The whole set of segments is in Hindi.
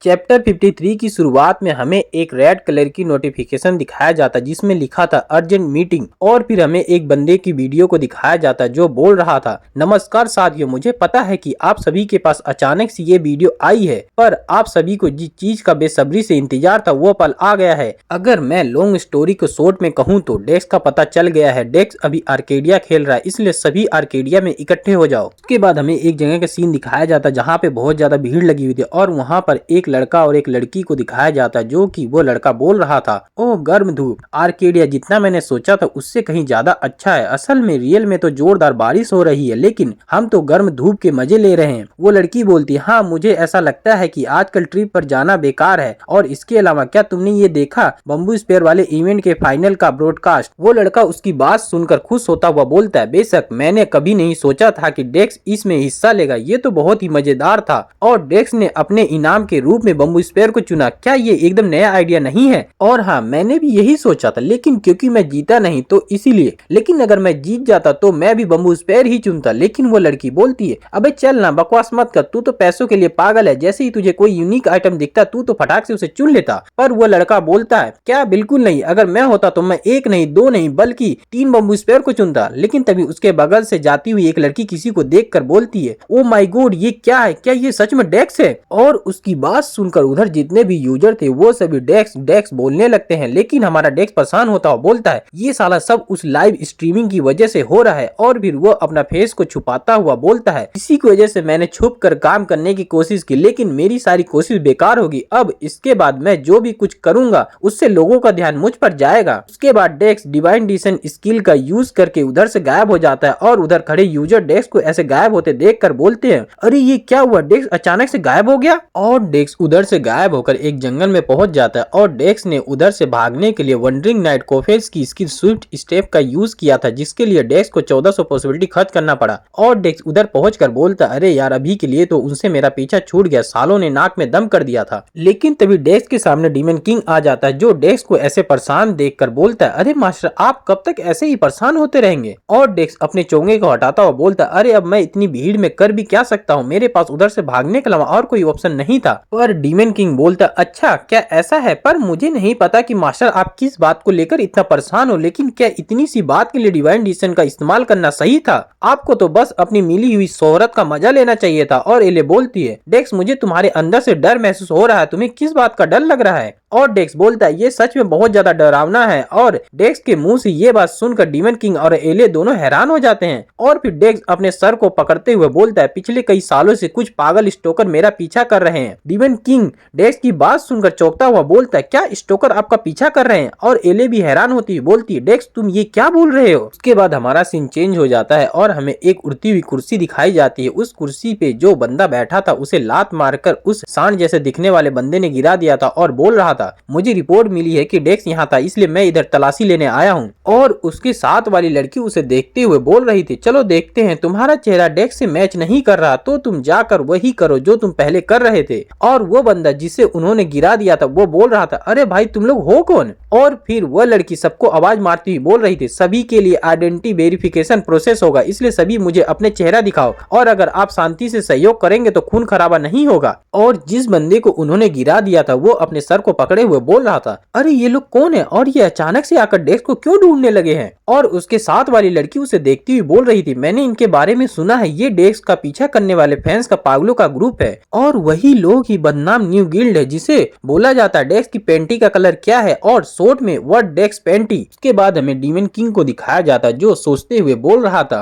चैप्टर 53 की शुरुआत में हमें एक रेड कलर की नोटिफिकेशन दिखाया जाता जिसमें लिखा था अर्जेंट मीटिंग, और फिर हमें एक बंदे की वीडियो को दिखाया जाता जो बोल रहा था, नमस्कार साथियों, मुझे पता है कि आप सभी के पास अचानक से ये वीडियो आई है, पर आप सभी को जिस चीज का बेसब्री से इंतजार था वो पल आ गया है। अगर मैं लॉन्ग स्टोरी को शॉर्ट में कहूँ तो डेक्स का पता चल गया है। डेक्स अभी आर्केडिया खेल रहा है, इसलिए सभी आर्केडिया में इकट्ठे हो जाओ। उसके बाद हमें एक जगह का सीन दिखाया जाता जहाँ पे बहुत ज्यादा भीड़ लगी हुई थी और वहाँ पर एक लड़का और एक लड़की को दिखाया जाता जो कि वो लड़का बोल रहा था, ओह गर्म धूप, आर्केडिया जितना मैंने सोचा था उससे कहीं ज्यादा अच्छा है। असल में रियल में तो जोरदार बारिश हो रही है, लेकिन हम तो गर्म धूप के मजे ले रहे हैं। वो लड़की बोलती, हाँ मुझे ऐसा लगता है कि आजकल ट्रिप पर जाना बेकार है। और इसके अलावा क्या तुमने ये देखा बम्बू स्पेयर वाले इवेंट के फाइनल का ब्रॉडकास्ट? वो लड़का उसकी बात सुनकर खुश होता हुआ बोलता है, बेशक मैंने कभी नहीं सोचा था कि डेक्स इसमें हिस्सा लेगा, ये तो बहुत ही मजेदार था। और डेक्स ने अपने इनाम के रूप में बम्बू स्पेयर को चुना, क्या ये एकदम नया आइडिया नहीं है? और हाँ मैंने भी यही सोचा था, लेकिन क्योंकि मैं जीता नहीं तो इसीलिए, लेकिन अगर मैं जीत जाता तो मैं भी बम्बू स्पेयर ही चुनता। लेकिन वो लड़की बोलती है, अबे चल ना, बकवास मत कर, तू तो पैसों के लिए पागल है, जैसे ही तुझे कोई यूनिक आइटम दिखता तू तो फटाक से उसे चुन लेता। पर वो लड़का बोलता है, क्या बिल्कुल नहीं, अगर मैं होता तो मैं एक नहीं दो नहीं बल्कि 3 बम्बू स्पेयर को चुनता। लेकिन तभी उसके बगल से जाती हुई एक लड़की किसी को देखकर बोलती है, ओ माय गॉड, ये क्या है, क्या ये सच में डेक्स है? और उसकी बात सुनकर उधर जितने भी यूजर थे वो सभी डेक्स डेक्स बोलने लगते हैं। लेकिन हमारा डेक्स परेशान होता हुआ बोलता है, ये साला सब उस लाइव स्ट्रीमिंग की वजह से हो रहा है। और फिर वो अपना फेस को छुपाता हुआ बोलता है, इसी की वजह से मैंने छुप कर काम करने की कोशिश की, लेकिन मेरी सारी कोशिश बेकार होगी। अब इसके बाद मैं जो भी कुछ करूंगा उससे लोगों का ध्यान मुझ पर जाएगा। उसके बाद डेक्स डिवाइन डिशन स्किल का यूज करके उधर से गायब हो जाता है और उधर खड़े यूजर डेक्स को ऐसे गायब होते देखकर बोलते हैं, अरे ये क्या हुआ, डेक्स अचानक से गायब हो गया। और डेक्स उधर से गायब होकर एक जंगल में पहुंच जाता है और डेक्स ने उधर से भागने के लिए वंडरिंग नाइट कोफेल्स की स्किल स्विफ्ट स्टेप का यूज किया था, जिसके लिए डेक्स को 1400 पॉसिबिलिटी खर्च करना पड़ा। और डेक्स उधर पहुंचकर बोलता, अरे यार अभी के लिए तो उनसे मेरा पीछा छूट गया, सालों ने नाक में दम कर दिया था। लेकिन तभी डेक्स के सामने डीमन किंग आ जाता है जो डेक्स को ऐसे परेशान देखकर बोलता है, अरे मास्टर आप कब तक ऐसे ही परेशान होते रहेंगे? और डेक्स अपने चोंगे को हटाता हुआ बोलता, अरे अब मैं इतनी भीड़ में कर भी क्या सकता हूँ, मेरे पास उधर से भागने के अलावा और कोई ऑप्शन नहीं था। पर डीमन किंग बोलता, अच्छा क्या ऐसा है, पर मुझे नहीं पता कि मास्टर आप किस बात को लेकर इतना परेशान हो, लेकिन क्या इतनी सी बात के लिए डिवाइन डिशन का इस्तेमाल करना सही था? आपको तो बस अपनी मिली हुई शोहरत का मजा लेना चाहिए था। और एले बोलती है, डेक्स मुझे तुम्हारे अंदर से डर महसूस हो रहा है, तुम्हें किस बात का डर लग रहा है? और डेक्स बोलता है, ये सच में बहुत ज्यादा डरावना है। और डेक्स के मुंह से ये बात सुनकर डीमन किंग और एले दोनों हैरान हो जाते हैं। और फिर डेक्स अपने सर को पकड़ते हुए बोलता है, पिछले कई सालों से कुछ पागल स्टोकर मेरा पीछा कर रहे हैं। डीमन किंग डेक्स की बात सुनकर चौंकता हुआ बोलता है, क्या स्टोकर आपका पीछा कर रहे हैं? और एले भी हैरान होती है, बोलती है, डेक्स तुम ये क्या बोल रहे हो? उसके बाद हमारा सीन चेंज हो जाता है और हमें एक उड़ती हुई कुर्सी दिखाई जाती है। उस कुर्सी पे जो बंदा बैठा था उसे लात मारकर उस सांड जैसे दिखने वाले बंदे ने गिरा दिया था और बोल रहा था, मुझे रिपोर्ट मिली है कि डेक्स यहाँ था, इसलिए मैं इधर तलाशी लेने आया हूँ। और उसके साथ वाली लड़की उसे देखते हुए बोल रही थी, चलो देखते हैं, तुम्हारा चेहरा डेक्स से मैच नहीं कर रहा तो तुम जाकर वही करो जो तुम पहले कर रहे थे। और वो बंदा जिसे उन्होंने गिरा दिया था वो बोल रहा था, अरे भाई तुम लोग हो कौन? और फिर वह लड़की सबको आवाज मारती हुई बोल रही थी, सभी के लिए आइडेंटिटी वेरिफिकेशन प्रोसेस होगा, इसलिए सभी मुझे अपने चेहरा दिखाओ, और अगर आप शांति से सहयोग करेंगे तो खून खराबा नहीं होगा। और जिस बंदे को उन्होंने गिरा दिया था वो अपने सर को पकड़े हुए बोल रहा था, अरे ये लोग कौन है और ये अचानक से आकर डेक्स को क्यों ढूंढने लगे हैं? और उसके साथ वाली लड़की उसे देखती हुई बोल रही थी, मैंने इनके बारे में सुना है, ये डेक्स का पीछा करने वाले फैंस का पागलों का ग्रुप है और वही लोग ही बदनाम न्यू गिल्ड है जिसे बोला जाता है डेक्स की पेंटी का कलर क्या है और शॉर्ट में वर्ड डेक्स पेंटी। उसके बाद हमें डीमन किंग को दिखाया जाता है जो सोचते हुए बोल रहा था,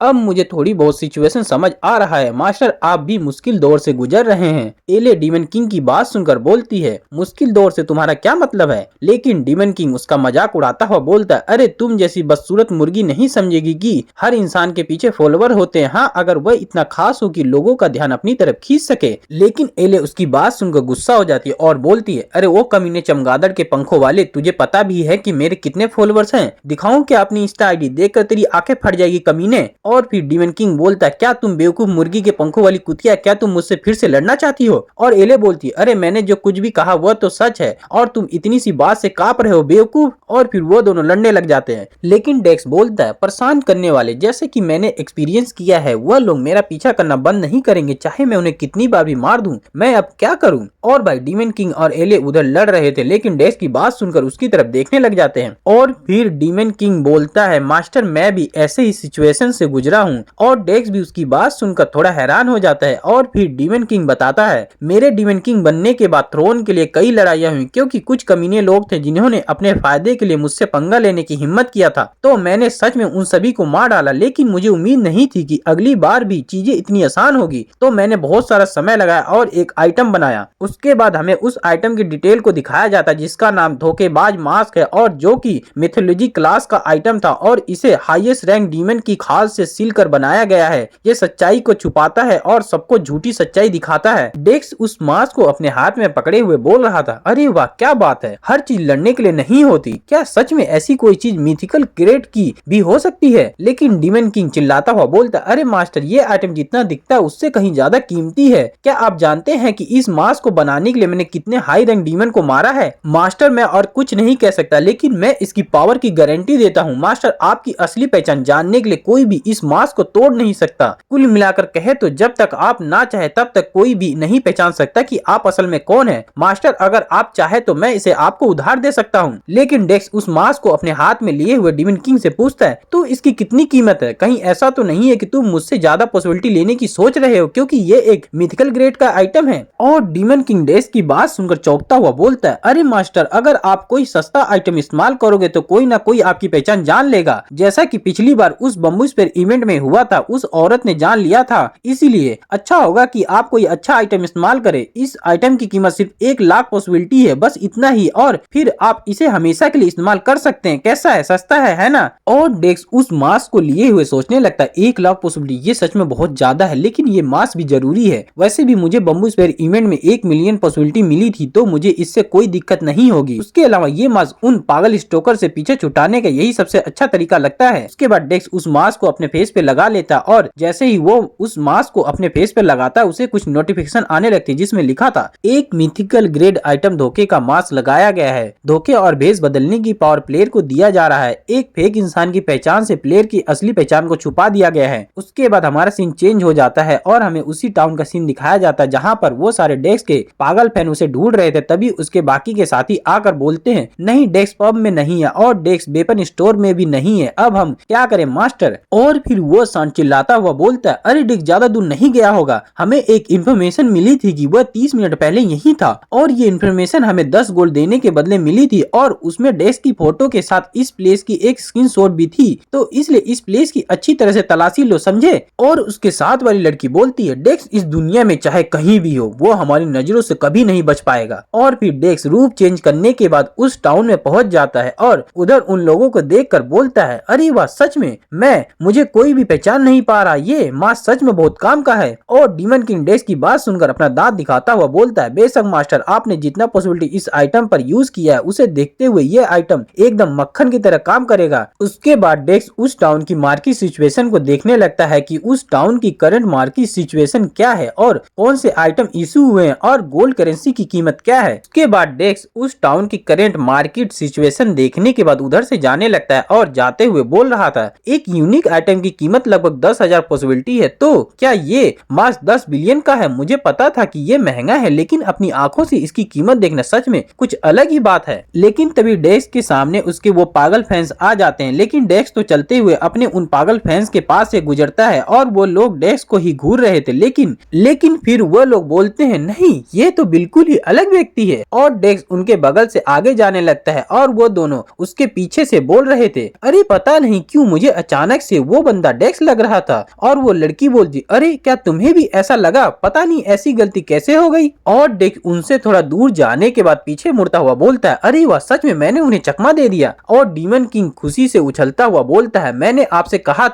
अब मुझे थोड़ी बहुत सिचुएशन समझ आ रहा है, मास्टर आप भी मुश्किल दौर से गुजर रहे हैं। एले डीमन किंग की बात सुनकर बोलती है, मुश्किल दौर से तुम्हारा क्या मतलब है? लेकिन डीमन किंग उसका मजाक उड़ाता हुआ बोलता है, अरे तुम जैसी बदसूरत मुर्गी नहीं समझेगी कि हर इंसान के पीछे फॉलोवर होते हैं, हाँ अगर वह इतना खास हो कि लोगों का ध्यान अपनी तरफ खींच सके। लेकिन एले उसकी बात सुनकर गुस्सा हो जाती है और बोलती है, अरे वो कमीने चमगादड़ के पंखों वाले, तुझे पता भी है कि मेरे कितने फॉलोवर्स हैं? दिखाऊं क्या अपनी इंस्टा आईडी? देखकर तेरी आंखें फट जाएगी कमीने। और फिर डीमन किंग बोलता है, क्या तुम बेवकूफ मुर्गी के पंखों वाली कुतिया, क्या तुम मुझसे फिर से लड़ना चाहती हो? और एले बोलती है, अरे मैंने जो कुछ भी कहा वह तो सच है और तुम इतनी सी बात से कांप रहे हो बेवकूफ। और फिर वो दोनों लड़ने लग जाते हैं। लेकिन डेक्स बोलता है, परेशान करने वाले जैसे कि मैंने एक्सपीरियंस किया है वह लोग मेरा पीछा करना बंद नहीं करेंगे, चाहे मैं उन्हें कितनी बार भी मार दूं। मैं अब अब क्या करूं। और भाई डीमन किंग और एले उधर लड़ रहे थे, लेकिन डेक्स की बात सुनकर उसकी तरफ देखने लग जाते हैं। और फिर डीमन किंग बोलता है, मास्टर मैं भी ऐसे ही सिचुएशन से गुजरा हूँ। और डेक्स भी उसकी बात सुनकर थोड़ा हैरान हो जाता है। और फिर डीमन किंग बताता है, मेरे डीमन किंग बनने के बाद थ्रोन के लिए कई लड़ाइयां हुई, क्योंकि कुछ कमीने लोग थे जिन्होंने अपने फायदे के लिए मुझसे पंगा लेने की हिम्मत किया था। तो मैंने सच में उन सभी को मार डाला, लेकिन मुझे उम्मीद नहीं थी कि अगली बार भी चीजें इतनी आसान होगी। तो मैंने बहुत सारा समय लगाया और एक आइटम बनाया। उसके बाद हमें उस आइटम की डिटेल को दिखाया जाता है, जिसका नाम धोखेबाज मास्क है, और जो कि मिथोलॉजी क्लास का आइटम था और इसे हाईएस्ट रैंक डीमन की खाल से सील कर बनाया गया है। ये सच्चाई को छुपाता है और सबको झूठी सच्चाई दिखाता है। डेक्स उस मास्क को अपने हाथ में पकड़े हुए बोल रहा था, अरे वाह क्या बात है, हर चीज लड़ने के लिए नहीं होती, क्या सच में ऐसी कोई चीज मिथिकल ग्रेड की भी हो सकती है। लेकिन डीमन किंग चिल्लाता हुआ बोलता, अरे मास्टर ये आइटम जितना दिखता है उससे कहीं ज्यादा कीमती है। क्या आप जानते हैं कि इस मास्क को बनाने के लिए मैंने कितने हाई रैंक डीमन को मारा है। मास्टर मैं और कुछ नहीं कह सकता, लेकिन मैं इसकी पावर की गारंटी देता हूँ। मास्टर आपकी असली पहचान जानने के लिए कोई भी इस मास्क को तोड़ नहीं सकता। कुल मिलाकर कहे तो जब तक आप ना चाहे तब तक कोई भी नहीं पहचान सकता कि आप असल में कौन है। मास्टर अगर आप चाहे तो मैं इसे आपको उधार दे सकता हूँ। लेकिन डेक्स उस मास्क को अपने हाथ में लिए हुए डीमन किंग से पूछता है, तो इसकी कितनी कीमत है। कहीं ऐसा तो नहीं है कि तुम मुझसे ज्यादा पॉसिबिलिटी लेने की सोच रहे हो, क्योंकि ये एक मिथिकल ग्रेड का आइटम है। और डीमन किंग डेक्स की बात सुनकर चौंकता हुआ बोलता है, अरे मास्टर अगर आप कोई सस्ता आइटम इस्तेमाल करोगे तो कोई ना कोई आपकी पहचान जान लेगा, जैसा कि पिछली बार उस बम्बू स्पेयर इवेंट में हुआ था, उस औरत ने जान लिया था। इसीलिए अच्छा होगा कि आप कोई अच्छा आइटम इस्तेमाल करें। इस आइटम की कीमत सिर्फ 1 लाख पॉसिबिलिटी है, बस इतना ही, और फिर आप इसे हमेशा के लिए इस्तेमाल कर सकते हैं। कैसा है, सस्ता है ना। और डेक्स उस मास्क को लिए हुए सोचने लगता है, 1 लाख पॉसिबिलिटी, ये सच में बहुत ज्यादा है, लेकिन ये मास्क भी जरूरी है। वैसे भी मुझे बम्बू स्पेयर इवेंट में 1 मिलियन पॉसिबिलिटी मिली थी, तो मुझे इससे कोई दिक्कत नहीं होगी। उसके अलावा ये मास्क उन पागल स्टोकर से पीछे छुटाने का यही सबसे अच्छा तरीका लगता है। उसके बाद डेक्स उस मास्क को अपने फेस पे लगा लेता, और जैसे ही वो उस मास्क को अपने फेस पे लगाता है उसे कुछ नोटिफिकेशन आने लगती, जिसमें लिखा था, एक मिथिकल ग्रेड आइटम धोखे का मास्क लगाया गया है। धोखे और भेष बदलने की पावर प्लेयर को दिया जा रहा है। एक फेक इंसान की पहचान से प्लेयर की असली पहचान को छुपा दिया गया है। उसके बाद हमारा सीन चेंज हो जाता है और हमें उसी टाउन का सीन दिखाया जाता है, जहाँ पर वो सारे डेक्स के पागल फैन उसे ढूंढ रहे थे। तभी उसके बाकी के साथी आकर बोलते हैं, नहीं डेक्स पब में नहीं है और डेक्स वेपन स्टोर में भी नहीं है, अब हम क्या करें मास्टर। और फिर वो शान चिल्लाता हुआ बोलता है, अरे डेक्स ज्यादा दूर नहीं गया होगा, हमें एक इन्फॉर्मेशन मिली थी कि वह 30 मिनट पहले यही था, और ये इन्फॉर्मेशन हमें 10 गोल्ड देने के बदले मिली थी, और उसमें डेक्स की फोटो के साथ इस प्लेस की एक स्क्रीनशॉट भी थी, तो इसलिए इस प्लेस की अच्छी तरह से तलाशी लो, समझे। और उसके साथ वाली लड़की बोलती है, डेक्स इस दुनिया में चाहे कहीं भी हो, वो हमारी नजरों से कभी नहीं बच पाएगा। और फिर डेक्स रूप चेंज करने के बाद उस टाउन में पहुंच जाता है और उधर उन लोगों को देखकर बोलता है, अरे वाह सच में मुझे कोई भी पहचान नहीं पा रहा, ये मास्क सच में बहुत काम का है। और डीमन किंग डेक्स की बात सुनकर अपना दांत दिखाता हुआ बोलता है, बेशक मास्टर आपने जितना पॉसिबिलिटी इस आइटम पर यूज किया है, उसे देखते हुए ये आइटम एकदम मक्खन की तरह काम करेगा। उसके बाद डेक्स उस टाउन की मार्केट सिचुएशन को देखने लगता है कि उस टाउन की करंट मार्केट सिचुएशन क्या है और कौन से आइटम इशू हुए हैं और गोल्ड करेंसी की कीमत क्या है। उसके बाद डेक्स उस टाउन की करंट मार्केट सिचुएशन देखने के बाद उधर से जाने लगता है और जाते हुए बोल रहा था, एक यूनिक आइटम की कीमत लगभग 10,000 पॉसिबिलिटी है, तो क्या ये मास्क 10 बिलियन का है। मुझे पता था कि ये महंगा है, लेकिन अपनी आंखों से इसकी कीमत देखना सच में कुछ अलग ही बात है। लेकिन तभी डेक्स के सामने उसके वो पागल फैंस आ जाते हैं, लेकिन डेक्स तो चलते हुए अपने उन पागल फैंस के पास से गुजरता है और वो लोग डेक्स को ही घूर रहे थे, लेकिन फिर वो लोग बोलते हैं, नहीं ये तो बिल्कुल ही अलग व्यक्ति है। और डेक्स उनके बगल से आगे जाने लगता है और वो दोनों उसके पीछे से बोल रहे थे, अरे पता नहीं क्यों मुझे अचानक से वो बंदा डेक्स लग रहा था। और वो लड़की बोलती, अरे क्या तुम्हें भी ऐसा लगा, पता नहीं ऐसी गलती कैसे हो गई। और डेक्स उनसे थोड़ा दूर जाने के बाद पीछे मुड़ता हुआ बोलता है, अरे वाह सच में मैंने उन्हें चकमा दे दिया। और डीमन किंग खुशी से उछलता हुआ बोलता है, मैंने आपसे कहा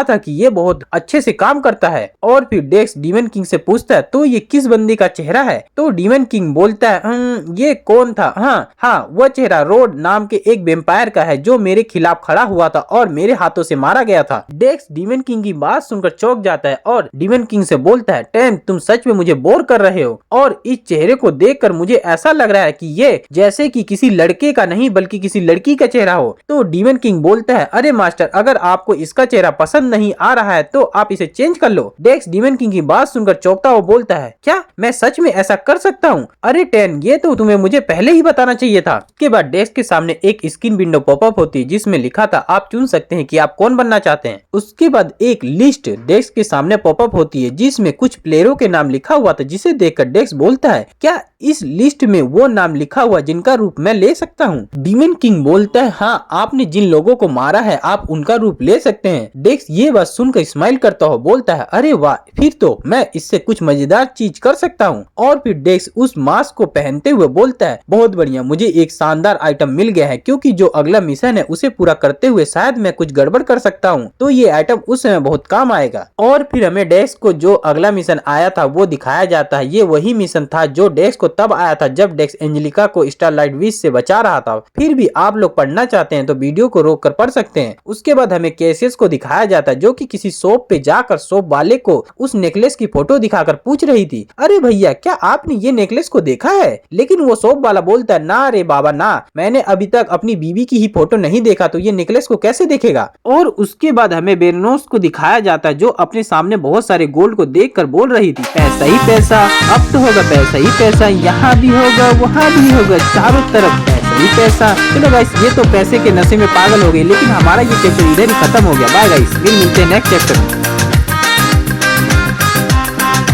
था कि ये बहुत अच्छे से काम करता है। और फिर डेक्स डीमन किंग से पूछता है, तो ये किस बंदे का चेहरा है। तो डीमन किंग बोलता है, ये कौन था। हाँ वो चेहरा रोड नाम के एक वेम्पायर का है, जो मेरे खिलाफ खड़ा हुआ था और मेरे हाथों से मारा गया था। डेक्स डीमन किंग की बात सुनकर चौंक जाता है और डीमन किंग से बोलता है, टैम तुम सच में मुझे बोर कर रहे हो, और इस चेहरे को देखकर मुझे ऐसा लग रहा है कि ये जैसे कि किसी लड़के का नहीं बल्कि किसी लड़की का चेहरा हो। तो डीमन किंग बोलता है, अरे मास्टर अगर आपको इसका चेहरा पसंद नहीं आ रहा है तो आप इसे चेंज कर लो। डेक्स डीमन किंग की बात सुनकर सुनकर चौंकता हुआ बोलता है, क्या मैं सच में ऐसा कर सकता हूँ? अरे टेन, ये तो तुम्हें मुझे पहले ही बताना चाहिए था। उसके बाद डेस्क के सामने एक स्क्रीन विंडो पॉपअप होती है जिसमें लिखा था आप चुन सकते हैं कि आप कौन बनना चाहते हैं। उसके बाद एक लिस्ट डेस्क के सामने पॉपअप होती है जिसमें कुछ प्लेयरों के नाम लिखा हुआ था, जिसे देखकर डेस्क बोलता है, क्या इस लिस्ट में वो नाम लिखा हुआ जिनका रूप मैं ले सकता हूँ? डीमन किंग बोलता है, हाँ, आपने जिन लोगों को मारा है आप उनका रूप ले सकते हैं। डेक्स ये बात सुनकर स्माइल करता हुआ बोलता है, अरे वाह, फिर तो मैं इससे कुछ मजेदार चीज कर सकता हूँ। और फिर डेक्स उस मास्क को पहनते हुए बोलता है, बहुत बढ़िया, मुझे एक शानदार आइटम मिल गया है, क्योंकि जो अगला मिशन है उसे पूरा करते हुए शायद मैं कुछ गड़बड़ कर सकता हूँ, तो ये आइटम उस समय बहुत काम आएगा। और फिर हमें डेक्स को जो अगला मिशन आया था वो दिखाया जाता है। ये वही मिशन था जो डेक्स को तब आया था जब डेक्स एंजेलिका को स्टारलाइट विश से बचा रहा था। फिर भी आप लोग पढ़ना चाहते हैं तो वीडियो को रोक कर पढ़ सकते हैं। उसके बाद हमें कैसियस को दिखाया जाता है जो कि किसी शॉप पे जाकर शॉप वाले को उस नेकलेस की फोटो दिखाकर पूछ रही थी, अरे भैया, क्या आपने ये नेकलेस को देखा है? लेकिन वो शॉप वाला बोलता है, ना रे बाबा ना, मैंने अभी तक अपनी बीवी की ही फोटो नहीं देखा, तो ये नेकलेस को कैसे देखेगा? और उसके बाद हमें बेरनोस को दिखाया जाता है जो अपने सामने बहुत सारे गोल्ड को देखकर बोल रही थी, पैसा ही पैसा, अब तो होगा पैसा ही पैसा, यहाँ भी होगा वहाँ भी होगा, चारों तरफ पैसा ही पैसा। चलो गाइस, ये तो पैसे के नशे में पागल हो गई, लेकिन हमारा ये चैप्टर इधर ही खत्म हो गया। बाय गाइस, फिर मिलते हैं नेक्स्ट चैप्टर में।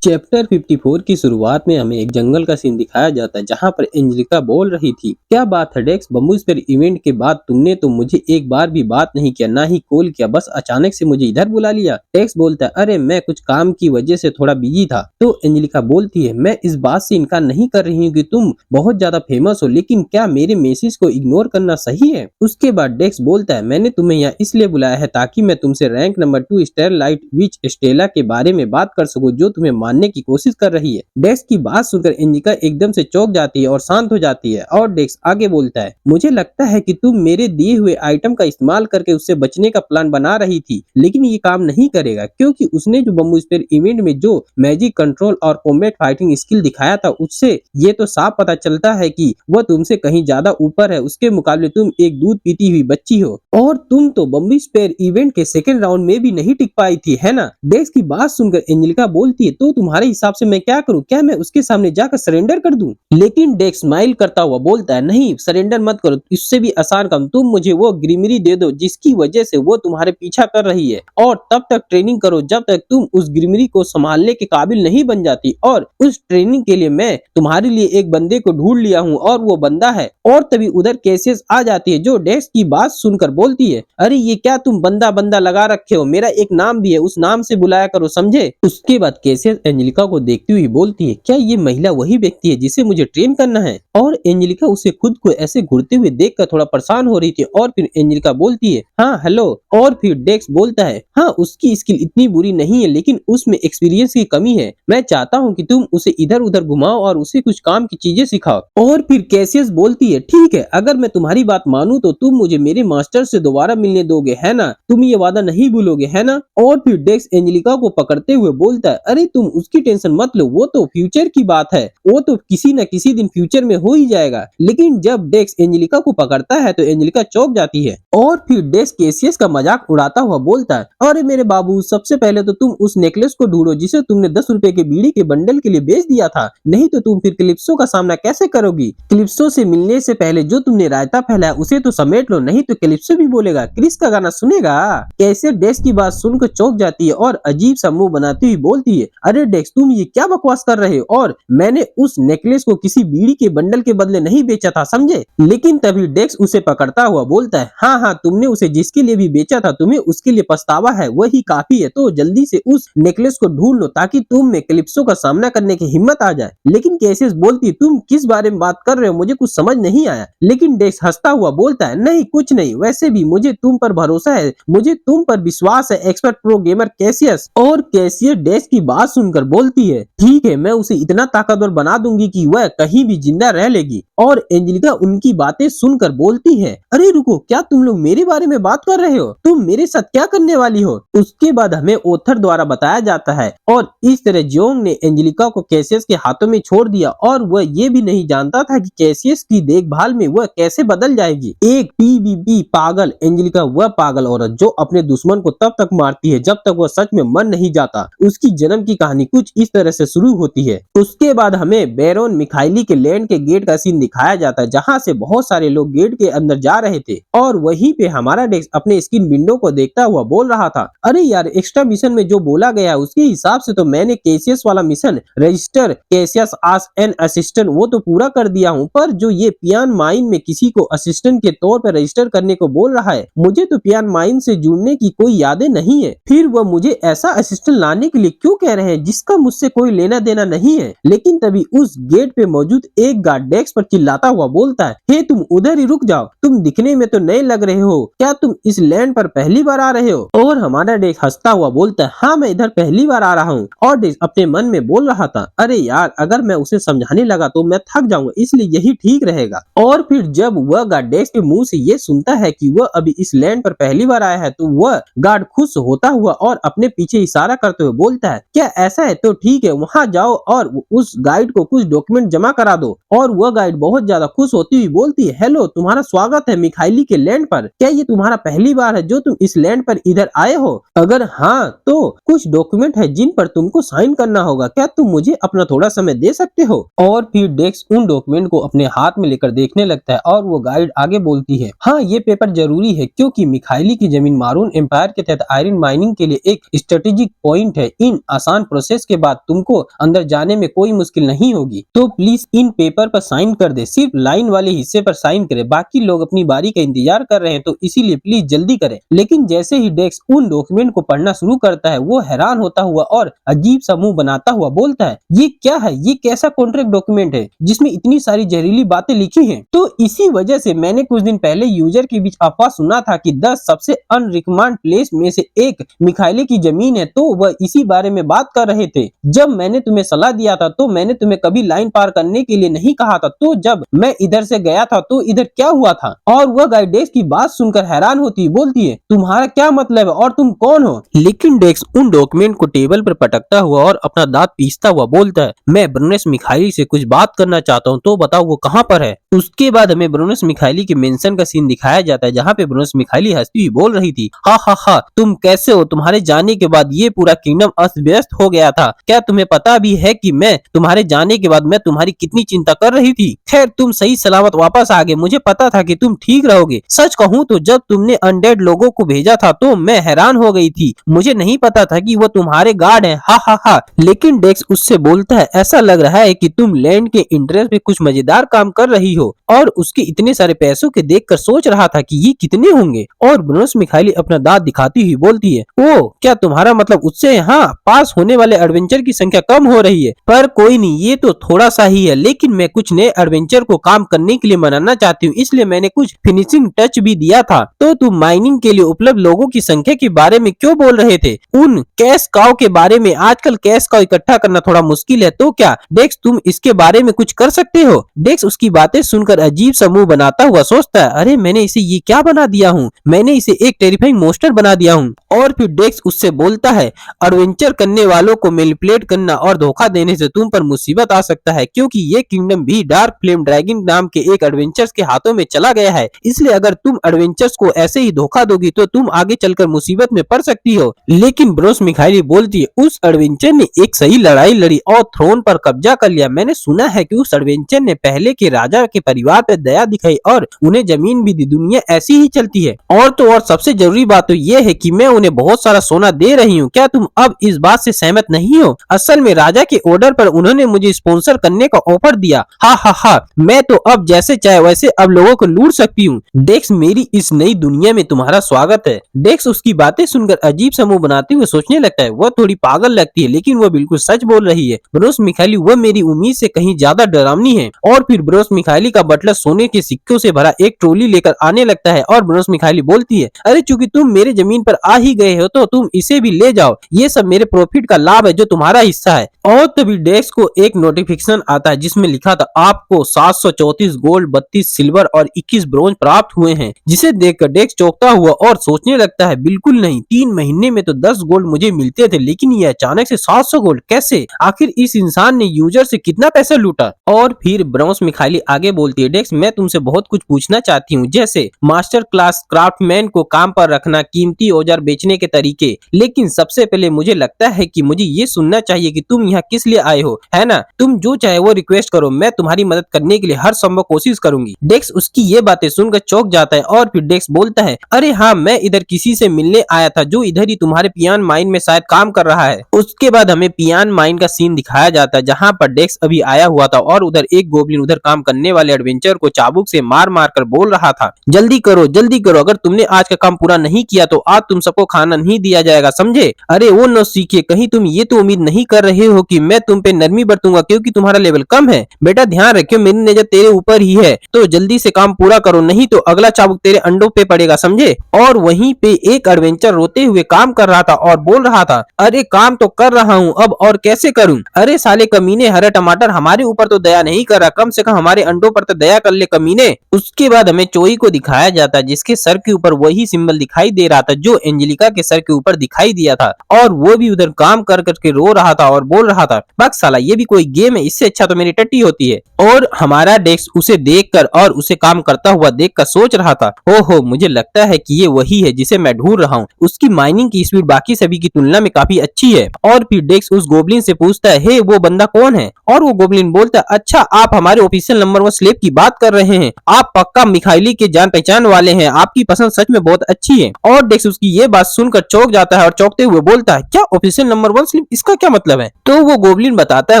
चैप्टर 54 की शुरुआत में हमें एक जंगल का सीन दिखाया जाता है जहां पर एंजेलिका बोल रही थी, क्या बात है डेक्स, बम्बू स्फीयर इवेंट के बाद तुमने तो मुझे एक बार भी बात नहीं किया, ना ही कॉल किया, बस अचानक से मुझे इधर बुला लिया। डेक्स बोलता है, अरे मैं कुछ काम की वजह से थोड़ा बिजी था। तो एंजेलिका बोलती है, मैं इस बात से इनकार नहीं कर रही हूँ कि तुम बहुत ज्यादा फेमस हो, लेकिन क्या मेरे मैसेज को इग्नोर करना सही है? उसके बाद डेक्स बोलता है, मैंने तुम्हें यहाँ इसलिए बुलाया है ताकि मैं तुमसे रैंक नंबर 2 स्टारलाइट विच स्टेला के बारे में बात कर सकूं, जो तुम्हें मानने की कोशिश कर रही है। डेक्स की बात सुनकर एंजेलिका एकदम से चौंक जाती है और शांत हो जाती है। और डेक्स आगे बोलता है, मुझे लगता है कि तुम मेरे दिए हुए आइटम का इस्तेमाल करके उससे बचने का प्लान बना रही थी, लेकिन ये काम नहीं करेगा, क्योंकि उसने जो बम्बू स्फीयर इवेंट में जो मैजिक कंट्रोल और कॉम्बैट फाइटिंग स्किल दिखाया था, उससे ये तो साफ पता चलता है कि वह तुमसे कहीं ज्यादा ऊपर है। उसके मुकाबले तुम एक दूध पीती हुई बच्ची हो, और तुम तो बम्बू स्फीयर इवेंट के सेकंड राउंड में भी नहीं टिक पाई थी, है ना? डेक्स की बात सुनकर एंजेलिका बोलती है, तो तुम्हारे हिसाब से मैं क्या करूं? क्या मैं उसके सामने जाकर सरेंडर कर दूं? लेकिन डेक्स स्माइल करता हुआ बोलता है, नहीं, सरेंडर मत करो, इससे भी आसान काम, तुम मुझे वो ग्रीमरी दे दो जिसकी वजह से वो तुम्हारे पीछा कर रही है, और तब तक ट्रेनिंग करो जब तक तुम उस ग्रीमरी को संभालने के काबिल नहीं बन जाती। और उस ट्रेनिंग के लिए मैं तुम्हारे लिए एक बंदे को ढूंढ लिया हूँ, और वो बंदा है। और तभी उधर कैसियस आ जाती है जो डेक्स की बात सुनकर बोलती है, अरे ये क्या तुम बंदा बंदा लगा रखे हो, मेरा एक नाम भी है, उस नाम से बुलाया करो, समझे? उसके बाद कैसियस एंजेलिका को देखती हुई बोलती है, क्या ये महिला वही व्यक्ति है जिसे मुझे ट्रेन करना है? और एंजेलिका उसे खुद को ऐसे घूरते हुए देखकर थोड़ा परेशान हो रही थी। और फिर एंजेलिका बोलती है, हाँ हेलो। और फिर डेक्स बोलता है, हाँ, उसकी स्किल इतनी बुरी नहीं है, लेकिन उसमें एक्सपीरियंस की कमी है, मैं चाहता हूँ कि तुम उसे इधर उधर घुमाओ और उसे कुछ काम की चीजें सिखाओ। और फिर कैसियस बोलती है, ठीक है, अगर मैं तुम्हारी बात मानूं तो तुम मुझे मेरे मास्टर से दोबारा मिलने दोगे, है ना? तुम ये वादा नहीं भूलोगे, है ना? और फिर डेक्स एंजेलिका को पकड़ते हुए बोलता है, अरे तुम उसकी टेंशन मत लो, वो तो फ्यूचर की बात है, वो तो किसी न किसी दिन फ्यूचर में हो ही जाएगा। लेकिन जब डेक्स एंजेलिका को पकड़ता है तो एंजेलिका चौंक जाती है। और फिर डेक्स कैसियस का मजाक उड़ाता हुआ बोलता है, अरे मेरे बाबू, सबसे पहले तो तुम उस नेकलेस को ढूंढो जिसे तुमने 10 रुपए के बीड़ी के बंडल के लिए बेच दिया था, नहीं तो तुम फिर क्लिप्सो का सामना कैसे करोगी? क्लिप्सो से मिलने से पहले जो तुमने रायता फैलाया उसे तो समेट लो, नहीं तो क्लिप्सो भी बोलेगा, क्रिस का गाना सुनेगा। कैसियस डेक्स की बात सुनकर चौंक जाती है और अजीब सा मुंह बनाती हुई बोलती है, अरे डेक्स, तुम ये क्या बकवास कर रहे हो? और मैंने उस नेकलेस को किसी बीड़ी के बंडल के बदले नहीं बेचा था, समझे? लेकिन तभी डेक्स उसे पकड़ता हुआ बोलता है, हाँ हाँ, तुमने उसे जिसके लिए भी बेचा था, तुम्हें उसके लिए पछतावा है, वही काफी है, तो जल्दी से उस नेकलेस को ढूंढ लो ताकि तुम में क्लिप्सो का सामना करने की हिम्मत आ जाए। लेकिन कैसियस बोलती, तुम किस बारे में बात कर रहे हो, मुझे कुछ समझ नहीं आया। लेकिन डेक्स हंसता हुआ बोलता है, नहीं कुछ नहीं, वैसे भी मुझे तुम पर भरोसा है, मुझे तुम पर विश्वास है, एक्सपर्ट प्रो गेमर कैसियस। और कैसियस डेक्स की बात सुनकर बोलती है, ठीक है, मैं उसे इतना ताकतवर बना दूंगी कि वह कहीं भी जिंदा रह लेगी। और एंजेलिका उनकी बातें सुनकर बोलती है, अरे रुको, क्या तुम लोग मेरे बारे में बात कर रहे हो? तुम मेरे साथ क्या करने वाली हो? उसके बाद हमें ऑथर द्वारा बताया जाता है, और इस तरह जोंग ने एंजेलिका को कैसियस के हाथों में छोड़ दिया, और वह ये भी नहीं जानता था कि कैसियस की देखभाल में वह कैसे बदल जाएगी। एक पीवीपी पागल एंजेलिका, वह पागल औरत जो अपने दुश्मन को तब तक मारती है जब तक वह सच में मर नहीं जाता। उसकी जन्म की कहानी कुछ इस तरह से शुरू होती है। उसके बाद हमें बैरोन मिखाइली के लैंड के गेट का सीन दिखाया जाता है, जहाँ से बहुत सारे लोग गेट के अंदर जा रहे थे और वहीं पे हमारा डेक्स अपने स्क्रीन विंडो को देखता हुआ बोल रहा था, अरे यार, एक्स्ट्रा मिशन में जो बोला गया है उसके हिसाब से तो मैंने कैसियस वाला mission register Cassius as an assistant वो तो पूरा कर दिया हूँ, पर जो ये पियान माइन में किसी को असिस्टेंट के तौर पर रजिस्टर करने को बोल रहा है, मुझे तो पियान माइन से जुड़ने की कोई यादें नहीं है। फिर वह मुझे ऐसा असिस्टेंट लाने के लिए क्यों कह रहे हैं जिसका मुझसे कोई लेना देना नहीं है। लेकिन तभी उस गेट पे मौजूद एक गार्ड डेस्क पर चिल्लाता हुआ बोलता है, हे तुम उधर ही रुक जाओ, तुम दिखने में तो नए लग रहे हो, क्या तुम इस लैंड पर पहली बार आ रहे हो? और हमारा डेस्क हंसता हुआ बोलता है, हाँ मैं इधर पहली बार आ रहा हूँ। और डेस्क अपने मन में बोल रहा था, अरे यार, अगर मैं उसे समझाने लगा तो मैं थक जाऊंगा, इसलिए यही ठीक रहेगा। और फिर जब वह गार्ड डेस्क के मुंह से ये सुनता है कि वह अभी इस लैंड पर पहली बार आया है, तो वह गार्ड खुश होता हुआ और अपने पीछे इशारा करते हुए बोलता है, क्या ऐसा है तो ठीक है, वहां जाओ और उस गाइड को कुछ डॉक्यूमेंट जमा करा दो। और वह गाइड बहुत ज्यादा खुश होती हुई बोलती है, हेलो, तुम्हारा स्वागत है मिखाइली के लैंड पर, क्या ये तुम्हारा पहली बार है जो तुम इस लैंड पर इधर आए हो? अगर हाँ तो कुछ डॉक्यूमेंट है जिन पर तुमको साइन करना होगा, क्या तुम मुझे अपना थोड़ा समय दे सकते हो? और फिर डेक्स उन डॉक्यूमेंट को अपने हाथ में लेकर देखने लगता है और वो गाइड आगे बोलती है, हाँ ये पेपर जरूरी है क्योंकि मिखाइली की जमीन मारून एम्पायर के तहत आयरन माइनिंग के लिए एक स्ट्रेटेजिक पॉइंट है। इन आसान प्रोसेस के बाद तुमको अंदर जाने में कोई मुश्किल नहीं होगी, तो प्लीज इन पेपर पर साइन कर दे। सिर्फ लाइन वाले हिस्से पर साइन करे, बाकी लोग अपनी बारी का इंतजार कर रहे हैं, तो इसीलिए प्लीज जल्दी करें। लेकिन जैसे ही डेक्स उन डॉक्यूमेंट को पढ़ना शुरू करता है, वो हैरान होता हुआ और अजीब सा मुंह बनाता हुआ बोलता है, ये क्या है, ये कैसा कॉन्ट्रैक्ट डॉक्यूमेंट है जिसमें इतनी सारी जहरीली बातें लिखी हैं? तो इसी वजह से मैंने कुछ दिन पहले यूजर के बीच अफवाह सुना था कि 10 सबसे अनरिकमेंड प्लेस में से एक मिखाइली की जमीन है, तो वह इसी बारे में बात कर रहे थे। जब मैंने तुम्हें सलाह दिया था तो मैंने तुम्हें कभी लाइन पार करने के लिए नहीं कहा था, तो जब मैं इधर से गया था तो इधर क्या हुआ था? और वह गाइड डेक्स की बात सुनकर हैरान होती है, बोलती है, तुम्हारा क्या मतलब है और तुम कौन हो? लेकिन डेक्स उन डॉक्यूमेंट को टेबल पर पटकता हुआ और अपना दांत पीसता हुआ बोलता है, मैं ब्रूनस मिखाइली से कुछ बात करना चाहता हूँ, तो बताओ वो कहाँ पर है? उसके बाद हमें ब्रूनस मिखाइली के मेंशन का सीन दिखाया जाता है, जहाँ पे ब्रूनस मिखाइली हंसती हुई बोल रही थी, हा हा हा, तुम कैसे हो? तुम्हारे जाने के बाद ये पूरा किंगडम अस्त व्यस्त हो गया था। क्या तुम्हें पता भी है कि मैं तुम्हारे जाने के बाद मैं तुम्हारी कितनी चिंता कर रही थी? खैर, तुम सही सलामत वापस आ गए, मुझे पता था कि तुम ठीक रहोगे। सच कहूँ तो जब तुमने अनडेड लोगों को भेजा था तो मैं हैरान हो गई थी, मुझे नहीं पता था कि वो तुम्हारे गार्ड हैं, हा हा हा। लेकिन डेक्स उससे बोलता है, ऐसा लग रहा है कि तुम लैंड के इंटरेस्ट पे कुछ मजेदार काम कर रही हो, और उसके इतने सारे पैसों के देखकर सोच रहा था कि ये कितने होंगे। और ब्रूनस मिखाइली अपना दांत दिखाती हुई बोलती है, ओ, क्या तुम्हारा मतलब उससे यहाँ पास होने वाले एडवेंचर की संख्या कम हो रही है? पर कोई नहीं, ये तो थोड़ा सा ही है, लेकिन मैं कुछ नए एडवेंचर को काम करने के लिए मनाना चाहती हूँ, इसलिए मैंने कुछ फिनिशिंग टच भी दिया था। तो तुम माइनिंग के लिए उपलब्ध लोगों की संख्या के बारे में क्यों बोल रहे थे? उन कैश काउ के बारे में? आजकल कैश काउ इकट्ठा करना थोड़ा मुश्किल है, तो क्या डेक्स तुम इसके बारे में कुछ कर सकते हो? डेक्स उसकी बातें सुनकर अजीब सा मुंह बनाता हुआ सोचता है, अरे मैंने इसे ये क्या बना दिया हूँ, मैंने इसे एक टेरिफाइंग मोस्टर बना दिया हूँ। और फिर डेक्स उससे बोलता है, एडवेंचर करने वालों को मैनिपुलेट करना और धोखा देने से तुम पर मुसीबत आ सकता है, क्योंकि ये किंगडम भी डार्क फ्लेम ड्रैगन नाम के एक एडवेंचर्स के हाथों में चला गया है, इसलिए अगर तुम एडवेंचर्स को ऐसे ही धोखा दोगी तो तुम आगे चलकर मुसीबत में पड़ सकती हो। लेकिन ब्रूनस मिखाइली बोलती है, उस एडवेंचर ने एक सही लड़ाई लड़ी और थ्रोन पर कब्जा कर लिया। मैंने सुना है कि उस एडवेंचर ने पहले के राजा के परिवार पर दया दिखाई और उन्हें जमीन भी दी। दुनिया ऐसी ही चलती है। और तो और सबसे जरूरी बात तो ये है कि मैं उन्हें बहुत सारा सोना दे रही हूँ। क्या तुम अब इस बात से सहमत नहीं हो? असल में राजा के ऑर्डर पर उन्होंने मुझे स्पॉन्सर करने का ऑफर दिया। हा हा हा, मैं तो अब जैसे चाहे वैसे अब लोगों को लूट सकती हूँ। डेक्स, मेरी इस नई दुनिया में तुम्हारा स्वागत है। डेक्स उसकी बातें सुनकर अजीब सा मुंह बनाते हुए सोचने लगता है, वह थोड़ी पागल लगती है लेकिन वह बिल्कुल सच बोल रही है। ब्रूनस मिखाइली वह मेरी उम्मीद से कहीं ज्यादा डरावनी है। और फिर ब्रूनस मिखाइली का बटलर सोने के सिक्कों से भरा एक ट्रॉली लेकर आने लगता है और ब्रूनस मिखाइली बोलती है, अरे चूंकि तुम मेरे जमीन पर आ ही गए हो तो तुम इसे भी ले जाओ, ये सब मेरे प्रॉफिट का लाभ है जो तुम्हारा हिस्सा है। और तभी डेक्स को एक नोटिफिकेशन आता है जिसमें लिखा था, आपको 734 गोल्ड, 32 सिल्वर और 21 ब्रोंज प्राप्त हुए हैं। जिसे देखकर डेक्स चौंकता हुआ और सोचने लगता है, बिल्कुल नहीं, 3 महीने में तो 10 गोल्ड मुझे मिलते थे, लेकिन ये अचानक से 700 गोल्ड कैसे? आखिर इस इंसान ने यूजर से कितना पैसा लूटा? और फिर ब्रूनस मिखाइली आगे बोलती है, डेक्स मैं तुमसे बहुत कुछ पूछना चाहती हूँ, जैसे मास्टर क्लास क्राफ्टमैन को काम पर रखना, कीमती औजार बेचने के तरीके। लेकिन सबसे पहले मुझे लगता है कि मुझे ये सुनना चाहिए कि तुम यहाँ किस लिए आए हो, है ना? तुम जो चाहे वो रिक्वेस्ट करो, मैं तुम्हारी मदद करने के लिए हर संभव कोशिश करूंगी। डेक्स उसकी ये बातें सुनकर चौंक जाता है और फिर डेक्स बोलता है, अरे हाँ, मैं इधर किसी से मिलने आया था जो इधर ही तुम्हारे पियान माइन में शायद काम कर रहा है। उसके बाद हमें पियान माइन का सीन दिखाया जाता है जहाँ पर डेक्स अभी आया हुआ था और उधर एक गोब्लिन उधर काम करने वाले एडवेंचर को चाबुक से मार मार कर बोल रहा था, जल्दी करो, अगर तुमने आज का काम पूरा नहीं किया तो आज तुम सबको खाना नहीं दिया जाएगा, समझे? अरे वो न सीखिए, कहीं तुम ये तो उम्मीद नहीं कर रहे हो कि मैं तुम पे नरमी बरतूंगा क्योंकि तुम्हारा लेवल कम है। बेटा ध्यान रखियो, मेरी नजर तेरे ऊपर ही है, तो जल्दी से काम पूरा करो, नहीं तो अगला चाबुक तेरे अंडों पे पड़ेगा, समझे? और वहीं पे एक एडवेंचर रोते हुए काम कर रहा था और बोल रहा था, अरे काम तो कर रहा हूँ, अब और कैसे करूँ? अरे साले कमीने, हरे टमाटर, हमारे ऊपर तो दया नहीं कर रहा, कम से कम हमारे अंडों पर तो दया कर ले कमीने। उसके बाद हमें चोई को दिखाया जाता है जिसके सर के ऊपर वही सिंबल दिखाई दे रहा था जो एंजेलिका के सर के ऊपर दिखाई दिया था, और वो भी उधर काम कर करके रो रहा था और बोल रहा था, बक साला, ये भी कोई गेम है, इससे अच्छा तो मेरी टट्टी होती है। और हमारा डेक्स उसे देखकर और उसे काम करता हुआ देखकर सोच रहा था, ओहो, मुझे लगता है कि ये वही है जिसे मैं ढूंढ रहा हूँ, उसकी माइनिंग की स्पीड बाकी सभी की तुलना में काफी अच्छी है। और फिर डेक्स उस गोब्लिन से पूछता है, हे वो बंदा कौन है? और वो गोब्लिन बोलता है, अच्छा आप हमारे ऑफिशियल नंबर 1 स्लेब की बात कर रहे हैं, आप पक्का मिखाइली के जान पहचान वाले हैं, आपकी पसंद सच में बहुत अच्छी है। और डेक्स उसकी ये बात सुनकर चौंक जाता है और चौंकते हुए बोलता है, क्या ऑफिशियल नंबर 1 स्लेब, इसका क्या मतलब है? तो वो गोब्लिन बताता है,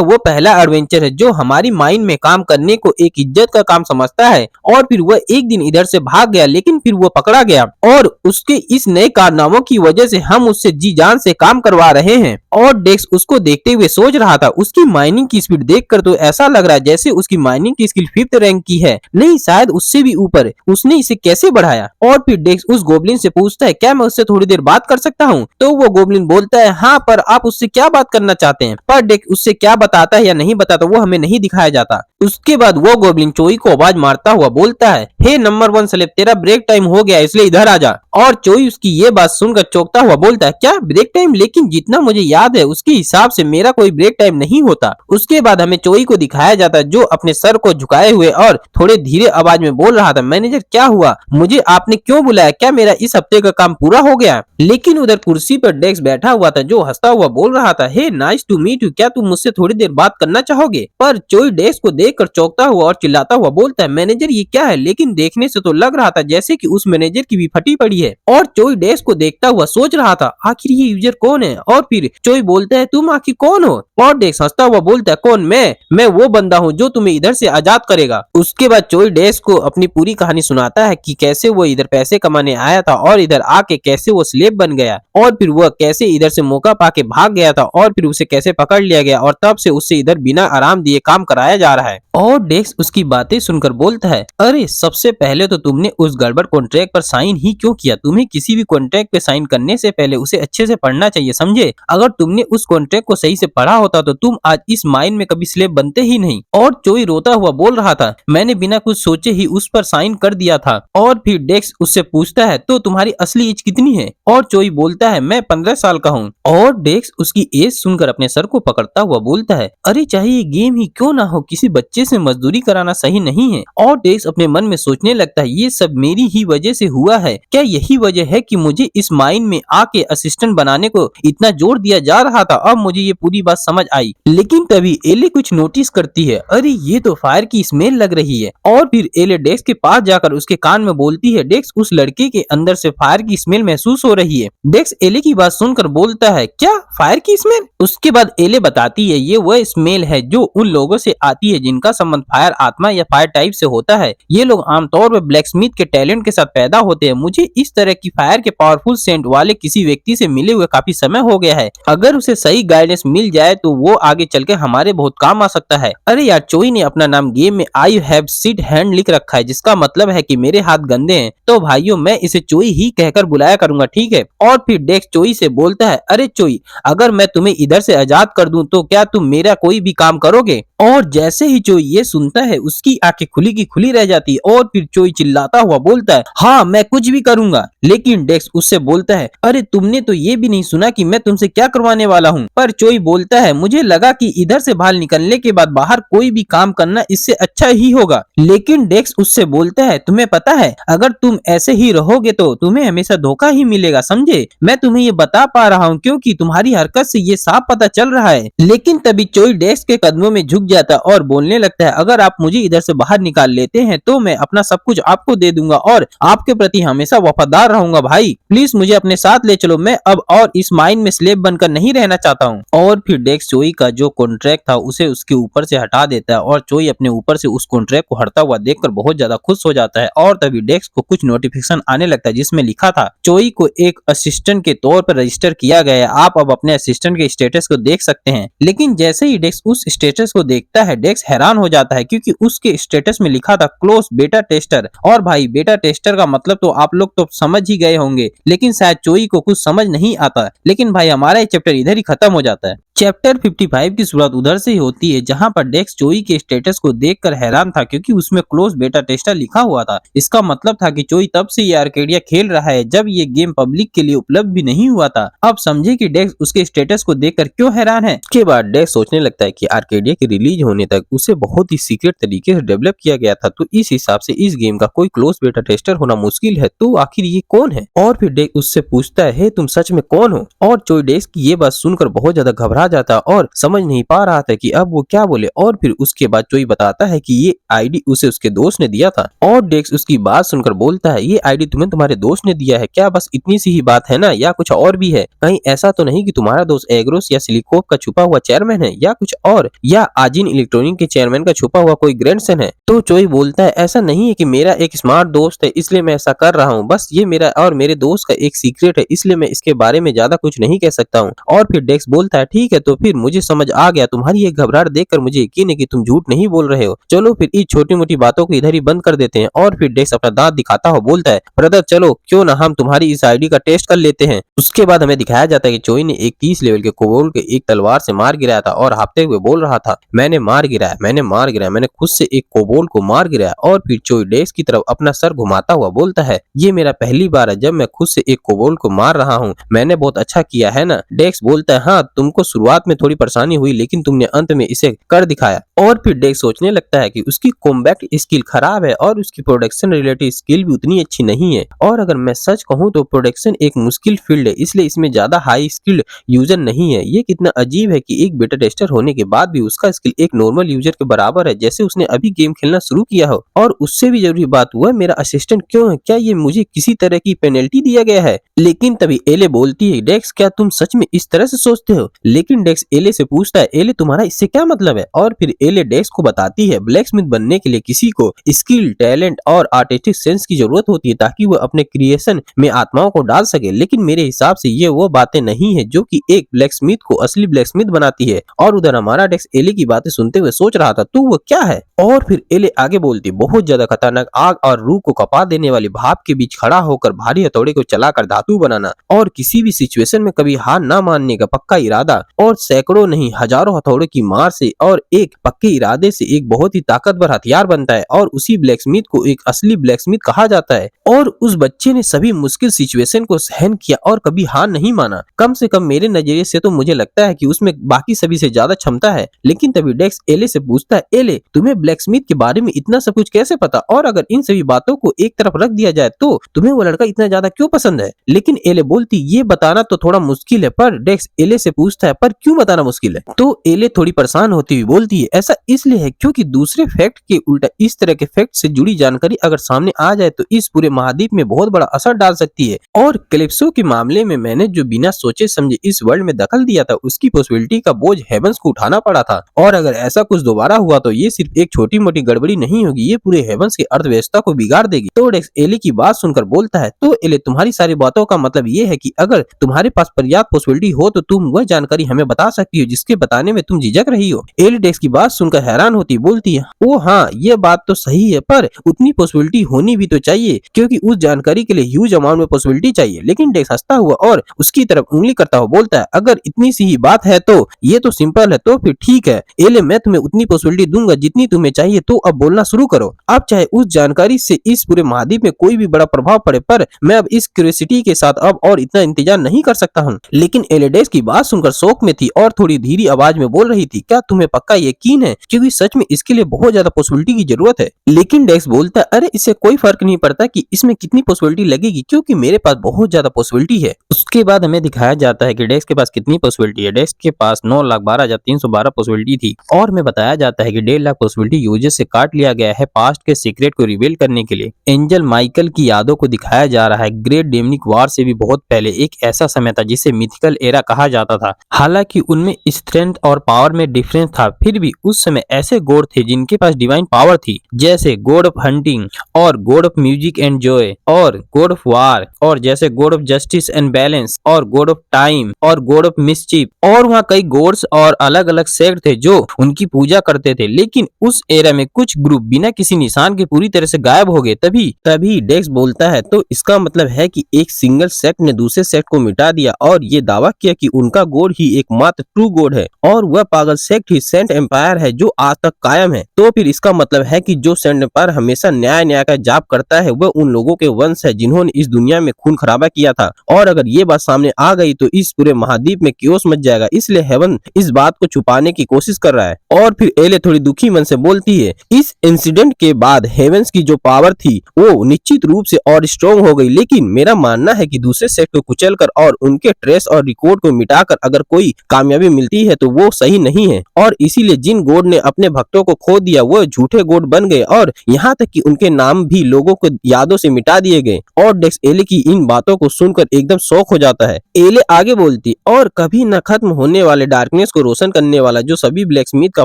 वो पहला एडवेंचर है जो हमारी माइन में काम करने को एक इज्जत का काम समझता है, और फिर वह एक दिन इधर से भाग गया, लेकिन फिर वो पकड़ा गया और उसके इस नए कारनामों की वजह से हम उससे जी जान से काम करवा रहे हैं। और डेक्स उसको देखते हुए सोच रहा था, उसकी माइनिंग की स्पीड देखकर तो ऐसा लग रहा है जैसे उसकी माइनिंग की स्किल 5th रैंक की है, नहीं शायद उससे भी ऊपर। उसने इसे कैसे बढ़ाया? और फिर डेक्स उस गोब्लिन से पूछता है, क्या मैं उससे थोड़ी देर बात कर सकता हूँ? तो वो गोब्लिन बोलता है, हाँ, पर आप उससे क्या बात करना चाहते हैं? पर डेक्स उससे क्या बताता है या नहीं बताता वो हमें नहीं दिखाया जाता। उसके बाद वो गोब्लिन चोई को आवाज मारता हुआ बोलता है, हे नंबर 1 स्लेब, तेरा ब्रेक टाइम हो गया, इसलिए इधर आ जा। और चोई उसकी ये बात सुनकर चौंकता हुआ बोलता है, क्या ब्रेक टाइम? लेकिन जितना मुझे याद है उसके हिसाब से मेरा कोई ब्रेक टाइम नहीं होता। उसके बाद हमें चोई को दिखाया जाता है जो अपने सर को झुकाए हुए और थोड़े धीरे आवाज में बोल रहा था, मैनेजर क्या हुआ, मुझे आपने क्यों बुलाया, क्या मेरा इस हफ्ते का काम पूरा हो गया? लेकिन उधर कुर्सी पर डेक्स बैठा हुआ था जो हंसता हुआ बोल रहा था, हे नाइस टू मीट यू, क्या तुम मुझसे थोड़ी देर बात करना चाहोगे? पर चोई डेक्स को देखकर चौंकता हुआ और चिल्लाता हुआ बोलता है, मैनेजर ये क्या है? लेकिन देखने से तो लग रहा था जैसे कि उस मैनेजर की भी फटी पड़ी है। और चोई डेक्स को देखता हुआ सोच रहा था, आखिर ये यूजर कौन है? और फिर चोई बोलता है, तुम आखिर कौन हो? और डेक्स हंसता हुआ बोलता है, कौन? मैं वो बंदा हूँ जो तुम्हें इधर से आजाद करेगा। उसके बाद चोई डेक्स को अपनी पूरी कहानी सुनाता है कि कैसे वो इधर पैसे कमाने आया था और इधर आके कैसे वो स्लेब बन गया, और फिर वह कैसे इधर से मौका पाके भाग गया था, और फिर उसे कैसे पकड़ लिया गया और तब से उससे इधर बिना आराम दिए काम कराया जा रहा है। और डेक्स उसकी बातें सुनकर बोलता है, अरे सबसे पहले तो तुमने उस गड़बड़ कॉन्ट्रैक्ट पर साइन ही क्यों किया? तुम्हें किसी भी कॉन्ट्रैक्ट पे साइन करने से पहले उसे अच्छे से पढ़ना चाहिए, समझे? अगर तुमने उस कॉन्ट्रैक्ट को सही से पढ़ा होता तो तुम आज इस माइन में कभी स्लेब बनते ही नहीं। और चोई रोता हुआ बोल रहा था, मैंने बिना कुछ सोचे ही उस पर साइन कर दिया था। और फिर डेक्स उससे पूछता है, तो तुम्हारी असली एज कितनी है? और चोई बोलता है, मैं 15 साल का हूँ। और डेक्स उसकी एज सुनकर अपने सर को पकड़ता हुआ बोलता है, अरे चाहे ये गेम ही क्यों ना हो, किसी बच्चे से मजदूरी कराना सही नहीं है। और डेक्स अपने मन में सोचने लगता है, ये सब मेरी ही वजह से हुआ है, क्या यही वजह है कि मुझे इस माइन में आके असिस्टेंट बनाने को इतना जोर दिया जा रहा था? अब मुझे ये पूरी बात समझ आई। लेकिन तभी एले कुछ नोटिस करती है, अरे ये तो फायर की स्मेल लग रही है। और फिर एले डेक्स के पास जाकर उसके कान में बोलती है, डेक्स उस लड़के के अंदर से फायर की स्मेल महसूस हो रही है। डेक्स एले की बात सुनकर बोलता है, क्या फायर की स्मेल? उसके बाद एले बताती है, ये वह स्मेल है जो उन लोगों से आती है जिनका संबंध फायर आत्मा या फायर टाइप से होता है। ये लोग आमतौर पर ब्लैकस्मिथ के टैलेंट के साथ पैदा होते हैं। मुझे इस तरह की फायर के पावरफुल सेंट वाले किसी व्यक्ति से मिले हुए काफी समय हो गया है। अगर उसे सही गाइडेंस मिल जाए तो वो आगे चलकर हमारे बहुत काम आ सकता है। अरे यार, चोई ने अपना नाम गेम में आई हैव सीड हैंड लिख रखा है, जिसका मतलब है कि मेरे हाथ गंदे हैं। तो भाइयों, मैं इसे चोई ही कहकर बुलाया करूंगा, ठीक है? और फिर डेक्स चोई से बोलता है, अरे चोई, अगर मैं तुम्हें इधर से आजाद कर दूं तो क्या तुम मेरा कोई भी काम करोगे? और जैसे ही चोई ये सुनता है उसकी आंखें खुली की खुली रह जाती है और फिर चोई चिल्लाता हुआ बोलता है, हाँ मैं कुछ भी करूंगा। लेकिन डेक्स उससे बोलता है, अरे तुमने तो ये भी नहीं सुना कि मैं तुमसे क्या करवाने वाला हूँ। पर चोई बोलता है, मुझे लगा कि इधर से बाहर निकलने के बाद बाहर कोई भी काम करना इससे अच्छा ही होगा। लेकिन डेक्स उससे बोलता है, तुम्हें पता है अगर तुम ऐसे ही रहोगे तो तुम्हें हमेशा धोखा ही मिलेगा, समझे। मैं तुम्हें ये बता पा रहा हूँ क्योंकि तुम्हारी हरकत से ये साफ पता चल रहा है। लेकिन तभी चोई डेक्स के कदमों में झुक जाता है और बोलने लगता है, अगर आप मुझे इधर से बाहर निकाल लेते हैं तो मैं अपना सब कुछ आपको दे दूंगा और आपके प्रति हमेशा वफादार रहूंगा। भाई प्लीज मुझे अपने साथ ले चलो, मैं अब और इस माइन में स्लेव बनकर नहीं रहना चाहता हूँ। और फिर डेक्स चोई का जो कॉन्ट्रैक्ट था उसे उसके ऊपर से हटा देता है और चोई अपने ऊपर से उस कॉन्ट्रैक्ट को हटता हुआ देखकर बहुत ज्यादा खुश हो जाता है। और तभी डेक्स को कुछ नोटिफिकेशन आने लगता है जिसमें लिखा था, चोई को एक असिस्टेंट के तौर पर रजिस्टर किया गया है, आप अब अपने असिस्टेंट के स्टेटस को देख सकते हैं। लेकिन जैसे ही डेक्स उस स्टेटस को देखता है डेक्स हैरान हो जाता है क्योंकि उसके स्टेटस में लिखा था क्लोज बेटा टेस्टर। और भाई बेटा टेस्टर का मतलब तो आप लोग तो समझ ही गए होंगे, लेकिन शायद चोई को कुछ समझ नहीं आता। लेकिन भाई हमारा ये चैप्टर इधर ही खत्म हो जाता है। चैप्टर 55 की शुरुआत उधर से ही होती है जहां पर डेक्स चोई के स्टेटस को देखकर हैरान था क्योंकि उसमें क्लोज बेटा टेस्टर लिखा हुआ था। इसका मतलब था कि चोई तब से ये आर्केडिया खेल रहा है जब ये गेम पब्लिक के लिए उपलब्ध भी नहीं हुआ था। अब समझे कि डेक्स उसके स्टेटस को देखकर क्यों हैरान है। उसके बाद डेक्स सोचने लगता है कि आर्केडिया के रिलीज होने तक उसे बहुत ही सीक्रेट तरीके से डेवलप किया गया था, तो इस हिसाब से इस गेम का कोई क्लोज बेटा टेस्टर होना मुश्किल है, तो आखिर ये कौन है। और फिर डेक्स उससे पूछता है, हे तुम सच में कौन हो। और चोई डेक्स की ये बात सुनकर बहुत ज्यादा घबरा जाता और समझ नहीं पा रहा था कि अब वो क्या बोले। और फिर उसके बाद चोई बताता है कि ये आईडी उसे उसके दोस्त ने दिया था। और डेक्स उसकी बात सुनकर बोलता है, ये आईडी तुम्हें तुम्हारे दोस्त ने दिया है क्या, बस इतनी सी ही बात है ना, या कुछ और भी है। कहीं ऐसा तो नहीं कि तुम्हारा दोस्त एग्रोस या सिलिकोप का छुपा हुआ चेयरमैन है, या कुछ और, या आजिन इलेक्ट्रॉनिक के चेयरमैन का छुपा हुआ कोई ग्रैंडसन है। तो चोई बोलता है, ऐसा नहीं है कि मेरा एक स्मार्ट दोस्त है इसलिए मैं ऐसा कर रहा हूँ, बस ये मेरा और मेरे दोस्त का एक सीक्रेट है इसलिए मैं इसके बारे में ज्यादा कुछ नहीं कह सकता हूँ। और फिर डेक्स बोलता है, ठीक है तो फिर मुझे समझ आ गया, तुम्हारी ये घबराहट देखकर मुझे यकीन है कि तुम झूठ नहीं बोल रहे हो। चलो फिर इस छोटी मोटी बातों को इधर ही बंद कर देते हैं। और फिर डेक्स अपना दांत दिखाता हुआ बोलता है, ब्रदर चलो क्यों ना हम तुम्हारी इस आईडी का टेस्ट कर लेते हैं। उसके बाद हमें दिखाया जाता है कि चोई ने एक 30 लेवल के कोबोल्ड के एक तलवार से मार गिराया था और हाफते हुए बोल रहा था, मैंने मार गिराया, मैंने मार गिराया, मैंने खुद से एक कोबोल्ड को मार गिराया। और फिर चोई डेक्स की तरफ अपना सर घुमाता हुआ बोलता है, ये मेरा पहली बार है जब मैं खुद से एक कोबोल्ड को मार रहा हूँ, मैंने बहुत अच्छा किया है ना। डेक्स बोलता है, हाँ तुमको शुरुआत में थोड़ी परेशानी हुई लेकिन तुमने अंत में इसे कर दिखाया। और फिर डेक्स सोचने लगता है कि उसकी कॉम्बैट स्किल खराब है और उसकी प्रोडक्शन रिलेटेड स्किल भी उतनी अच्छी नहीं है। और अगर मैं सच कहूँ तो प्रोडक्शन एक मुश्किल फील्ड है इसलिए इसमें ज्यादा हाई स्किल्ड यूजर नहीं है। ये कितना अजीब है कि एक बेटा टेस्टर होने के बाद भी उसका स्किल एक नॉर्मल यूजर के बराबर है जैसे उसने अभी गेम खेलना शुरू किया हो। और उससे भी जरूरी बात हुआ मेरा असिस्टेंट क्यों है, क्या ये मुझे किसी तरह की पेनल्टी दिया गया है। लेकिन तभी एले बोलती है, डेक्स क्या तुम सच में इस तरह से सोचते हो। लेकिन डेक्स एले से पूछता है, एले तुम्हारा इससे क्या मतलब है। और फिर एले डेक्स को बताती है, ब्लैकस्मिथ बनने के लिए किसी को स्किल, टैलेंट और आर्टिस्टिक सेंस की जरूरत होती है ताकि वो अपने क्रिएशन में आत्माओं को डाल सके। लेकिन मेरे हिसाब से ये वो बातें नहीं है जो कि एक ब्लैकस्मिथ को असली ब्लैकस्मिथ बनाती है। और उधर हमारा डेक्स एले की बातें सुनते हुए सोच रहा था तो वो क्या है। और फिर एले आगे बोलती, बहुत ज्यादा खतरनाक आग और रूह को कपा देने वाली भाप के बीच खड़ा होकर भारी हथौड़े को चलाकर धातु बनाना और किसी भी सिचुएशन में कभी हार ना मानने का पक्का इरादा और सैकड़ों नहीं हजारों हथौड़े की मार से और एक पक्के इरादे से एक बहुत ही ताकतवर हथियार बनता है और उसी ब्लैकस्मिथ को एक असली ब्लैकस्मिथ कहा जाता है। और उस बच्चे ने सभी मुश्किल सिचुएशन को सहन किया और कभी हार नहीं माना। कम से कम मेरे नजरिए से तो मुझे लगता है कि उसमें बाकी सभी से ज्यादा क्षमता है। लेकिन तभी डेक्स एले से पूछता है, एले तुम्हें ब्लैकस्मिथ के बारे में इतना सब कुछ कैसे पता, और अगर इन सभी बातों को एक तरफ रख दिया जाए तो तुम्हें वो लड़का इतना ज्यादा क्यों पसंद है। लेकिन एले बोलती, ये बताना तो थोड़ा मुश्किल है। पर डेक्स एले से पूछता है, पर क्यों बताना मुश्किल है। तो एले थोड़ी परेशान होती हुई बोलती है, ऐसा इसलिए है क्योंकि दूसरे फैक्ट के उल्टा इस तरह के फैक्ट से जुड़ी जानकारी अगर सामने आ जाए तो इस पूरे महाद्वीप में बहुत बड़ा असर डाल सकती है। और कैलिप्सो के मामले में मैंने जो बिना सोचे समझे इस वर्ल्ड में दखल दिया था उसकी पॉसिबिलिटी का बोझ हेवंस को उठाना पड़ा था। और अगर ऐसा कुछ दोबारा हुआ तो ये सिर्फ एक छोटी मोटी गड़बड़ी नहीं होगी, ये पूरे हेवंस की अर्थव्यवस्था को बिगाड़ देगी। तो डेक्स एले की बात सुनकर बोलता है, तो एले तुम्हारी सारी बातों का मतलब ये है कि अगर तुम्हारे पास पर्याप्त पॉसिबिलिटी हो तो तुम वह जानकारी हमें हमें बता सकती हो जिसके बताने में तुम झिझक रही हो? एले डेक्स की बात सुनकर हैरान होती बोलती है, ओ हाँ, ये बात तो सही है, पर उतनी पॉसिबिलिटी होनी भी तो चाहिए, क्योंकि उस जानकारी के लिए ह्यूज अमाउंट में पॉसिबिलिटी चाहिए। लेकिन डेक्स हंसता हुआ और उसकी तरफ उंगली करता हुआ बोलता है, अगर इतनी सी ही बात है तो ये तो सिंपल है, तो फिर ठीक है एले, मैं तुम्हें उतनी पॉसिबिलिटी दूंगा जितनी तुम्हें चाहिए, तो अब बोलना शुरू करो। अब चाहे उस जानकारी से इस पूरे महाद्वीप में कोई भी बड़ा प्रभाव पड़े, पर मैं अब इस क्यूरियोसिटी के साथ अब और इतना इंतजार नहीं कर सकता हूँ। लेकिन एले डेक्स की बात सुनकर शौक में थी और थोड़ी धीरी आवाज में बोल रही थी, क्या तुम्हें पक्का यकीन है? क्योंकि सच में इसके लिए बहुत ज्यादा पॉसिबिलिटी की जरूरत है। लेकिन डेक्स बोलता है, अरे इससे कोई फर्क नहीं पड़ता कि इसमें कितनी पॉसिबिलिटी लगेगी, क्योंकि मेरे पास बहुत ज्यादा पॉसिबिलिटी है। उसके बाद हमें दिखाया जाता है कि डेक्स के पास कितनी पॉसिबिलिटी है। डेक्स के पास 9,12,312 पॉसिबिलिटी थी और में बताया जाता है कि 1.5 लाख पॉसिबिलिटी यूजर से काट लिया गया है पास्ट के सीक्रेट को रिवील करने के लिए। एंजल माइकल की यादों को दिखाया जा रहा है। ग्रेट डेमनिक वार से भी बहुत पहले एक ऐसा समय था जिसे मिथिकल एरा कहा जाता था। हालांकि उनमें स्ट्रेंथ और पावर में डिफरेंस था, फिर भी उस समय ऐसे गॉड थे जिनके पास डिवाइन पावर थी, जैसे गॉड ऑफ हंटिंग और God of music and Joy और गॉड ऑफ वार, और जैसे God of justice and balance और गॉड ऑफ टाइम और गॉड ऑफ मिसचिफ। और वहाँ कई गॉड्स और अलग अलग सेक्ट थे जो उनकी पूजा करते थे। लेकिन उस एरा में कुछ ग्रुप बिना किसी निशान के पूरी तरह से गायब हो गए। तभी डेक्स बोलता है, तो इसका मतलब है कि एक सिंगल सेक्ट ने दूसरे सेक्ट को मिटा दिया और ये दावा किया कि उनका गॉड ही एकमात्र ट्रू गॉड है, और वह पागल सेक्ट ही सेंट एम्पायर है जो आज तक कायम है। तो फिर इसका मतलब है कि जो सेंट एम्पायर हमेशा न्याय का जाप करता है वह उन लोगों के वंश है जिन्होंने इस दुनिया में खून खराबा किया था। और अगर ये बात सामने आ गई तो इस पूरे महाद्वीप में क्योस मच जाएगा, इसलिए हेवन इस बात को छुपाने की कोशिश कर रहा है। और फिर एले थोड़ी दुखी मन से बोलती है, इस इंसिडेंट के बाद हेवेंस की जो पावर थी वो निश्चित रूप से और स्ट्रॉन्ग हो गई, लेकिन मेरा मानना है कि दूसरे सेक्ट को कुचलकर और उनके ट्रेस और रिकॉर्ड को मिटाकर अगर कोई कामयाबी मिलती है तो वो सही नहीं है। और इसीलिए जिन गॉड ने अपने भक्तों को खो दिया वो झूठे गॉड बन गए, और यहाँ तक कि उनके नाम भी लोगों को यादों से मिटा दिए गए। और डेक्स एले की इन बातों को सुनकर एकदम शॉक हो जाता है। एले आगे बोलती, और कभी न खत्म होने वाले डार्कनेस को रोशन करने वाला जो सभी ब्लैकस्मिथ का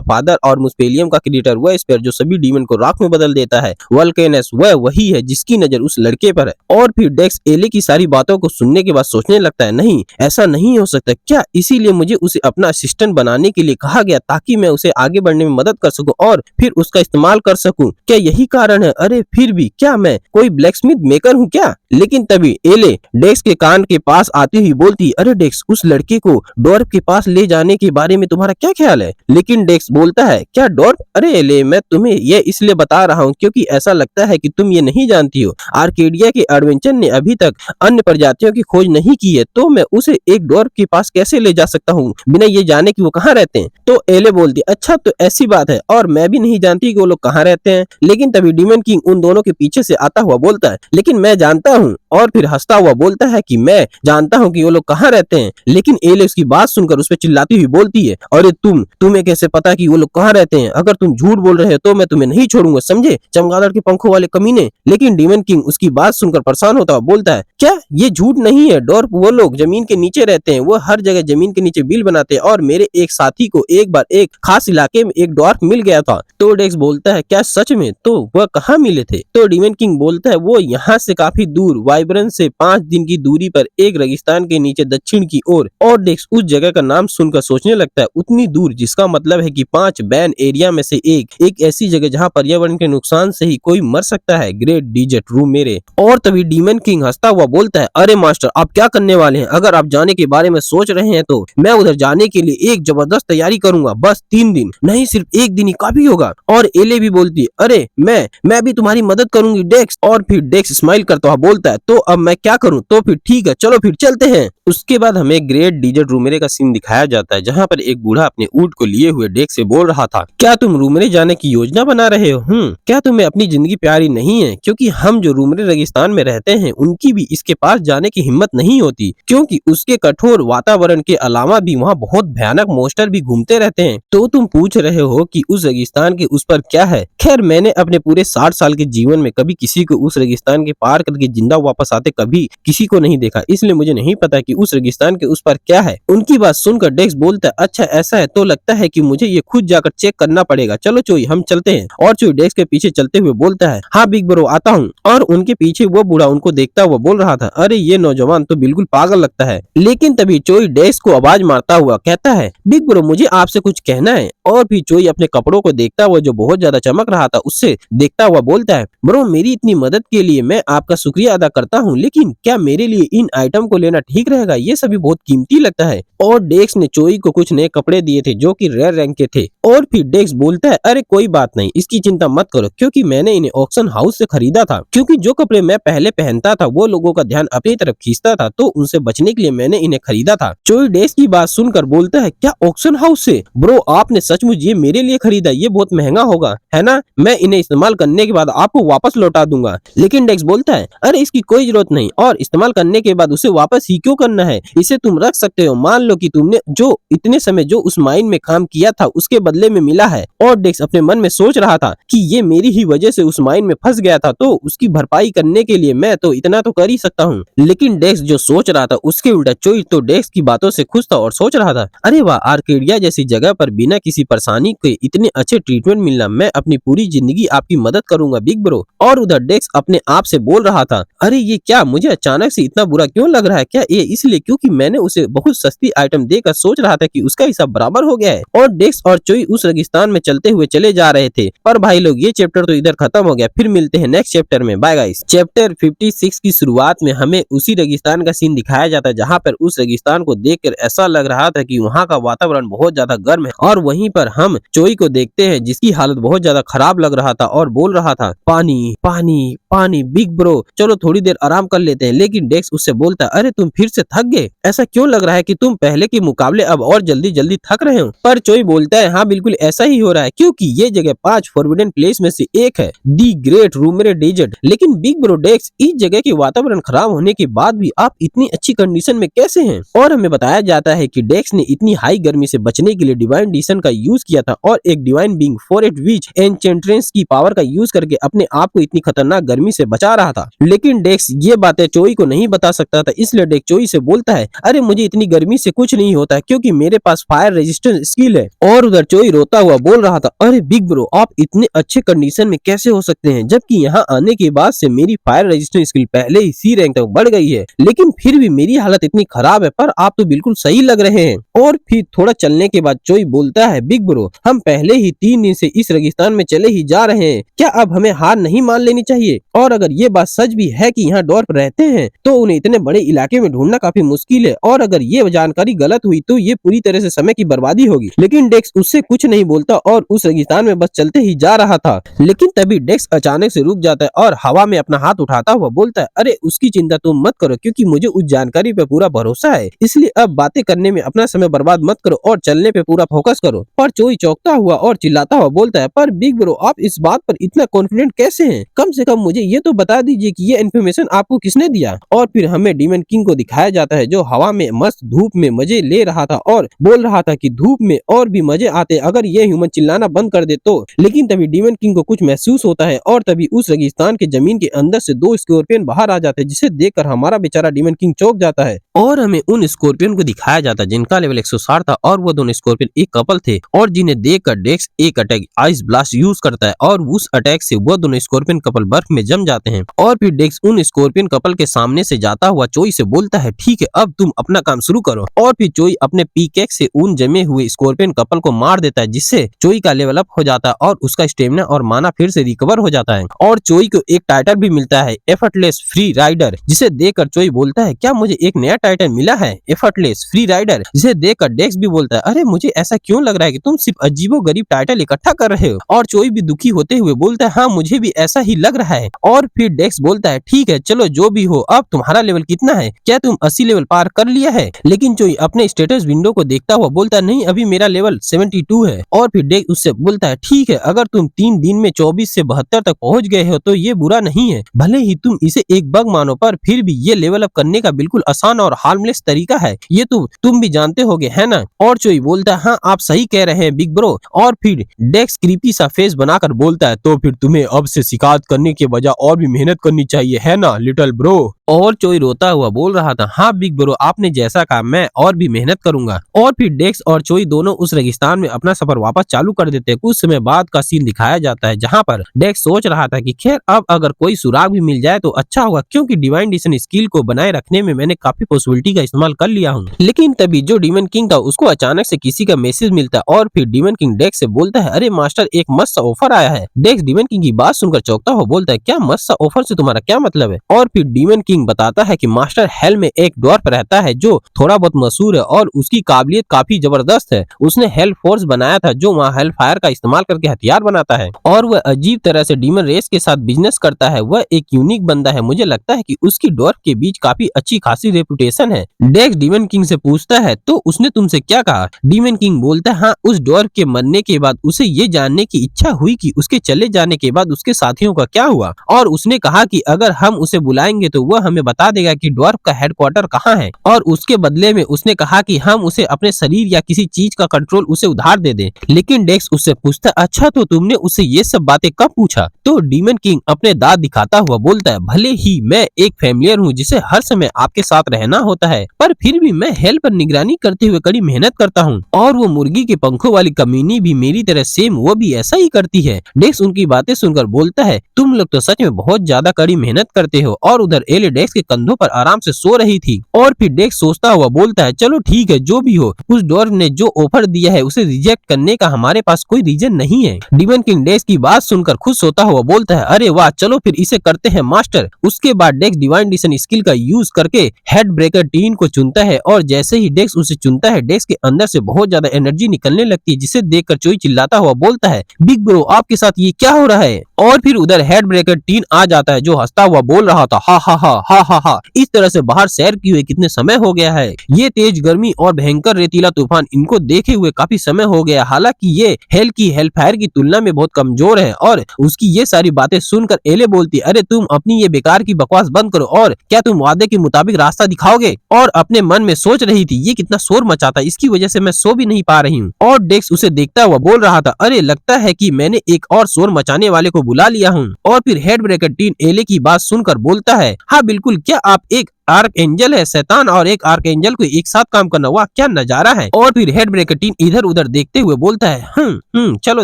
फादर और मुस्पेलियम का क्रिएटर, वह स्पेयर जो सभी डीमन को राख में बदल देता है, वल्केनस, वह वही है जिसकी नजर उस लड़के पर है। और फिर डेक्स एले की सारी बातों को सुनने के बाद सोचने लगता है, नहीं ऐसा नहीं हो सकता, क्या इसीलिए मुझे उसे अपना असिस्टेंट बनाने के लिए कहा गया ताकि मैं उसे आगे बढ़ने में मदद कर सकूं और फिर उसका इस्तेमाल कर सकूं? क्या यही कारण है? अरे फिर भी क्या मैं कोई ब्लैकस्मिथ मेकर हूं क्या? लेकिन तभी एले डेक्स के कान के पास आती हुई बोलती, अरे डेक्स, उस लड़के को डॉर्फ के पास ले जाने के बारे में तुम्हारा क्या ख्याल है? लेकिन डेक्स बोलता है, क्या डॉर्फ? अरे एले, मैं तुम्हें ये इसलिए बता रहा हूँ क्योंकि ऐसा लगता है कि तुम ये नहीं जानती हो, आर्केडिया के एडवेंचर ने अभी तक अन्य प्रजातियों की खोज नहीं की है, तो मैं उसे एक डॉर्फ के पास कैसे ले जा सकता हूँ बिना ये जाने कि वो कहाँ रहते हैं? तो एले बोलती, अच्छा तो ऐसी बात है, और मैं भी नहीं जानती कि वो लोग कहाँ रहते हैं। लेकिन तभी डीमन किंग उन दोनों के पीछे से आता हुआ बोलता है, लेकिन मैं जानता हूँ, और फिर हंसता हुआ बोलता है कि मैं जानता हूँ कि वो लोग कहाँ रहते हैं। लेकिन एले उसकी बात सुनकर उस पर चिल्लाती हुई बोलती है, अरे तुम्हें कैसे पता कि वो लोग कहाँ रहते हैं? अगर तुम झूठ बोल रहे हो तो मैं तुम्हें नहीं छोड़ूंगा, समझे, चमगादड़ के पंखों वाले कमीने। लेकिन डीमन किंग उसकी बात सुनकर परेशान होता हुआ बोलता है, क्या ये झूठ नहीं है डॉर्फ, वो लोग जमीन के नीचे रहते हैं, वो हर जगह जमीन के नीचे बिल बनाते हैं, और मेरे एक साथी को एक बार एक खास इलाके में एक डॉर्फ मिल गया था। तो डेक्स बोलता है, क्या सच में? तो वह कहाँ मिले थे? तो डीमन किंग बोलता है, वो यहाँ से काफी दूर वाइब्रेंस से 5 दिन की दूरी पर एक रेगिस्तान के नीचे दक्षिण की ओर। और डेक्स उस जगह का नाम सुनकर सोचने लगता है, उतनी दूर, जिसका मतलब है कि 5 बैन एरिया में से एक ऐसी जगह जहाँ पर्यावरण के नुकसान से ही कोई मर सकता है। ग्रेट डिजर्ट रूम मेरे। और तभी डीमन किंग हंसता हुआ बोलता है, अरे मास्टर, आप क्या करने वाले हैं? अगर आप जाने के बारे में सोच रहे हैं तो मैं उधर जाने के लिए एक जबरदस्त तैयारी करूंगा, बस 3 दिन नहीं, सिर्फ 1 दिन ही काफी होगा। और एले भी बोलती है, अरे मैं भी तुम्हारी मदद करूंगी डेक्स। और फिर डेक्स स्माइल करता हुआ बोलता है, तो अब मैं क्या करूं? तो फिर ठीक है, चलो फिर चलते हैं। उसके बाद हमें ग्रेट डिजर्ट रूमेरे का सीन दिखाया जाता है, जहाँ पर एक बूढ़ा अपने ऊंट को लिए हुए डेक्स से बोल रहा था, क्या तुम रूमेरे जाने की योजना बना रहे हो? क्या तुम्हें अपनी जिंदगी प्यारी नहीं है? क्योंकि हम जो रूमेरे रेगिस्तान में रहते हैं उनकी भी इसके पास जाने की हिम्मत नहीं होती, क्योंकि उसके कठोर वातावरण के अलावा भी वहाँ बहुत भयानक मॉन्स्टर भी घूमते रहते हैं। तो तुम पूछ रहे हो कि उस रेगिस्तान के उस पर क्या है? खैर, मैंने अपने पूरे 60 साल के जीवन में कभी किसी को उस रेगिस्तान के पार करके जिंदा वापस वापस आते कभी किसी को नहीं देखा, इसलिए मुझे नहीं पता कि उस रेगिस्तान के उस पर क्या है। उनकी बात सुनकर डेक्स बोलता है अच्छा ऐसा है तो लगता है कि मुझे ये खुद जाकर चेक करना पड़ेगा, चलो चोई हम चलते हैं। और चोई डेक्स के पीछे चलते हुए बोलता है हाँ बिग ब्रो आता हूँ। और उनके पीछे वो बूढ़ा उनको देखता हुआ बोल रहा था अरे ये नौजवान तो बिल्कुल पागल लगता है। लेकिन तभी चोई डेक्स को आवाज मारता हुआ कहता है बिग ब्रो मुझे आपसे कुछ कहना है। और फिर चोई अपने कपड़ों को देखता हुआ जो बहुत ज्यादा चमक रहा था उससे देखता हुआ बोलता है ब्रो मेरी इतनी मदद के लिए मैं आपका शुक्रिया अदा करता हूँ, लेकिन क्या मेरे लिए इन आइटम को लेना ठीक रहेगा, ये सभी बहुत कीमती लगता है। और डेक्स ने चोई को कुछ नए कपड़े दिए थे जो कि रेयर रैंक के थे। और फिर डेक्स बोलता है अरे कोई बात नहीं, इसकी चिंता मत करो क्योंकि मैंने इन्हें ऑक्शन हाउस से खरीदा था, क्योंकि जो कपड़े मैं पहले पहनता था वो लोगों का ध्यान अपनी तरफ खींचता था, तो उनसे बचने के लिए मैंने इन्हें खरीदा था। चोई डेक्स की बात सुनकर बोलता है क्या ऑक्शन हाउस से? ब्रो आपने सचमुच ये मेरे लिए खरीदा, ये बहुत महंगा होगा है ना, मैं इन्हें इस्तेमाल करने के बाद आपको वापस लौटा दूंगा। लेकिन डेक्स बोलता है अरे इसकी कोई जरूरत नहीं, और इस्तेमाल करने के बाद उसे वापस ही क्यों करना है, इसे तुम रख सकते हो, मान लो कि तुमने जो इतने समय जो उस माइन में काम किया था उसके बदले में मिला है। और डेक्स अपने मन में सोच रहा था कि ये मेरी ही वजह से उस माइन में फंस गया था, तो उसकी भरपाई करने के लिए मैं तो इतना तो कर ही सकता हूँ। लेकिन डेक्स जो सोच रहा था उसके उल्टा चोई तो डेक्स की बातों से खुश था और सोच रहा था अरे वाह आर्केडिया जैसी जगह पर बिना किसी परेशानी के इतने अच्छे ट्रीटमेंट मिलना, मैं अपनी पूरी जिंदगी आपकी मदद करूंगा बिग ब्रो। और उधर डेक्स अपने आप से बोल रहा था अरे ये क्या, मुझे अचानक से इतना बुरा क्यों लग रहा है, क्या ये इसलिए क्योंकि मैंने उसे बहुत सस्ती आइटम देकर सोच रहा था कि उसका हिसाब बराबर हो गया है। और डेक्स और चोई उस रेगिस्तान में चलते हुए चले जा रहे थे। पर भाई लोग ये चैप्टर तो इधर खत्म हो गया, फिर मिलते हैं नेक्स्ट चैप्टर में, बाय गाइस। चैप्टर 56 की शुरुआत में हमें उसी रेगिस्तान का सीन दिखाया जाता है जहाँ पर उस रेगिस्तान को देखकर ऐसा लग रहा था कि वहाँ का वातावरण बहुत ज्यादा गर्म है। और वहीं पर हम चोई को देखते हैं जिसकी हालत बहुत ज्यादा खराब लग रहा था और बोल रहा था पानी पानी पानी बिग ब्रो चलो थोड़ी देर आराम कर लेते हैं। लेकिन डेक्स उससे बोलता है अरे तुम फिर से थक गए, ऐसा क्यों लग रहा है कि तुम पहले के मुकाबले अब और जल्दी जल्दी थक रहे हो। पर चोई बोलता है हाँ बिल्कुल ऐसा ही हो रहा है क्योंकि ये जगह 5 फॉरबिडन प्लेस में से एक है, दी ग्रेट रूमरे डेजर्ट। लेकिन बिग ब्रो डेक्स इस जगह के वातावरण खराब होने के बाद भी आप इतनी अच्छी कंडीशन में कैसे हैं। और हमें बताया जाता है कि डेक्स ने इतनी हाई गर्मी से बचने के लिए डिवाइन डिशन का यूज किया था और एक divine being for at which enchantress की पावर का यूज करके अपने आप को इतनी खतरनाक गर्मी से बचा रहा था। लेकिन डेक्स ये बातें चोई को नहीं बता सकता था, इसलिए डेक्स चोई से बोलता है अरे मुझे इतनी गर्मी से कुछ नहीं होता क्योंकि मेरे पास फायर रेजिस्टेंस स्किल है। और उधर चोई रोता हुआ बोल रहा था अरे बिग ब्रो आप इतने अच्छे कंडीशन में कैसे हो सकते हैं, जबकि यहाँ आने के बाद से मेरी फायर रेजिस्टेंस स्किल पहले ही सी रैंक तक बढ़ गई है, लेकिन फिर भी मेरी हालत इतनी खराब है, पर आप तो बिल्कुल सही लग रहे हैं। और फिर थोड़ा चलने के बाद चोई बोलता है बिग ब्रो हम पहले ही 3 दिन से इस रेगिस्तान में चले ही जा रहे हैं, क्या अब हमें हार नहीं मान लेनी चाहिए। और अगर ये बात सच भी है कि यहाँ डॉर्फ रहते हैं तो उन्हें इतने बड़े इलाके में ढूंढना काफी मुश्किल है, और अगर ये जानकारी गलत हुई तो ये पूरी तरह से समय की बर्बादी होगी। लेकिन डेक्स उससे कुछ नहीं बोलता और उस रेगिस्तान में बस चलते ही जा रहा था। लेकिन तभी डेक्स अचानक से रुक जाता है और हवा में अपना हाथ उठाता हुआ बोलता है अरे उसकी चिंता तुम मत करो क्योंकि मुझे उस जानकारी पे पूरा भरोसा है, इसलिए अब बातें करने में अपना समय बर्बाद मत करो और चलने पे पूरा फोकस करो। पर चोई चौंकता हुआ और चिल्लाता हुआ बोलता है पर बिग ब्रो आप इस बात पर इतना कॉन्फिडेंट कैसे हैं, कम से कम मुझे ये तो बता दीजिए कि ये इन्फॉर्मेशन आपको किसने दिया। और फिर हमें डीमन किंग को दिखाया जाता है जो हवा में मस्त धूप में मजे ले रहा था और बोल रहा था कि धूप में और भी मजे आते अगर ये ह्यूमन चिल्लाना बंद कर दे तो। लेकिन तभी डीमन किंग को कुछ महसूस होता है और तभी उस रेगिस्तान के जमीन के अंदर से 2 स्कॉर्पियन बाहर आ जाते हैं, जिसे देखकर हमारा बेचारा डीमन किंग चौंक जाता है। और हमें उन स्कॉर्पियन को दिखाया जाता है जिनका लेवल 160 था और वो दोनों स्कॉर्पियन एक कपल थे, और जिन्हें देखकर डेक्स एक अटैक आइस ब्लास्ट यूज करता है और उस अटैक से वो दोनों स्कॉर्पियन कपल बर्फ में जम जाते हैं। और फिर डेक्स उन स्कॉर्पियन कपल के सामने से जाता हुआ चोई से बोलता है ठीक है अब तुम अपना काम शुरू करो। और फिर चोई अपने पीकेक से उन जमे हुए स्कॉर्पियन कपल को मार देता है, जिससे चोई का लेवल अप हो जाता है और उसका स्टेमिना और माना फिर से रिकवर हो जाता है। और चोई को एक टाइटल भी मिलता है एफर्टलेस फ्री राइडर, जिसे देखकर चोई बोलता है क्या मुझे एक नया टाइटल मिला है एफर्टलेस फ्री राइडर, जिसे देखकर डेक्स भी बोलता है अरे मुझे ऐसा क्यों लग रहा है कि तुम सिर्फ अजीबो गरीब टाइटल इकट्ठा कर रहे हो। और चोई भी दुखी होते हुए बोलता है हाँ मुझे भी ऐसा ही लग रहा है। और फिर डेक्स बोलता है ठीक है चलो जो भी हो, अब तुम्हारा लेवल कितना है, क्या तुम 80 लेवल पार कर लिया है। लेकिन चोई अपने स्टेटस विंडो को देखता हुआ बोलता है नहीं अभी मेरा लेवल 72 है। और फिर डेक्स उससे बोलता है ठीक है अगर तुम 3 दिन में 24 से 72 तक पहुंच गए हो तो ये बुरा नहीं है, भले ही तुम इसे एक बग मानो पर फिर भी ये लेवल अप करने का बिल्कुल आसान और और हार्मलेस तरीका है, ये तो तुम भी जानते होगे, है ना। और चोई बोलता है हाँ आप सही कह रहे हैं बिग ब्रो। और फिर डेक्स क्रीपी सा फेस बनाकर बोलता है तो फिर तुम्हें अब से शिकायत करने के बजाय और भी मेहनत करनी चाहिए, है ना लिटिल ब्रो। और चोई रोता हुआ बोल रहा था हाँ बिग ब्रो, आपने जैसा कहा मैं और भी मेहनत करूंगा। और फिर डेक्स और चोई दोनों उस रेगिस्तान में अपना सफर वापस चालू कर देते हैं। कुछ समय बाद का सीन दिखाया जाता है जहाँ पर डेक्स सोच रहा था कि खैर अब अगर कोई सुराग भी मिल जाए तो अच्छा होगा, क्योंकि डिवाइन डिशन स्किल को बनाए रखने में मैंने काफी पॉसिबिलिटी का इस्तेमाल कर लिया हूँ। लेकिन तभी जो डीमन किंग था उसको अचानक से किसी का मैसेज मिलता है और फिर डीमन किंग डेक्स से बोलता है अरे मास्टर एक मस्त सा ऑफर आया है। डेक्स डीमन किंग की बात सुनकर चौंकता हुआ बोलता है क्या मस्त सा ऑफर से तुम्हारा क्या मतलब है। और फिर डीमन किंग बताता है कि मास्टर हेल में एक ड्वार्फ रहता है जो थोड़ा बहुत मशहूर है और उसकी काबिलियत काफी जबरदस्त है। उसने हेल फोर्स बनाया था जो वहाँ हेल फायर का इस्तेमाल करके हथियार बनाता है और वह अजीब तरह से डीमन रेस के साथ बिजनेस करता है। वह एक यूनिक बंदा है, मुझे लगता है कि उसकी ड्वार्फ के बीच काफी अच्छी खासी रेपुटेशन है। डेक्स डीमन किंग से पूछता है तो उसने तुमसे क्या कहा। डीमन किंग बोलता है हाँ उस ड्वार्फ के मरने के बाद उसे ये जानने की इच्छा हुई कि उसके चले जाने के बाद उसके साथियों का क्या हुआ, और उसने कहा कि अगर हम उसे बुलाएंगे तो वह हमें बता देगा कि ड्वार्फ का हेडक्वार्टर कहाँ है, और उसके बदले में उसने कहा कि हम उसे अपने शरीर या किसी चीज का कंट्रोल उसे उधार दे दें। लेकिन डेक्स उससे पूछता अच्छा तो तुमने उससे ये सब बातें कब पूछा। तो डीमन किंग अपने दांत दिखाता हुआ बोलता है भले ही मैं एक फैमिलियर हूँ जिसे हर समय आपके साथ रहना होता है, पर फिर भी मैं हेल पर निगरानी करते हुए कड़ी मेहनत करता हूँ, और वो मुर्गी के पंखों वाली कमीनी भी मेरी तरह सेम वो भी ऐसा ही करती है। डेक्स उनकी बातें सुनकर बोलता है तुम लोग तो सच में बहुत ज्यादा कड़ी मेहनत करते हो। और उधर एले डेक्स के कंधों पर आराम से सो रही थी। और फिर डेक्स सोचता हुआ बोलता है चलो ठीक है जो भी हो, उस ड्वार्फ ने जो ऑफर दिया है उसे रिजेक्ट करने का हमारे पास कोई रीजन नहीं है। डीमन किंग डेक्स की बात सुनकर खुश होता हुआ बोलता है अरे वाह चलो फिर इसे करते हैं मास्टर। उसके बाद डेक्स डिवाइन डिशन स्किल का यूज करके हेड ब्रेकर टीन को चुनता है, और जैसे ही डेक्स उसे चुनता है डेक्स के अंदर से बहुत ज्यादा एनर्जी निकलने लगती है, जिसे देखकर चोई चिल्लाता हुआ बोलता है बिग ब्रो आपके साथ ये क्या हो रहा है। और फिर उधर हेड ब्रेकर टीन आ जाता है जो हंसता हुआ बोल रहा था हा हा हा हा हा हा, इस तरह से बाहर सैर किए हुए कितने समय हो गया है। ये तेज गर्मी और भयंकर रेतीला तूफान इनको देखे हुए काफी समय हो गया। हालांकि ये हेल फायर की तुलना में बहुत कमजोर है। और उसकी ये सारी बातें सुनकर एले बोलती अरे तुम अपनी ये बेकार की बकवास बंद करो और क्या तुम वादे के मुताबिक रास्ता दिखाओगे। और अपने मन में सोच रही थी ये कितना शोर मचाता है, इसकी वजह से मैं सो भी नहीं पा रही हूँ। और डेक्स उसे देखता हुआ बोल रहा था अरे लगता है कि मैंने एक और शोर मचाने वाले को बुला लिया हूँ। और फिर हेड ब्रेकर टीन एले की बात सुनकर बोलता है हाँ बिल्कुल, क्या आप एक आर्क एंजल है, शैतान और एक आर्क एंजल को एक साथ काम करना, वाह क्या नजारा है। और फिर हेड ब्रेकर टीन इधर उधर देखते हुए बोलता है चलो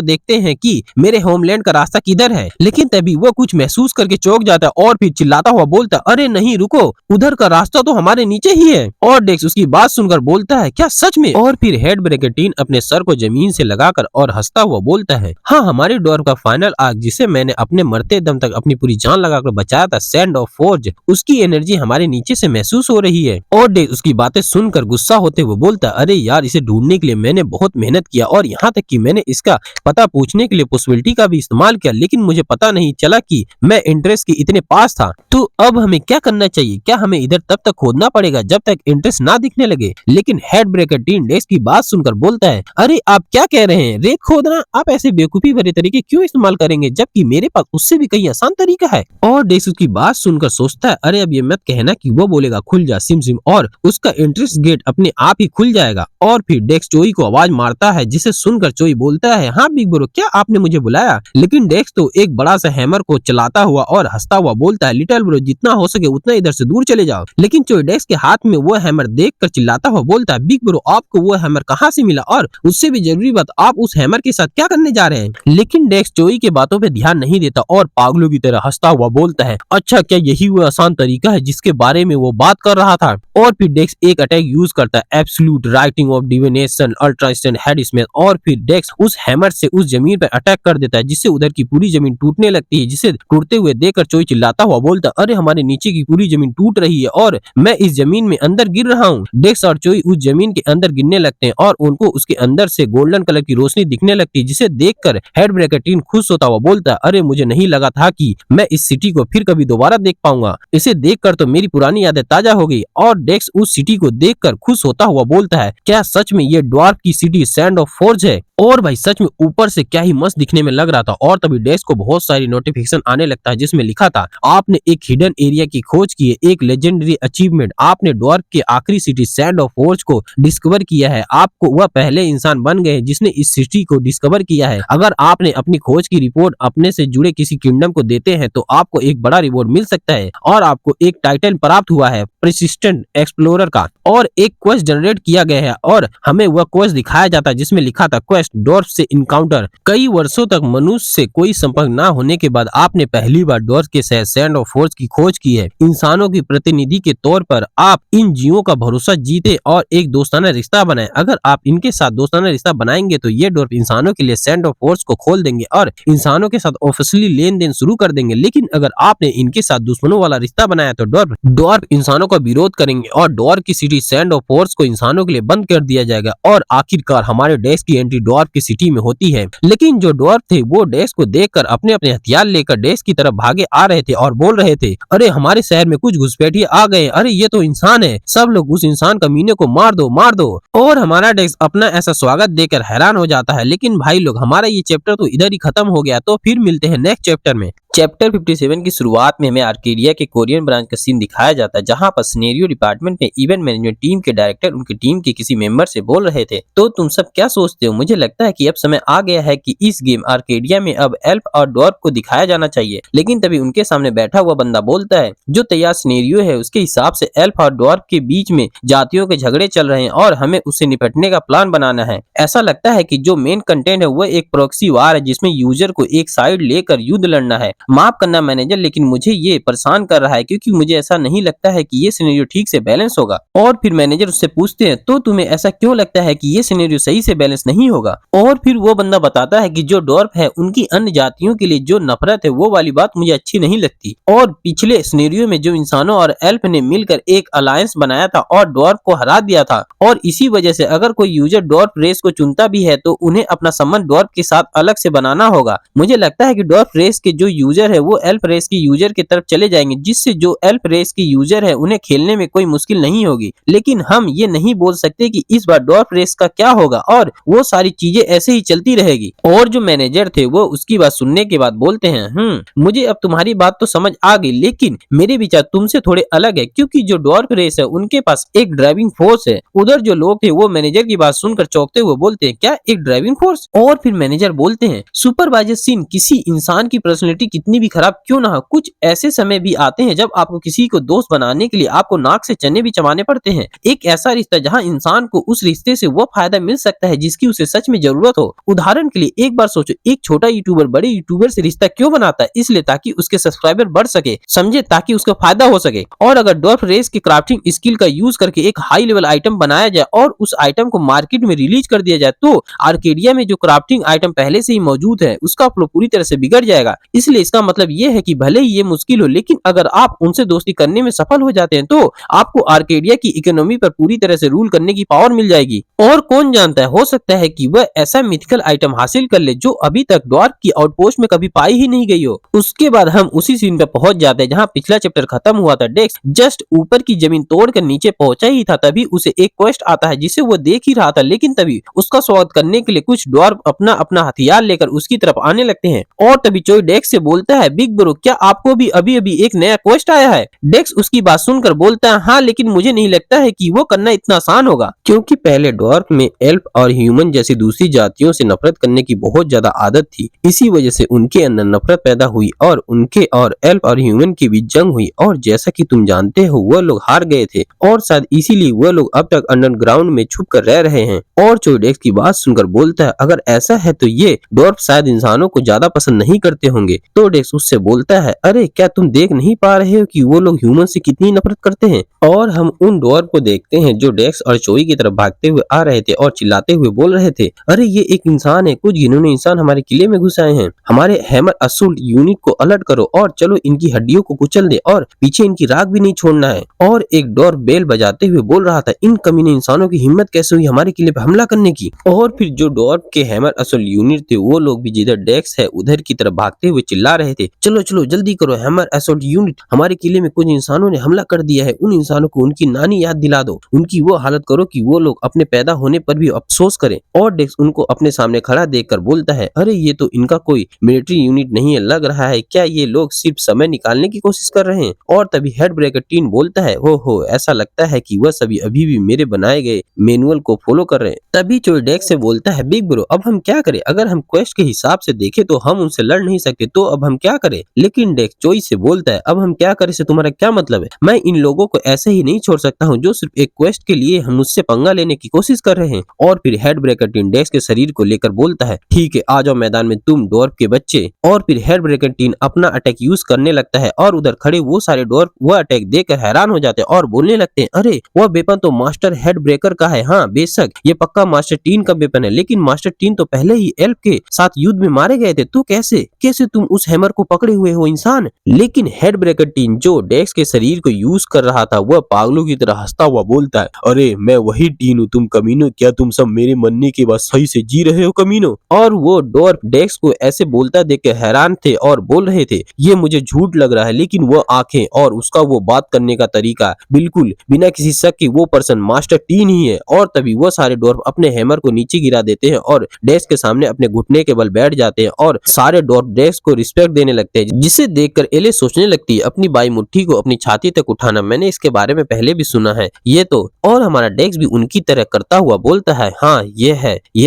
देखते हैं कि मेरे होमलैंड का रास्ता किधर है। लेकिन तभी वो कुछ महसूस करके चौंक जाता है और फिर चिल्लाता हुआ बोलता है अरे नहीं रुको, उधर का रास्ता तो हमारे नीचे ही है। और डेक्स उसकी बात सुनकर बोलता है क्या सच में। और फिर हेड ब्रेकर टीन अपने सर को जमीन से लगाकर और हंसता हुआ बोलता है हाँ हमारे ड्वार्फ का फाइनल आर्क जिसे मैंने अपने मरते दम तक अपनी पूरी जान लगाकर बचाया था, सैंड ऑफ फोर्ज, उसकी एनर्जी हमारे नीचे से महसूस हो रही है। और डेक्स उसकी बातें सुनकर गुस्सा होते हुए बोलता अरे यार इसे ढूंढने के लिए मैंने बहुत मेहनत किया और यहाँ तक कि मैंने इसका पता पूछने के लिए पॉसिबिलिटी का भी इस्तेमाल किया, लेकिन मुझे पता नहीं चला कि मैं इंटरेस्ट के इतने पास था। तो अब हमें क्या करना चाहिए, क्या हमें इधर तब तक खोदना पड़ेगा जब तक इंटरेस्ट ना दिखने लगे। लेकिन हेड ब्रेकर टीन डेक्स की बात सुनकर बोलता है अरे आप क्या कह रहे हैं, रेत खोदना आप ऐसे बेवकूफी भरे तरीके क्यों इस्तेमाल करेंगे जबकि मेरे पास उससे भी कहीं आसान तरीका है। और डेक्स उसकी बात सुनकर सोचता है अरे अब ये मत कहना कि वो बोलेगा खुल जा सिम सिम और उसका इंटरेस्ट गेट अपने आप ही खुल जाएगा। और फिर डेक्स चोई को आवाज मारता है जिसे सुनकर चोई बोलता है हाँ बिग ब्रो क्या आपने मुझे बुलाया। लेकिन डेक्स तो एक बड़ा सा हैमर को चलाता हुआ और हंसता हुआ बोलता है लिटिल ब्रो जितना हो सके उतना इधर से दूर चले जाओ। लेकिन चोई डेक्स के हाथ में वो हैमर देखकर चिल्लाता हुआ बोलता है बिग ब्रो आपको वो हैमर कहाँ से मिला, और उससे भी जरूरी बात आप उस हैमर के साथ क्या करने जा रहे हैं। लेकिन डेक्स चोई के बातों पे ध्यान नहीं देता और पागलों की तरह हंसता हुआ बोलता है अच्छा क्या यही वो आसान तरीका है जिसके बारे में वो बात कर रहा था। और फिर डेक्स एक अटैक यूज करता है absolute writing of divination ultra instant head smash, और फिर डेक्स उस हैमर से उस जमीन पर अटैक कर देता है जिससे उधर की पूरी जमीन टूटने लगती है। जिसे टूटते हुए देखकर चोई चिल्लाता हुआ बोलता है अरे हमारे नीचे की पूरी जमीन टूट रही है और मैं इस जमीन में अंदर गिर रहा हूँ। डेक्स और चोई उस जमीन के अंदर गिरने लगते हैं और उनको उसके अंदर से गोल्डन कलर की रोशनी दिखने लगती है, जिसे देखकर हेड ब्रेकर टीन खुश होता हुआ बोलता है अरे मुझे नहीं लगा था कि मैं इस सिटी को फिर कभी दोबारा देख पाऊंगा। इसे देखकर तो मेरी पुरानी पुरानी यादें ताजा हो गई और डेक्स उस सिटी को देखकर खुश होता हुआ बोलता है, क्या सच में ये ड्वार्फ की सिटी सैंड ऑफ फोर्ज है? और भाई सच में ऊपर से क्या ही मस्त दिखने में लग रहा था। और तभी डेक्स को बहुत सारी नोटिफिकेशन आने लगता है जिसमें लिखा था, आपने एक हिडन एरिया की खोज की है, एक लेजेंडरी अचीवमेंट, आपने ड्वार्फ के आखिरी सिटी सैंड ऑफ फोर्ज को डिस्कवर किया है, आपको वह पहले इंसान बन गए जिसने इस सिटी को डिस्कवर किया है। अगर आपने अपनी खोज की रिपोर्ट अपने से जुड़े किसी किंगडम को देते हैं तो आपको एक बड़ा रिवॉर्ड मिल सकता है और आपको एक टाइटल प्राप्त हुआ है परसिस्टेंट एक्सप्लोरर का, और एक क्वेस्ट जनरेट किया गया है और हमें वह क्वेस्ट दिखाया जाता है जिसमें लिखा था, क्वेस्ट डॉर्फ से इनकाउंटर। कई वर्षों तक मनुष्य से कोई संपर्क न होने के बाद आपने पहली बार डॉर्फ के शहर सैंड ऑफ फोर्ज की खोज की है। इंसानों की प्रतिनिधि के तौर पर आप इन जीवों का भरोसा जीते और एक दोस्ताना रिश्ता बनाए। अगर आप इनके साथ दोस्ताना रिश्ता बनाएंगे तो ये डॉर्फ इंसानों के लिए सैंड ऑफ फोर्ज को खोल देंगे और इंसानों के साथ ऑफिशियली लेन देन शुरू कर देंगे। लेकिन अगर आपने इनके साथ दुश्मनों वाला रिश्ता बनाया तो डॉर्फ इंसानों का विरोध करेंगे और डॉर्फ की सिटी सैंड ऑफ फोर्ज को इंसानों के लिए बंद कर दिया जाएगा। और आखिरकार हमारे डेक्स की एंट्री डॉर्फ की सिटी में होती है। लेकिन जो डॉर्फ थे वो डेक्स को देखकर अपने अपने हथियार लेकर डेक्स की तरफ भागे आ रहे थे और बोल रहे थे, अरे हमारे शहर में कुछ घुसपैठिए आ गए, अरे ये तो इंसान है, सब लोग उस इंसान कमीने को मार दो मार दो। और हमारा डेक्स अपना ऐसा स्वागत देकर हैरान हो जाता है। लेकिन भाई लोग, हमारा ये चैप्टर तो इधर ही खत्म हो गया, तो फिर मिलते हैं नेक्स्ट चैप्टर में। चैप्टर 57 की शुरुआत में हमें आर्केडिया के कोरियन ब्रांच का सीन दिखाया जाता है, जहां पर सिनेरियो डिपार्टमेंट में इवेंट मैनेजमेंट टीम के डायरेक्टर उनकी टीम के किसी मेंबर से बोल रहे थे, तो तुम सब क्या सोचते हो? मुझे लगता है कि अब समय आ गया है कि इस गेम आर्केडिया में अब एल्फ और डॉर्फ को दिखाया जाना चाहिए। लेकिन तभी उनके सामने बैठा हुआ बंदा बोलता है, जो तैयार सिनेरियो है उसके हिसाब से एल्फ और डॉर्फ के बीच में जातियों के झगड़े चल रहे हैं और हमें उससे निपटने का प्लान बनाना है। ऐसा लगता है कि जो मेन कंटेंट है वह एक प्रॉक्सी वार है जिसमें यूजर को एक साइड लेकर युद्ध लड़ना है। माफ करना मैनेजर, लेकिन मुझे ये परेशान कर रहा है क्योंकि मुझे ऐसा नहीं लगता है कि ये सिनेरियो ठीक से बैलेंस होगा। और फिर मैनेजर उससे पूछते हैं, तो तुम्हें ऐसा क्यों लगता है कि ये सिनेरियो सही से बैलेंस नहीं होगा? और फिर वो बंदा बताता है कि जो डॉर्फ है उनकी अन्य जातियों के लिए जो नफरत है वो वाली बात मुझे अच्छी नहीं लगती। और पिछले सिनेरियो में जो इंसानों और एल्फ ने मिलकर एक अलायंस बनाया था और डॉर्फ को हरा दिया था, और इसी वजह से अगर कोई यूजर डॉर्फ रेस को चुनता भी है तो उन्हें अपना संबंध डॉर्फ के साथ अलग से बनाना होगा। मुझे लगता है कि डॉर्फ रेस के जो यूजर है वो एल्फ रेस के यूजर की तरफ चले जाएंगे, जिससे जो एल्फ रेस के यूजर है उन्हें खेलने में कोई मुश्किल नहीं होगी। लेकिन हम ये नहीं बोल सकते कि इस बार डॉर्फ रेस का क्या होगा, और वो सारी चीजें ऐसे ही चलती रहेगी। और जो मैनेजर थे वो उसकी बात सुनने के बाद बोलते हैं, मुझे अब तुम्हारी बात तो समझ आ गई, लेकिन मेरे विचार तुमसे थोड़े अलग है, क्योंकि जो डॉर्फ रेस है उनके पास एक ड्राइविंग फोर्स है। उधर जो लोग थे वो मैनेजर की बात सुनकर चौंकते हुए बोलते हैं, क्या एक ड्राइविंग फोर्स? और फिर मैनेजर बोलते हैं, सुपरवाइजर सीन, किसी इंसान की पर्सनैलिटी कितनी भी खराब क्यों ना हो, कुछ ऐसे समय भी आते हैं जब आपको किसी को दोस्त बनाने के लिए आपको नाक से चने भी चबाने पड़ते हैं। एक ऐसा रिश्ता जहां इंसान को उस रिश्ते से वो फायदा मिल सकता है जिसकी उसे सच में जरूरत हो। उदाहरण के लिए एक बार सोचो, एक छोटा यूट्यूबर बड़े यूट्यूबर से रिश्ता क्यों बनाता है? इसलिए ताकि उसके सब्सक्राइबर बढ़ सके, समझे, ताकि उसका फायदा हो सके। और अगर डॉर्फ रेस की क्राफ्टिंग स्किल का यूज करके एक हाई लेवल आइटम बनाया जाए और उस आइटम को मार्केट में रिलीज कर दिया जाए तो आर्केडिया में जो क्राफ्टिंग आइटम पहले से ही मौजूद है उसका फ्लो पूरी तरह से बिगड़ जाएगा। इसलिए इसका मतलब ये है कि भले ही ये मुश्किल हो, लेकिन अगर आप उनसे दोस्ती करने में सफल हो जाते हैं तो आपको आर्केडिया की इकोनॉमी पर पूरी तरह से रूल करने की पावर मिल जाएगी। और कौन जानता है, हो सकता है कि वह ऐसा मिथिकल आइटम हासिल कर ले जो अभी तक डॉर्फ की आउटपोस्ट में कभी पाई ही नहीं गई हो। उसके बाद हम उसी सीन पर पहुंच जाते हैं जहां पिछला चैप्टर खत्म हुआ था। डेक्स जस्ट ऊपर की जमीन तोड़कर नीचे पहुंचा ही था, तभी उसे एक क्वेस्ट आता है जिसे वो देख ही रहा था। लेकिन तभी उसका स्वागत करने के लिए कुछ डॉर्फ अपना अपना हथियार लेकर उसकी तरफ आने लगते हैं। और तभी चोई डेक्स से बोलता है, बिग ब्रो, क्या आपको भी अभी अभी एक नया क्वेस्ट आया है? डेक्स उसकी बात सुनकर बोलता है, हाँ, लेकिन मुझे नहीं लगता है कि वो करना इतना आसान होगा, क्योंकि पहले डॉर्फ में एल्फ और ह्यूमन जैसी दूसरी जातियों से नफरत करने की बहुत ज्यादा आदत थी। इसी वजह से उनके अंदर नफरत पैदा हुई और उनके और एल्फ और ह्यूमन के बीच जंग हुई, और जैसा कि तुम जानते हो वो लोग हार गए थे और शायद इसीलिए वो लोग अब तक अंडरग्राउंड में छुप कर रह रहे हैं। और चोई डेक्स की बात सुनकर बोलता है, अगर ऐसा है तो ये डॉर्फ शायद इंसानों को ज्यादा पसंद नहीं करते होंगे। तो डेक्स उससे बोलता है, अरे क्या तुम देख नहीं पा रहे हो कि वो लोग ह्यूमन से कितनी नफरत करते हैं? और हम उन डॉर्फ को देखते हैं जो डेक्स और चोई की तरफ भागते हुए आ रहे थे और चिल्लाते हुए बोल रहे थे, अरे ये एक इंसान है, कुछ घिनौने इंसान हमारे किले में घुस आए हैं, हमारे हैमर असुल्ट यूनिट को अलर्ट करो और चलो इनकी हड्डियों को कुचल दे और पीछे इनकी राख भी नहीं छोड़ना है। और एक डॉर्फ बेल बजाते हुए बोल रहा था, इन कमीने इंसानों की हिम्मत कैसे हुई हमारे किले पर हमला करने की? और फिर जो डॉर्फ के हैमर असुल्ट यूनिट थे वो लोग भी जिधर डेक्स है उधर की तरफ भागते हुए चिल्ला चिल्ला रहे थे, चलो चलो जल्दी करो, हैमर असॉल्ट यूनिट, हमारे किले में कुछ इंसानों ने हमला कर दिया है, उन इंसानों को उनकी नानी याद दिला दो, उनकी वो हालत करो कि वो लोग अपने पैदा होने पर भी अफसोस करें। और डेक्स उनको अपने सामने खड़ा देखकर बोलता है, अरे ये तो इनका कोई मिलिट्री यूनिट नहीं है, लग रहा है क्या ये लोग सिर्फ समय निकालने की कोशिश कर रहे हैं। और तभी हेड ब्रेकर टीन बोलता है, हो ऐसा लगता है कि वह सभी अभी भी मेरे बनाए गए मैनुअल को फॉलो कर रहे हैं। तभी चोई डेक्स से बोलता है, बिग ब्रो अब हम क्या करें, अगर हम क्वेस्ट के हिसाब से देखें तो हम उनसे लड़ नहीं सकते, तो अब हम क्या करें। लेकिन डेक्स चोई से बोलता है, अब हम क्या करें से तुम्हारा क्या मतलब है, मैं इन लोगों को ऐसे ही नहीं छोड़ सकता हूँ जो सिर्फ एक क्वेस्ट के लिए हम मुझसे पंगा लेने की कोशिश कर रहे हैं। और फिर हेड ब्रेकर टीन डेक्स के शरीर को लेकर बोलता है, ठीक है आ जाओ मैदान में तुम डॉर्फ के बच्चे। और फिर हेड ब्रेकर टीन अपना अटैक यूज करने लगता है और उधर खड़े वो सारे डॉर्फ वह अटैक देखकर हैरान हो जाते हैं और बोलने लगते हैं, अरे वह वेपन तो मास्टर हेड ब्रेकर का है। हाँ बेशक ये पक्का मास्टर टीन का वेपन है, लेकिन मास्टर टीन तो पहले ही एल्फ के साथ युद्ध में मारे गए थे, तो कैसे तुम उस हैमर को पकड़े हुए हो इंसान। लेकिन हेड ब्रेकर टीन जो डेक्स के शरीर को यूज कर रहा था वह पागलों की तरह हंसता हुआ बोलता है, अरे मैं वही टीन हूँ तुम कमीनो, क्या तुम सब मेरे मरने के बाद सही से जी रहे हो कमीनो। और वो डॉर्फ डेक्स को ऐसे बोलता देख के हैरान थे और बोल रहे थे, ये मुझे झूठ लग रहा है, लेकिन वो आंखें और उसका वो बात करने का तरीका बिल्कुल बिना किसी शक कि वो पर्सन मास्टर टीन ही है। और तभी वो सारे डॉर्फ अपने हैमर को नीचे गिरा देते हैं और डेक्स के सामने अपने घुटने के बल बैठ जाते हैं और सारे डॉर्फ डेक्स को रिस्पेक्ट देने लगते हैं, जिसे देखकर एले सोचने लगती है अपनी बाई मुट्ठी को अपनी छाती तक उठाना, मैंने इसके बारे में पहले भी सुना है ये तो। और हमारा डेक्स भी उनकी तरह करता हुआ बोलता है, हाँ ये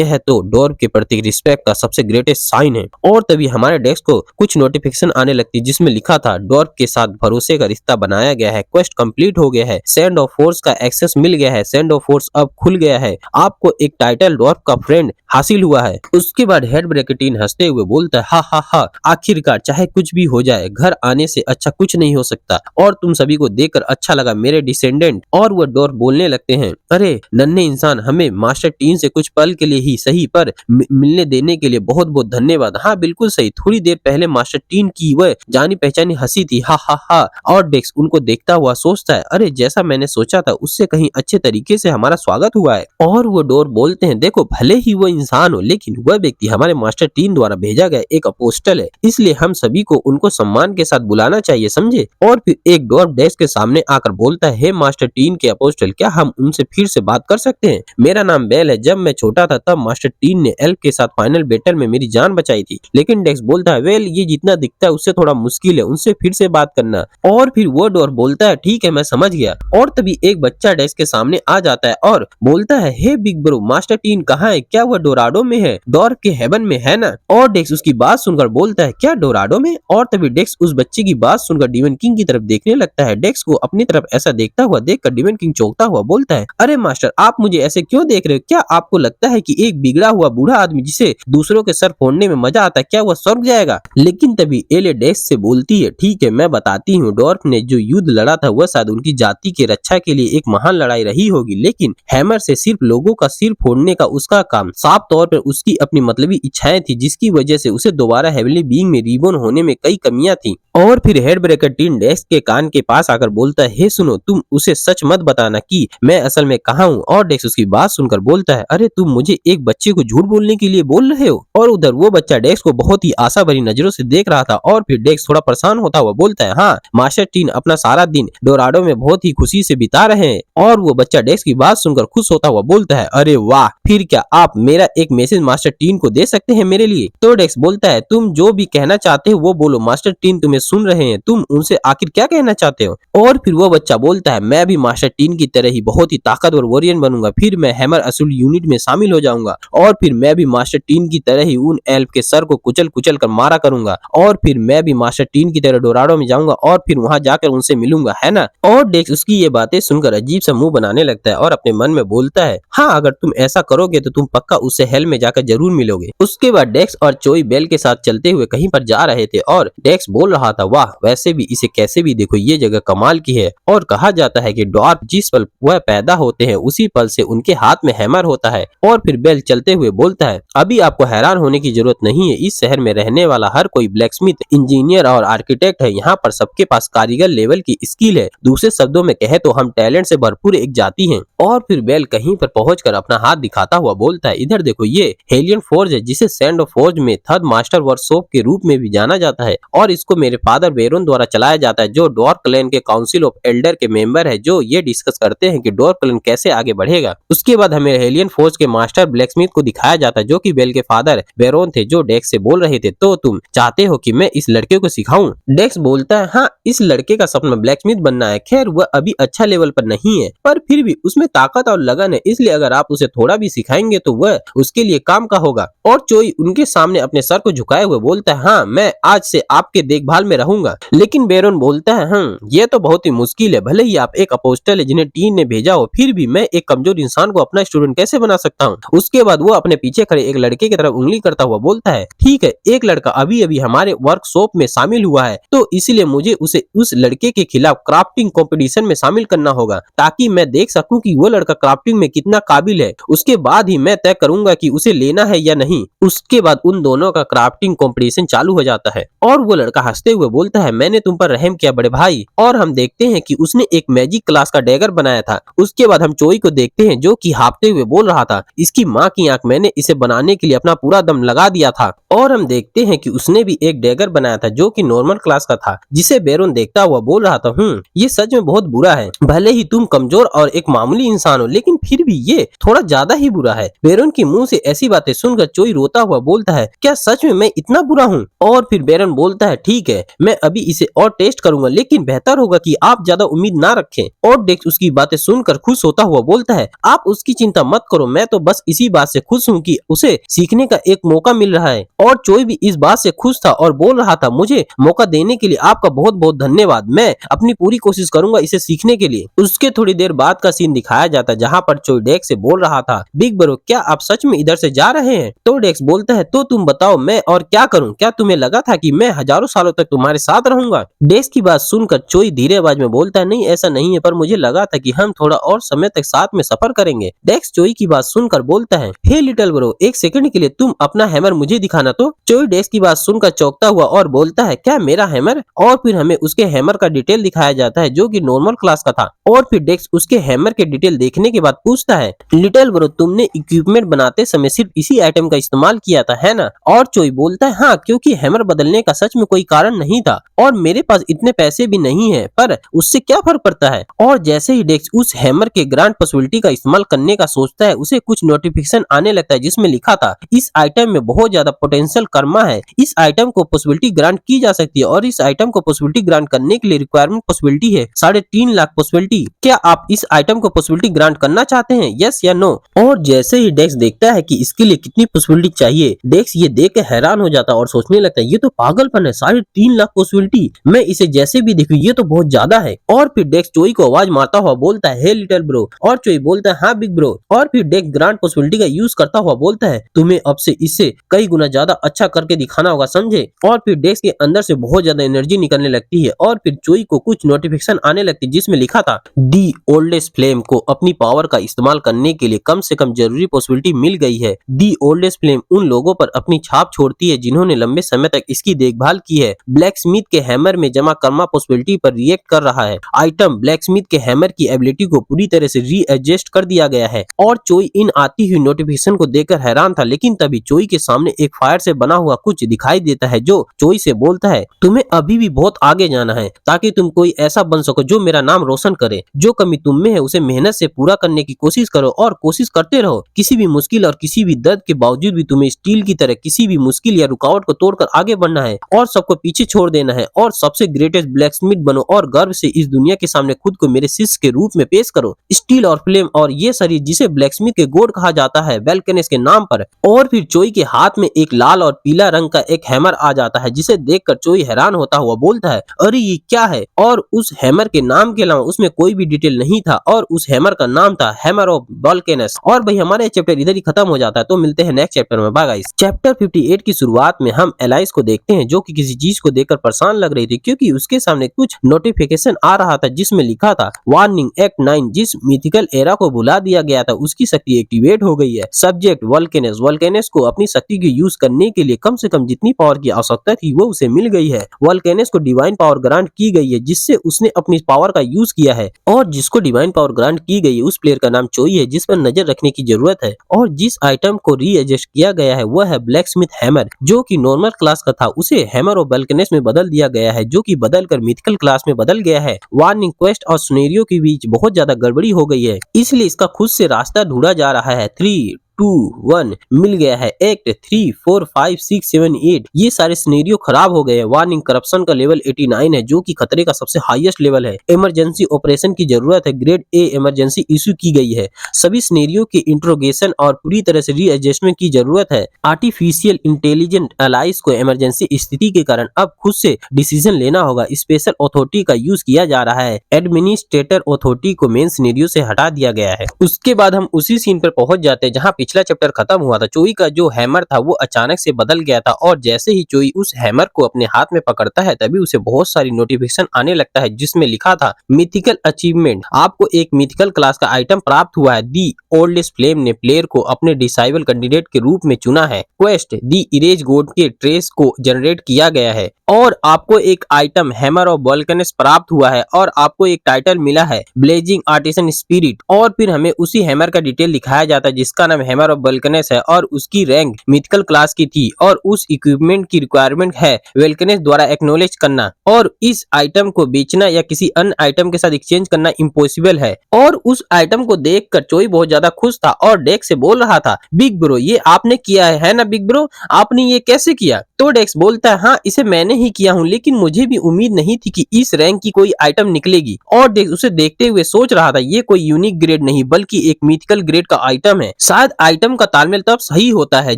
है तो डॉर्फ के प्रति रिस्पेक्ट का सबसे ग्रेटेस्ट साइन है। और तभी हमारे डेक्स को कुछ नोटिफिकेशन आने लगती है जिसमें लिखा था, डॉर्फ के साथ भरोसे का रिश्ता बनाया गया है, क्वेस्ट कंप्लीट हो गया है, सैंड ऑफ फोर्स का एक्सेस मिल गया है, सैंड ऑफ फोर्स अब खुल गया है, आपको एक टाइटल डॉर्फ का फ्रेंड हासिल हुआ है। उसके बाद हेड ब्रेकर टीन हंसते हुए बोलता है, हा आखिरकार चाहे कुछ भी हो जाए घर आने से अच्छा कुछ नहीं हो सकता, और तुम सभी को देखकर अच्छा लगा मेरे डिसेंडेंट। और वो डॉर्फ बोलने लगते हैं, अरे नन्हे इंसान, हमें मास्टर टीन से कुछ पल के लिए ही सही पर मिलने देने के लिए बहुत बहुत धन्यवाद। हाँ बिल्कुल सही, थोड़ी देर पहले मास्टर टीन की वह जानी पहचानी हंसी थी, हा। और डेक्स उनको देखता हुआ सोचता है, अरे जैसा मैंने सोचा था उससे कहीं अच्छे तरीके से हमारा स्वागत हुआ है। और वो डॉर्फ बोलते हैं, देखो भले ही वो इंसान हो लेकिन वह व्यक्ति हमारे मास्टर टीन द्वारा भेजा गया एक अपोस्टल है, इसलिए हम सभी को उनको सम्मान के साथ बुलाना चाहिए, समझे। और फिर एक डॉर्फ डेक्स के सामने आकर बोलता है, हे मास्टर टीन के अपोस्टल, क्या हम उनसे फिर से बात कर सकते हैं। मेरा नाम बेल है, जब मैं छोटा था तब मास्टर टीन ने एल्फ के साथ फाइनल बैटल में मेरी जान बचाई थी। लेकिन डेक्स बोलता है, वेल ये जितना दिखता है उससे थोड़ा मुश्किल है, उनसे फिर से बात करना। और फिर वो डॉर्फ बोलता है, ठीक है मैं समझ गया। और तभी एक बच्चा डेक्स के सामने आ जाता है और बोलता है, हे बिग ब्रो, मास्टर टीन कहाँ है, क्या वह डोराडो में है, डॉर्फ के हेवन में है ना। और डेक्स उसकी बात सुनकर बोलता है, क्या डोराडो में। और तभी डेक्स उस बच्चे की बात सुनकर डिमन किंग की तरफ देखने लगता है। डेक्स को अपनी तरफ ऐसा देखता हुआ देखकर डिमन किंग चौंकता हुआ बोलता है, अरे मास्टर आप मुझे ऐसे क्यों देख रहे हो, क्या आपको लगता है कि एक बिगड़ा हुआ बूढ़ा आदमी जिसे दूसरों के सर फोड़ने में मजा आता है, क्या वह स्वर्ग जाएगा। लेकिन तभी एले डेक्स से बोलती है, ठीक है मैं बताती हूँ, डॉर्फ ने जो युद्ध लड़ा था वह शायद उनकी जाति की रक्षा के लिए एक महान लड़ाई रही होगी, लेकिन हैमर से सिर्फ लोगों का सिर फोड़ने का उसका काम, साफ तौर पर उसकी अपनी मतलबी इच्छाएं थी, जिसकी वजह से उसे दोबारा हेवनली बीइंग में रिबॉर्न होने में कई कमियां थी। और फिर हेड ब्रेकर टीन डेक्स के कान के पास आकर बोलता है, हे सुनो, तुम उसे सच मत बताना कि मैं असल में कहाँ हूँ। और डेक्स उसकी बात सुनकर बोलता है, अरे तुम मुझे एक बच्चे को झूठ बोलने के लिए बोल रहे हो। और उधर वो बच्चा डेक्स को बहुत ही आशा भरी नजरों से देख रहा था। और फिर डेक्स थोड़ा परेशान होता हुआ बोलता है, हाँ मास्टर टीन अपना सारा दिन डोराडो में बहुत ही खुशी से बिता रहे हैं। और वो बच्चा डेक्स की बात सुनकर खुश होता हुआ बोलता है, अरे वाह, फिर क्या आप मेरा एक मैसेज मास्टर टीन को दे सकते हैं मेरे लिए। तो डेक्स बोलता है, तुम जो भी कहना चाहते हो वो बोलो, मास्टर टीन तुम्हें सुन रहे हैं, तुम उनसे आखिर क्या कहना चाहते हो। और फिर वो बच्चा बोलता है, मैं भी मास्टर टीन की तरह ही बहुत ही ताकतवर वॉरियर बनूंगा, फिर मैं हैमर असुल यूनिट में शामिल हो जाऊंगा, और फिर मैं भी मास्टर टीन की तरह ही उन एल्फ के सर को कुचल कुचल कर मारा करूंगा, और फिर मैं भी मास्टर टीन की तरह डोराडो में जाऊंगा और फिर वहां जाकर उनसे मिलूंगा, है ना। और डेक्स उसकी ये बातें सुनकर अजीब सा मुंह बनाने लगता है और अपने मन में बोलता है, हाँ अगर तुम ऐसा करोगे तो तुम पक्का उससे हेल में जाकर जरूर मिलोगे। उसके बाद डेक्स और चोई बेल के साथ चलते हुए कहीं पर जा रहे थे और डेक्स बोल रहा था, वाह वैसे भी इसे कैसे भी देखो ये जगह कमाल की है। और कहा जाता है कि डॉर्फ जिस पल वह पैदा होते हैं उसी पल से उनके हाथ में हैमर होता है। और फिर बेल चलते हुए बोलता है, अभी आपको हैरान होने की जरूरत नहीं है, इस शहर में रहने वाला हर कोई ब्लैकस्मिथ, इंजीनियर और आर्किटेक्ट है, यहाँ पर सबके पास कारीगर लेवल की स्किल है, दूसरे शब्दों में कहे तो हम टैलेंट से भरपूर एक जाति हैं। और फिर बेल कहीं पर पहुंचकर अपना हाथ दिखाता हुआ बोलता है, इधर देखो ये हेलियन फोर्ज है जिसे सैंड ऑफ फोर्ज में थर्ड मास्टर वर्कशॉप के रूप में में भी जाना जाता है और इसको मेरे फादर बेरोन द्वारा चलाया जाता है, जो डॉर्क क्लैन के काउंसिल ऑफ एल्डर के मेंबर है, जो ये डिस्कस करते हैं कि डॉर्क क्लैन कैसे आगे बढ़ेगा। उसके बाद हमें हेलियन फोर्स के मास्टर ब्लैकस्मिथ को दिखाया जाता है, जो कि बेल के फादर बेरोन थे, जो डेक्स से बोल रहे थे, तो तुम चाहते हो कि मैं इस लड़के को सिखाऊं? डेक्स बोलता है, हाँ, इस लड़के का सपना ब्लैकस्मिथ बनना है। खैर वह अभी अच्छा लेवल पर नहीं है, पर फिर भी उसमें ताकत और लगन है, इसलिए अगर आप उसे थोड़ा भी सिखाएंगे तो वह उसके लिए काम का होगा। और चोई उनके सामने अपने सर को झुकाए हुए बोलता है, हाँ, मैं आज से आपके देखभाल में रहूंगा। लेकिन बेरोन बोलता है, ये तो बहुत ही मुश्किल है, भले ही आप एक अपोस्टल है जिन्हें टीन ने भेजा हो, फिर भी मैं एक कमजोर इंसान को अपना स्टूडेंट कैसे बना सकता हूँ? उसके बाद वो अपने पीछे खड़े एक लड़के की तरफ उंगली करता हुआ बोलता है, ठीक है, एक लड़का अभी अभी हमारे वर्कशॉप में शामिल हुआ है, तो इसलिए मुझे उसे उस लड़के के खिलाफ क्राफ्टिंग कंपटीशन में शामिल करना होगा, ताकि मैं देख सकूं कि वो लड़का क्राफ्टिंग में कितना काबिल है। उसके बाद ही मैं तय करूंगा कि उसे लेना है या नहीं। उसके बाद उन दोनों का क्राफ्टिंग कंपटीशन चालू हो जाता है और वो लड़का हंसते हुए बोलता है, मैंने तुम पर रहम किया बड़े भाई। और हम देखते हैं कि उसने एक मैजिक क्लास का डैगर बनाया था। उसके बाद हम चोई को देखते हैं, जो कि हाँफते हुए बोल रहा था, इसकी माँ की आंख, मैंने इसे बनाने के लिए अपना पूरा दम लगा दिया था। और हम देखते हैं कि उसने भी एक डैगर बनाया था, जो कि नॉर्मल क्लास का था, जिसे बेरोन देखता हुआ बोल रहा था, ये सच में बहुत बुरा है। भले ही तुम कमजोर और एक मामूली इंसान हो, लेकिन फिर भी ये थोड़ा ज्यादा ही बुरा है। बेरोन की मुंह से ऐसी बातें सुनकर चोई रोता हुआ बोलता है, क्या सच में मैं इतना बुरा हूँ? और फिर बेरोन बोलता है, ठीक है, मैं अभी इसे और टेस्ट करूंगा, लेकिन बेहतर होगा कि आप ज्यादा उम्मीद ना रखें। और डेक्स उसकी बातें सुनकर खुश होता हुआ बोलता है, आप उसकी चिंता मत करो, मैं तो बस इसी बात से खुश हूँ कि उसे सीखने का एक मौका मिल रहा है। और चोई भी इस बात से खुश था और बोल रहा था, मुझे मौका देने के लिए आपका बहुत बहुत धन्यवाद, मैं अपनी पूरी कोशिश करूंगा इसे सीखने के लिए। उसके थोड़ी देर बाद का सीन दिखाया जाता है, जहाँ पर चोई डेक्स से बोल रहा था, बिग ब्रो, क्या आप सच में इधर से जा रहे हैं? तो डेक्स बोलता है, तो तुम बताओ मैं और क्या करूं? क्या तुम्हें लगा था कि मैं हजारों सालों तक तुम्हारे साथ रहूंगा? डेक्स की बात सुनकर चोई धीरे आवाज में बोलता है, नहीं, ऐसा नहीं है, पर मुझे लगा था कि हम थोड़ा और समय तक साथ में सफर करेंगे। डेक्स चोई की बात सुनकर बोलता है, हे लिटिल ब्रो, एक सेकंड के लिए तुम अपना हैमर मुझे दिखाना। तो चोई डेक्स की बात सुनकर चौंकता हुआ और बोलता है, क्या मेरा हैमर? और फिर हमें उसके हैमर का डिटेल दिखाया जाता है, जो कि नॉर्मल क्लास का था। और फिर डेक्स उसके हैमर के डिटेल देखने के बाद पूछता है, लिटिल ब्रो, तुमने इक्विपमेंट बनाते समय सिर्फ इसी आइटम का इस्तेमाल किया था, है ना? और चोई बोलता है, हाँ, क्योंकि हैमर बदलने का सच में कोई कारण नहीं था और मेरे पास इतने पैसे भी नहीं है, पर उससे क्या फर्क पड़ता है? और जैसे ही डेक्स उस हैमर के ग्रांड पॉसिबिलिटी का इस्तेमाल करने का सोचता है, उसे कुछ नोटिफिकेशन आने लगता है, जिसमें लिखा था, इस आइटम में बहुत ज्यादा पोटेंशियल कर्मा है, इस आइटम को पॉसिबिलिटी ग्रांट की जा सकती है और इस आइटम को पॉसिबिलिटी ग्रांट करने के लिए रिक्वायरमेंट पॉसिबिलिटी है 3.5 लाख पॉसिबिलिटी। क्या आप इस आइटम को पॉसिबिलिटी ग्रांट करना चाहते हैं, यस या नो? और जैसे ही डेक्स देखता है कि इसके लिए कितनी पॉसिबिलिटी चाहिए, डेक्स ये देख के हैरान हो जाता है और सोचने लगता है, ये तो पागलपन है, 3.5 लाख पॉसिबिलिटी, मैं इसे जैसे भी देखूं ये तो बहुत ज्यादा है। और फिर डेक्स चोई को आवाज मारता हुआ बोलता है, हे लिटिल ब्रो। और चोई बोलता है, हाँ बिग ब्रो। और फिर डेक्स ग्रांट पॉसिबिलिटी का यूज करता हुआ बोलता है, तुम्हें अब से इससे कई गुना ज्यादा अच्छा करके दिखाना होगा, समझे? और फिर डेक्स के अंदर से बहुत ज्यादा एनर्जी निकलने लगती है और फिर चोई को कुछ नोटिफिकेशन आने लगती है, जिसमें लिखा था, दी ओल्डेस्ट फ्लेम को अपनी पावर का इस्तेमाल करने के लिए कम से कम जरूरी पॉसिबिलिटी मिल गई है। दी ओल्डेस्ट फ्लेम उन लोगों पर अपनी छाप छोड़ती है जिन्होंने लंबे समय तक इसकी देखभाल की है। ब्लैकस्मिथ के हैमर में जमा कर्मा पॉसिबिलिटी पर रिएक्ट कर रहा है। आइटम ब्लैकस्मिथ के हैमर की एबिलिटी को पूरी तरह से रीएडजस्ट कर दिया गया है। और चोई इन आती हुई नोटिफिकेशन को देखकर हैरान था, लेकिन तभी चोई के सामने एक फायर से बना हुआ कुछ दिखाई देता है, जो चोई से बोलता है, तुम्हें अभी भी बहुत आगे जाना है, ताकि तुम कोई ऐसा बन सको जो मेरा नाम रोशन करे। जो कमी तुम में है उसे मेहनत से पूरा करने की कोशिश करो और कोशिश करते रहो। किसी भी मुश्किल और किसी भी दर्द के बावजूद भी तुम्हें स्टील की तरह किसी भी मुश्किल या रुकावट को तोड़कर आगे बढ़ना है और सबको पीछे छोड़ देना है और सबसे ग्रेटेस्ट ब्लैकस्मिथ बनो और गर्व से इस दुनिया के सामने खुद को मेरे शिष्य के रूप में पेश करो। स्टील और फ्लेम और ये शरीर जिसे ब्लैकस्मिथ के गॉड कहा जाता है वल्केनस के नाम पर। और फिर चोई के हाथ में एक लाल और पीला रंग का एक हैमर आ जाता है, जिसे देखकर चोई हैरान होता हुआ बोलता है, अरे ये क्या है? और उस हैमर के नाम के अलावा उसमें कोई भी डिटेल नहीं था और उस हैमर का नाम था हैमर ऑफ वल्केनस। और भाई हमारे चैप्टर इधर ही खत्म हो जाता है, तो मिलते हैं नेक्स्ट चैप्टर में। Bye guys. चैप्टर 58 की शुरुआत में हम एलाइस को देखते हैं, जो कि किसी चीज को देखकर परेशान लग रही थी, क्योंकि उसके सामने कुछ नोटिफिकेशन आ रहा था, जिसमें लिखा था, वार्निंग, एक्ट 9 जिस मिथिकल एरा को बुला दिया गया था उसकी शक्ति एक्टिवेट हो गई है। सब्जेक्ट वल्केनस। वल्केनस को अपनी शक्ति की यूज करने के लिए कम से कम जितनी पावर की आवश्यकता थी वो उसे मिल गई है। वल्केनस को डिवाइन पावर ग्रांट की गई है, जिससे उसने अपनी पावर का यूज किया है। और जिसको डिवाइन पावर ग्रांट की गई है उस प्लेयर का नाम चोई है, जिस पर नजर रखने की जरूरत है। और जिस आइटम को रीएडजस्ट किया गया है वह है ब्लैकस्मिथ हैमर, जो कि नॉर्मल क्लास का था उसे हैमर और वल्कनेस में बदल दिया गया है, जो कि बदल कर मिथिकल क्लास में बदल गया है। वार्निंग, क्वेस्ट और सिनेरियो के बीच बहुत ज्यादा गड़बड़ी हो गई है, इसलिए इसका खुद से रास्ता ढूंढा जा रहा है। 3, 2, 1 मिल गया है। एक्ट 3, 4, 5, 6, 7, 8 ये सारे सिनेरियो खराब हो गए हैं। वार्निंग, करप्शन का लेवल 89 है, जो कि खतरे का सबसे हाईएस्ट लेवल है। इमरजेंसी ऑपरेशन की जरूरत है, ग्रेड ए इमरजेंसी इशू की गई है। सभी सिनेरियो के इंट्रोगेशन और पूरी तरह से रीएडजस्टमेंट की जरूरत है। आर्टिफिशियल इंटेलिजेंट एलाइज को इमरजेंसी स्थिति के कारण अब खुद से डिसीजन लेना होगा। स्पेशल अथॉरिटी का यूज किया जा रहा है। एडमिनिस्ट्रेटर अथॉरिटी को मेन सिनेरियो से हटा दिया गया है। उसके बाद हम उसी सीन पर पहुंच जाते हैं जहां पिछला चैप्टर खत्म हुआ था। चोई का जो हैमर था वो अचानक से बदल गया था और जैसे ही चोई उस हैमर को अपने हाथ में पकड़ता है तभी उसे बहुत सारी नोटिफिकेशन आने लगता है, जिसमें लिखा था मिथिकल अचीवमेंट, आपको एक मिथिकल क्लास का आइटम प्राप्त हुआ है। दी ओल्डेस्ट फ्लेम ने प्लेयर को अपने डिसाइबल कैंडिडेट के रूप में चुना है। क्वेस्ट दी इरेज गोड के ट्रेस को जनरेट किया गया है और आपको एक आइटम हैमर और वल्कनेस प्राप्त हुआ है और आपको एक टाइटल मिला है ब्लेजिंग आर्टिसन स्पिरिट। और फिर हमें उसी हैमर का डिटेल दिखाया जाता है जिसका नाम हैमर ऑफ वल्कनेस है और उसकी रैंक मिथिकल क्लास की थी और उस इक्विपमेंट की रिक्वायरमेंट है वल्कनेस द्वारा एक्नॉलेज करना और इस आइटम को बेचना या किसी अन्य आइटम के साथ एक्सचेंज करना इम्पॉसिबल है। और उस आइटम को देखकर चोई बहुत ज्यादा खुश था और डेक्स से बोल रहा था, बिग ब्रो ये आपने किया है ना बिग ब्रो, आपने ये कैसे किया? तो डेक्स बोलता है, हाँ इसे मैंने ही किया हूँ, लेकिन मुझे भी उम्मीद नहीं थी कि इस रैंक की कोई आइटम निकलेगी। और डेक्स उसे देखते हुए सोच रहा था ये कोई यूनिक ग्रेड नहीं बल्कि एक मिथिकल ग्रेड का आइटम है। शायद आइटम का तालमेल तब सही होता है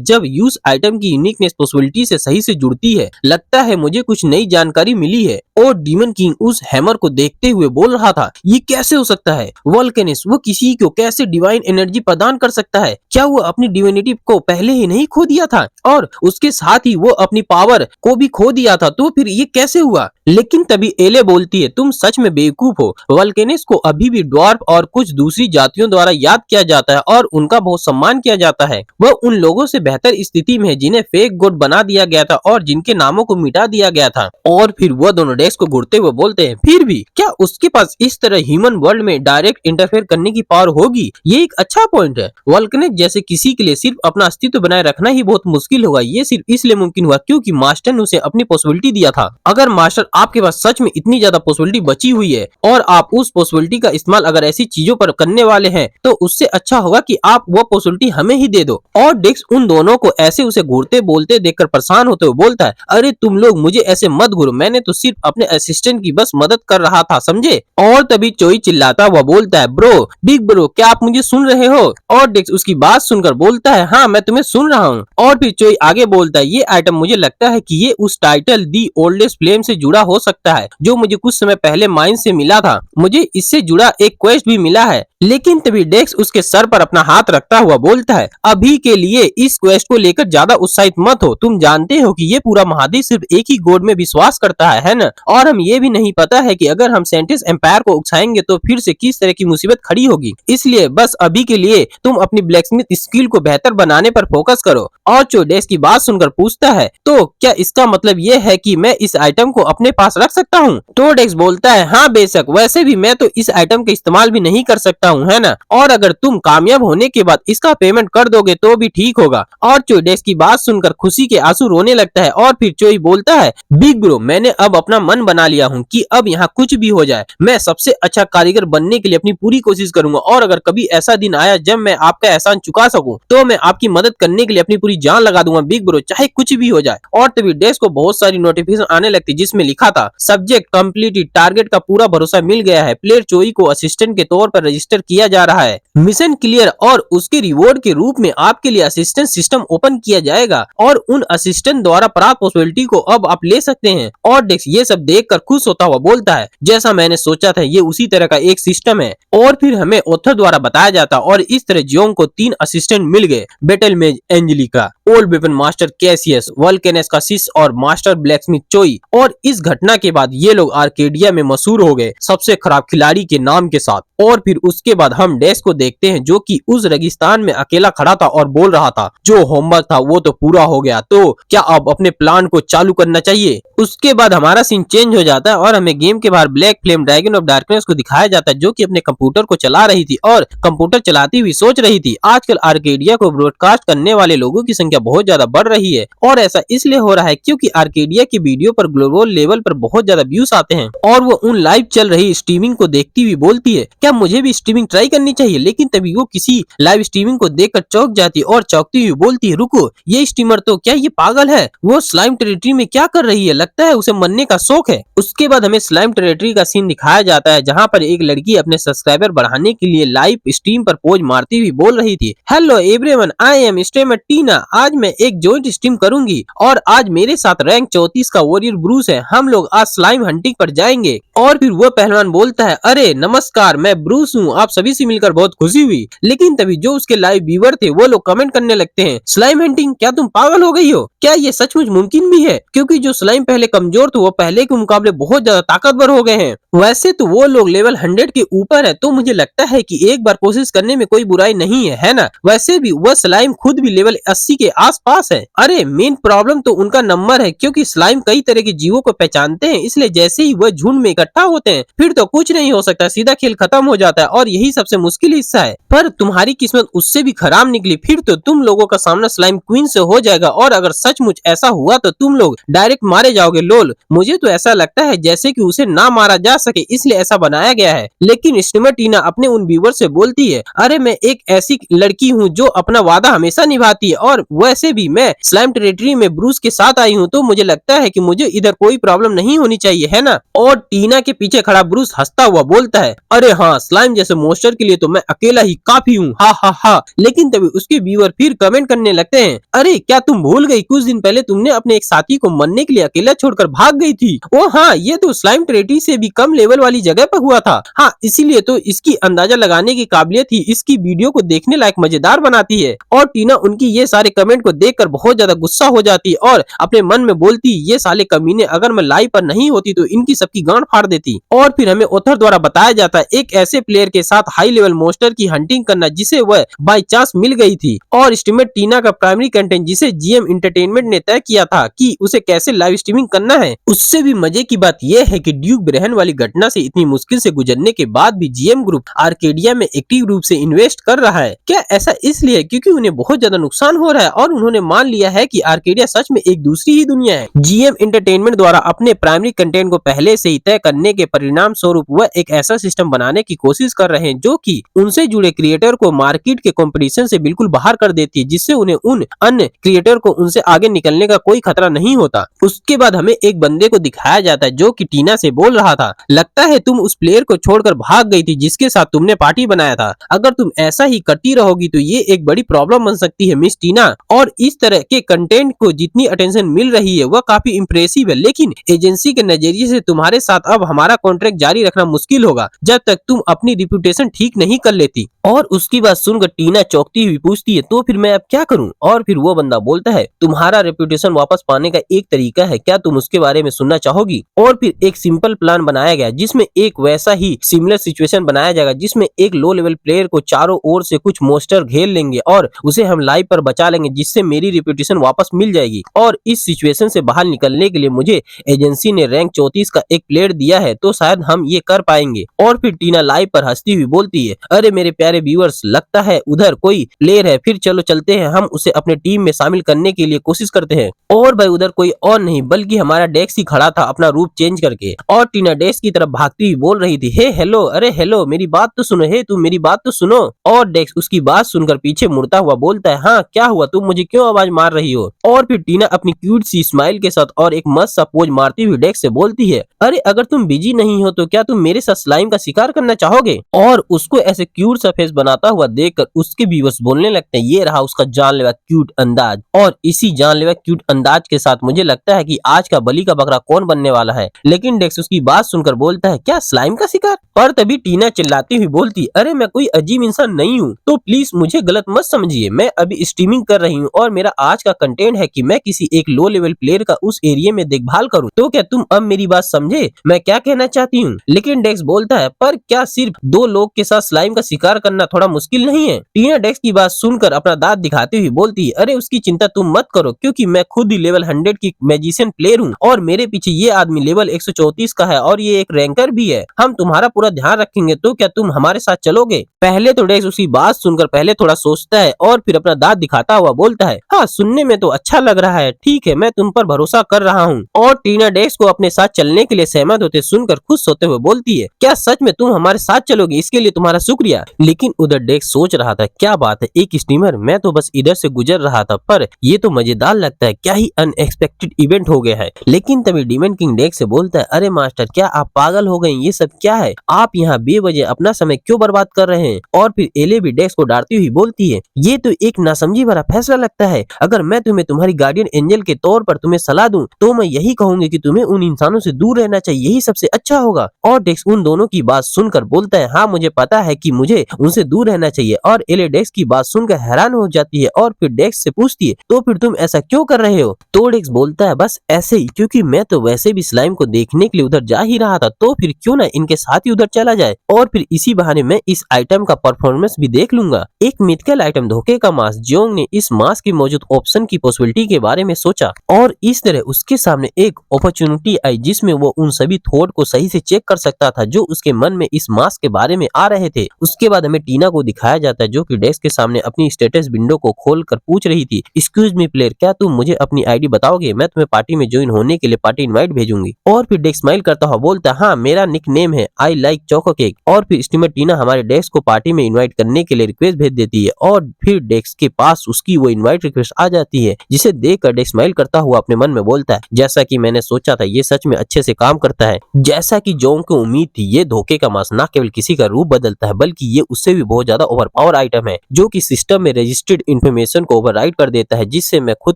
जब यूज आइटम की यूनिकनेस पॉसिबिलिटी से सही से जुड़ती है। लगता है मुझे कुछ नई जानकारी मिली है। और डीमन किंग उस हैमर को देखते हुए बोल रहा था, ये कैसे हो सकता है? वल्कनेस वो किसी को कैसे डिवाइन एनर्जी प्रदान कर सकता है? क्या वो अपनी डिविनिटी को पहले ही नहीं खो दिया था और उसके साथ ही वो अपनी पावर को भी खो दिया था? तो फिर ये कैसे हुआ? लेकिन तभी एले बोलती है, तुम सच में बेवकूफ हो। वल्कनेस को अभी भी ड्वार्फ और कुछ दूसरी जातियों द्वारा याद किया जाता है और उनका बहुत सम्मान किया जाता है। वह उन लोगों से बेहतर स्थिति में है जिन्हें फेक गॉड बना दिया गया था और जिनके नामों को मिटा दिया गया था। और फिर वह दोनों डेक्स को घूरते हुए बोलते हैं, फिर भी क्या उसके पास इस तरह ह्यूमन वर्ल्ड में डायरेक्ट इंटरफेयर करने की पावर होगी? ये एक अच्छा पॉइंट है। वल्कनेस जैसे किसी के लिए सिर्फ अपना अस्तित्व बनाए रखना ही बहुत मुश्किल होगा। ये सिर्फ इसलिए मुमकिन हुआ क्योंकि मास्टर ने उसे अपनी पॉसिबिलिटी दिया था। अगर मास्टर आपके पास सच में इतनी ज्यादा पॉसिबिलिटी बची हुई है और आप उस पॉसिबिलिटी का इस्तेमाल अगर ऐसी चीजों पर करने वाले हैं तो उससे अच्छा होगा कि आप वो पॉसिबिलिटी हमें ही दे दो। और डेक्स उन दोनों को ऐसे उसे घूरते बोलते देखकर परेशान होते हुए बोलता है, अरे तुम लोग मुझे ऐसे मत घूरो, मैंने तो सिर्फ अपने असिस्टेंट की बस मदद कर रहा था, समझे? और तभी चोई चिल्लाता हुआ बोलता है, ब्रो, बिग ब्रो, क्या आप मुझे सुन रहे हो? और डेक्स उसकी बात सुनकर बोलता है, हाँ मैं तुम्हें सुन रहा हूँ। और फिर चोई आगे बोलता है, ये आइटम मुझे लगता है कि ये उस टाइटल दी ओल्डेस्ट फ्लेम से जुड़ा हो सकता है जो मुझे कुछ समय पहले माइन से मिला था। मुझे इससे जुड़ा एक क्वेस्ट भी मिला है। लेकिन तभी डेक्स उसके सर पर अपना हाथ रखता हुआ बोलता है, अभी के लिए इस क्वेस्ट को लेकर ज्यादा उत्साहित मत हो। तुम जानते हो कि ये पूरा महाद्वीप सिर्फ एक ही गॉड में विश्वास करता है ना? और हम ये भी नहीं पता है कि अगर हम सेंटिस एम्पायर को उकसाएंगे तो फिर से किस तरह की मुसीबत खड़ी होगी। इसलिए बस अभी के लिए तुम अपनी ब्लैकस्मिथ स्किल को बेहतर बनाने पर फोकस करो। और जो डेक्स की बात सुनकर पूछता है, तो क्या इसका मतलब ये है कि मैं इस आइटम को अपने पास रख सकता हूँ? तो डेक्स बोलता है, हाँ बेशक, वैसे भी मैं तो इस आइटम का इस्तेमाल भी नहीं कर सकता हूँ, है ना? और अगर तुम कामयाब होने के बाद इसका पेमेंट कर दोगे तो भी ठीक होगा। और चोई डेक्स की बात सुनकर खुशी के आंसू रोने लगता है। और फिर चोई बोलता है, बिग ब्रो, मैंने अब अपना मन बना लिया हूँ कि अब यहाँ कुछ भी हो जाए मैं सबसे अच्छा कारीगर बनने के लिए अपनी पूरी कोशिश करूंगा। और अगर कभी ऐसा दिन आया जब मैं आपका एहसान चुका सकूं तो मैं आपकी मदद करने के लिए अपनी पूरी जान लगा दूंगा बिग ब्रो, चाहे कुछ भी हो जाए। और तभी डेक्स को बहुत सारी नोटिफिकेशन आने लगती जिसमें लिखा था, सब्जेक्ट कंप्लीटेड, टारगेट का पूरा भरोसा मिल गया है, प्लेयर चोई को असिस्टेंट के तौर पर रजिस्टर किया जा रहा है, मिशन क्लियर, और उसके रिवॉर्ड के रूप में आपके लिए असिस्टेंट सिस्टम ओपन किया जाएगा और उन असिस्टेंट द्वारा प्राप्त पॉसिबिलिटी को अब आप ले सकते हैं। और डेक्स ये सब देखकर खुश होता हुआ बोलता है, जैसा मैंने सोचा था ये उसी तरह का एक सिस्टम है। और फिर हमें ऑथर द्वारा बताया जाता और इस तरह जियोंग को 3 असिस्टेंट मिल गए, battle mage Angelica, old weapon master Cassius, वल्कनेस का शिष्य और मास्टर ब्लैकस्मिथ चोई। और इस घटना के बाद ये लोग आर्केडिया में मशहूर हो गए सबसे खराब खिलाड़ी के नाम के साथ। और फिर उसके बाद हम डेक्स को देखते हैं जो कि उस रेगिस्तान में अकेला खड़ा था और बोल रहा था जो होमवर्क था वो तो पूरा हो गया, तो क्या अब अपने प्लान को चालू करना चाहिए। उसके बाद हमारा सीन चेंज हो जाता है और हमें गेम के बाहर black flame dragon of darkness को दिखाया जाता है जो कि अपने कंप्यूटर को चला रही थी और कंप्यूटर चलाती हुई सोच रही थी आजकल आर्केडिया को ब्रॉडकास्ट करने वाले लोगों की संख्या बहुत ज्यादा बढ़ रही है और ऐसा इसलिए हो रहा है क्योंकि आर्केडिया की वीडियो पर ग्लोबल लेवल पर बहुत ज्यादा व्यूज आते हैं और वो उन लाइव चल रही स्ट्रीमिंग को देखती हुई बोलती है क्या मुझे भी स्ट्रीमिंग ट्राई करनी चाहिए, लेकिन तभी वो किसी लाइव स्ट्रीमिंग को देखकर चौंक जाती है और चौंकती हुई बोलती है रुको ये स्ट्रीमर तो क्या ये पागल है, वो स्लाइम टेरिटरी में क्या कर रही है, लगता है उसे मरने का शौक है। उसके बाद हमें स्लाइम टेरिटरी का सीन दिखाया जाता है जहाँ पर एक लड़की अपने सब्सक्राइबर बढ़ाने के लिए लाइव स्ट्रीम पर पोज मारती हुई बोल रही थी hello everyone I am streamer Tina, आज मैं एक जॉइंट स्ट्रीम करूंगी और आज मेरे साथ रैंक 34 का वॉरियर ब्रूस है, हम लोग आज स्लाइम हंटिंग पर जाएंगे। और फिर वो पहलवान बोलता है अरे नमस्कार मैं ब्रूस हूँ, आप सभी से मिलकर बहुत खुशी हुई, लेकिन तभी जो उसके लाइव व्यूअर थे वो लोग कमेंट करने लगते हैं स्लाइम हंटिंग क्या तुम पागल हो गई हो, क्या ये सचमुच मुमकिन भी है, क्योंकि जो स्लाइम पहले कमजोर थे वो पहले के मुकाबले बहुत ज्यादा ताकतवर हो गए हैं। वैसे तो वो लोग लेवल 100 के ऊपर है तो मुझे लगता है कि एक बार कोशिश करने में कोई बुराई नहीं है ना। वैसे भी वह स्लाइम खुद भी लेवल 80 के आसपास है। अरे मेन प्रॉब्लम तो उनका नंबर है क्योंकि स्लाइम कई तरह के जीवों को पहचानते हैं, इसलिए जैसे ही वह झुंड में इकट्ठा होते हैं फिर तो कुछ नहीं हो सकता, सीधा खेल खत्म हो जाता है और यही सबसे मुश्किल हिस्सा है। पर तुम्हारी किस्मत उससे भी खराब निकली, फिर तो तुम लोगों का सामना स्लाइम क्वीन से हो जाएगा और अगर सचमुच ऐसा हुआ तो तुम लोग डायरेक्ट मारे जाओगे। लोल मुझे तो ऐसा लगता है जैसे कि उसे ना मारा जा सके इसलिए ऐसा बनाया गया है। लेकिन स्ट्रीमर टीना अपने उन व्यूअर से बोलती है अरे मैं एक ऐसी लड़की हूँ जो अपना वादा हमेशा निभाती है और वैसे भी मैं स्लाइम टेरिटरी में ब्रूस के साथ आई हूँ तो मुझे लगता है कि मुझे इधर कोई प्रॉब्लम नहीं होनी चाहिए है ना। और टीना के पीछे खड़ा ब्रूस हंसता हुआ बोलता है अरे हाँ स्लाइम जैसे मोस्टर के लिए तो मैं अकेला ही काफी हूँ हा हा हा। लेकिन तभी उसके व्यूअर फिर कमेंट करने लगते हैं अरे क्या तुम भूल गई कुछ दिन पहले तुमने अपने एक साथी को मरने के लिए अकेला छोड़कर भाग गई थी। ओ हाँ ये तो स्लाइम टेरिटरी से भी कम लेवल वाली जगह पर हुआ था। हाँ इसीलिए तो इसकी अंदाजा लगाने की काबिलियत ही इसकी वीडियो को देखने लायक मजेदार बनाती है। और टीना उनकी ये सारे कमेंट को देखकर बहुत ज्यादा गुस्सा हो जाती है और अपने मन में बोलती ये साले कमीने अगर मैं लाइव पर नहीं होती तो इनकी सबकी गांड फाड़ देती। और फिर हमें ऑथर द्वारा बताया जाता है एक ऐसे प्लेयर के साथ हाई लेवल मोस्टर की हंटिंग करना जिसे वह बाय चांस मिल गई थी और स्ट्रीमर टीना का प्राइमरी कंटेंट जिसे जीएम एंटरटेनमेंट ने तय किया था कि उसे कैसे लाइव स्ट्रीमिंग करना है। उससे भी मजे की बात यह है कि ड्यूक ब्रेहन वाली घटना से इतनी मुश्किल से गुजरने के बाद भी जीएम ग्रुप आर्केडिया में एक्टिव रूप से इन्वेस्ट कर रहा है। क्या ऐसा इसलिए क्योंकि उन्हें बहुत ज्यादा नुकसान हो रहा है और उन्होंने मान लिया है कि आर्केडिया सच में एक दूसरी ही दुनिया है। जीएम एंटरटेनमेंट द्वारा अपने प्राइमरी कंटेंट को पहले से ही तय करने के परिणाम स्वरूप वह एक ऐसा सिस्टम बनाने की कोशिश कर रहे हैं जो कि उनसे जुड़े क्रिएटर को मार्केट के कंपटीशन से बिल्कुल बाहर कर देती है, जिससे उन्हें उन अन्य क्रिएटर को उनसे आगे निकलने का कोई खतरा नहीं होता। उसके बाद हमें एक बंदे को दिखाया जाता है जो कि टीना से बोल रहा था लगता है तुम उस प्लेयर को छोड़कर भाग गई थी जिसके साथ तुमने पार्टी बनाया था, अगर तुम ऐसा ही करती रहोगी तो ये एक बड़ी प्रॉब्लम बन सकती है मिस टीना। और इस तरह के कंटेंट को जितनी अटेंशन मिल रही है वह काफी इंप्रेसिव है, लेकिन एजेंसी के नजरिए से तुम्हारे साथ अब हमारा कॉन्ट्रैक्ट जारी रखना मुश्किल होगा जब तक तुम अपनी रिप्यूटेशन ठीक नहीं कर लेती। और उसकी बात सुनकर टीना चौंकती हुई पूछती है तो फिर मैं अब क्या करूं। और फिर वो बंदा बोलता है तुम्हारा रेप्यूटेशन वापस पाने का एक तरीका है, क्या तुम उसके बारे में सुनना चाहोगी। और फिर एक सिंपल प्लान बनाया गया जिसमें एक वैसा ही सिमिलर सिचुएशन बनाया जाएगा जिसमें एक लो लेवल प्लेयर को चारों ओर से कुछ मोस्टर घेर लेंगे और उसे हम लाइव पर बचा लेंगे जिससे मेरी रेप्यूटेशन वापस मिल जाएगी। और इस सिचुएशन से बाहर निकलने के लिए मुझे एजेंसी ने रैंक 34 का एक प्लेयर दिया है तो शायद हम ये कर पाएंगे। और फिर टीना लाइव पर हंसती हुई बोलती है अरे मेरे प्यारे व्यूअर्स लगता है उधर कोई प्लेयर है, फिर चलो चलते हैं हम उसे अपने टीम में शामिल करने के लिए कोशिश करते हैं। और भाई उधर कोई और नहीं बल्कि हमारा डेक्स ही खड़ा था अपना रूप चेंज करके और टीना डेक्स की तरफ भागती हुई बोल रही थी हे हेलो अरे हेलो मेरी बात तो सुनो, हे तुम मेरी बात तो सुनो। और डेक्स उसकी बात सुनकर पीछे मुड़ता हुआ बोलता है हाँ क्या हुआ, तुम मुझे क्यों आवाज मार रही हो। और फिर टीना अपनी क्यूट सी स्माइल के साथ और एक मस्त सा पोज मारती हुई डेक्स से बोलती है अरे अगर तुम बिजी नहीं हो तो क्या तुम मेरे साथ स्लाइम का शिकार करना चाहोगे। और उसको ऐसे क्यूट सा फेस बनाता हुआ देखकर उसके व्यूअर्स बोलने लगते हैं ये रहा उसका जानलेवा क्यूट अंदाज। और इसी जानलेवा क्यूट अंदाज के साथ मुझे लगता है कि आज का बलि का बकरा कौन बनने वाला है। लेकिन डेक्स उसकी बात सुनकर बोलता है क्या स्लाइम का शिकार। पर तभी टीना चिल्लाती हुई बोलती अरे मैं कोई अजीब इंसान नहीं हूँ तो प्लीज मुझे गलत मत समझिए, मैं अभी स्ट्रीमिंग कर रही हूँ और मेरा आज का कंटेंट है कि मैं किसी एक लो लेवल प्लेयर का उस एरिया में देखभाल करूँ। तो क्या तुम अब मेरी बात समझे मैं क्या कहना चाहती हूँ। लेकिन डेक्स बोलता है पर क्या सिर्फ 2 लोग के साथ स्लाइम का शिकार करना थोड़ा मुश्किल नहीं है। टीना डेक्स की बात सुनकर अपना दांत दिखाते हुए बोलती है, अरे उसकी चिंता तुम मत करो, क्योंकि मैं खुद ही लेवल 100 की मैजिशियन प्लेयर हूँ और मेरे पीछे ये आदमी लेवल 134 का है और ये एक रैंकर भी है। हम तुम्हारा पूरा ध्यान रखेंगे, तो क्या तुम हमारे साथ चलोगे? पहले तो डेक्स उसकी बात सुनकर पहले थोड़ा सोचता है और फिर अपना दांत दिखाता हुआ बोलता है, हाँ सुनने में तो अच्छा लग रहा है, ठीक है मैं तुम पर भरोसा कर रहा हूँ। और टीना डेक्स को अपने साथ चलने के लिए सहमत होते सुनकर खुश होते हुए बोलती है, क्या सच में तुम हमारे साथ चलोगे? इसके लिए तुम्हारा शुक्रिया। लेकिन उधर डेक्स सोच रहा था, क्या बात है, एक स्टीमर, मैं तो बस इधर से गुजर रहा था, पर ये तो मजेदार लगता है, क्या ही अनएक्सपेक्टेड इवेंट हो गया है। लेकिन तभी डीमन किंग डेक्स से बोलता है, अरे मास्टर क्या आप पागल हो गए? ये सब क्या है? आप यहाँ बेवजह अपना समय क्यों बर्बाद कर रहे हैं? और फिर एले भी डेक्स को डांटती हुई बोलती है, ये तो एक नासमझी भरा फैसला लगता है। अगर मैं तुम्हें तुम्हारी गार्डियन एंजल के तौर पर तुम्हें सलाह दूं, तो मैं यही कहूंगी कि तुम्हें उन इंसानों से दूर रहना चाहिए, यही सबसे अच्छा होगा। और डेक्स उन दोनों की बात सुनकर बोलता है, हाँ मुझे पता है कि मुझे उनसे दूर रहना चाहिए। और एले डेक्स की बात सुनकर हैरान हो जाती है और फिर डेक्स से पूछती है, तो फिर तुम ऐसा क्यों कर रहे हो? तो डेक्स बोलता है, बस ऐसे ही, क्योंकि मैं तो वैसे भी स्लाइम को देखने के लिए उधर जा ही रहा था, तो फिर क्यों ना इनके साथ ही उधर चला जाए और फिर इसी बहाने मैं इस आइटम का परफॉर्मेंस भी देख लूंगा। एक मिथिकल आइटम धोखे का मास्क। जोंग ने इस मास्क की मौजूद ऑप्शन की पॉसिबिलिटी के बारे में सोचा और इस तरह उसके सामने एक अपॉर्चुनिटी आई जिसमें वो उन सभी थॉट को सही से चेक कर सकता था जो उसके मन में इस मास्क के बारे में आ रहे थे। उसके बाद हमें टीना को दिखाया जाता है जो कि डेस्क के सामने अपनी स्टेटस विंडो को खोलकर पूछ रही थी, एक्सक्यूज मी प्लेयर, क्या तुम मुझे अपनी आईडी बताओगे? मैं तुम्हें पार्टी में ज्वाइन होने के लिए पार्टी इनवाइट भेजूंगी। और फिर डेस्क स्माइल करता हुआ बोलता है, हाँ मेरा निक नेम है आई लाइक चोको केक। और फिर स्टीमर टीना हमारे डेस्क को पार्टी में इनवाइट करने के लिए रिक्वेस्ट भेज देती है और फिर डेस्क के पास उसकी वो इनवाइट रिक्वेस्ट आ जाती है, जिसे देखकर डेस्क स्माइल करता हुआ अपने मन में बोलता है, जैसा कि मैंने सोचा था ये सच में अच्छे से काम करता है। जैसा कि जोंग को उम्मीद थी, ये धोखे का मास्क न केवल किसी का रूप बदलता है बल्कि ये उससे भी बहुत ज्यादा ओवरपावर आइटम है जो कि सिस्टम में रजिस्टर्ड इंफॉर्मेशन को ओवरराइड कर देता है, जिससे मैं खुद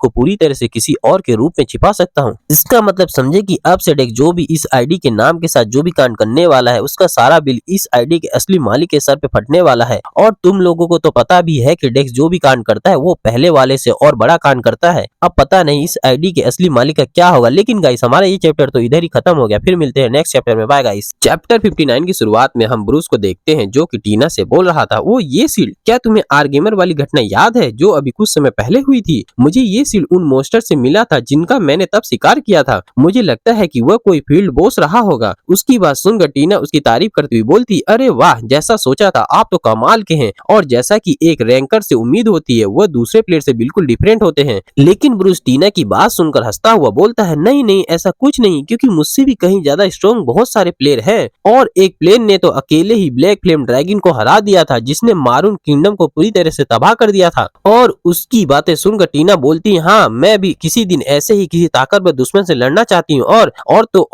को पूरी तरह से किसी और के रूप में छिपा सकता हूँ। इसका मतलब समझे कि अब से डेस्क जो भी इस आईडी के नाम के साथ जो भी कांड करने वाला है उसका सारा बिल इस आईडी के असली मालिक के सर पे फटने वाला है। और तुम लोगों को तो पता भी है कि डेस्क जो भी कांड करता है वो पहले वाले से और बड़ा कांड करता है। अब पता नहीं इस आईडी के असली मालिक का क्या होगा। लेकिन गाइस हमारा ये चैप्टर तो इधर ही खत्म हो गया, फिर मिलते हैं नेक्स्ट चैप्टर में। Bye guys. चैप्टर 59 की शुरुआत में हम ब्रूस को देखते हैं जो कि टीना से बोल रहा था, वो ये शील्ड, क्या तुम्हें आर्गेमर वाली घटना याद है जो अभी कुछ समय पहले हुई थी? मुझे ये शील्ड उन मोस्टर से मिला था जिनका मैंने तब शिकार किया था। मुझे लगता है कि वह कोई फील्ड बॉस रहा होगा। उसकी बात सुनकर टीना उसकी तारीफ करती हुई बोलती, अरे वाह, जैसा सोचा था आप तो कमाल के हैं। और जैसा कि एक रैंकर से उम्मीद होती है वह दूसरे प्लेयर से बिल्कुल डिफरेंट होते हैं। लेकिन ब्रूस टीना की बात सुनकर हंसता हुआ बोलता है, नहीं नहीं ऐसा कुछ नहीं, क्योंकि मुझसे भी कहीं ज्यादा स्ट्रॉन्ग बहुत सारे प्लेयर हैं। और एक प्लेयर ने तो अकेले ही ब्लैक फ्लेम ड्रैगन को हरा दिया था जिसने मारून किंगडम को पूरी तरह से तबाह कर दिया था। और उसकी बातें सुनकर टीना बोलती, हाँ मैं भी किसी दिन ऐसे ही किसी ताकतवर दुश्मन से लड़ना चाहती हूँ।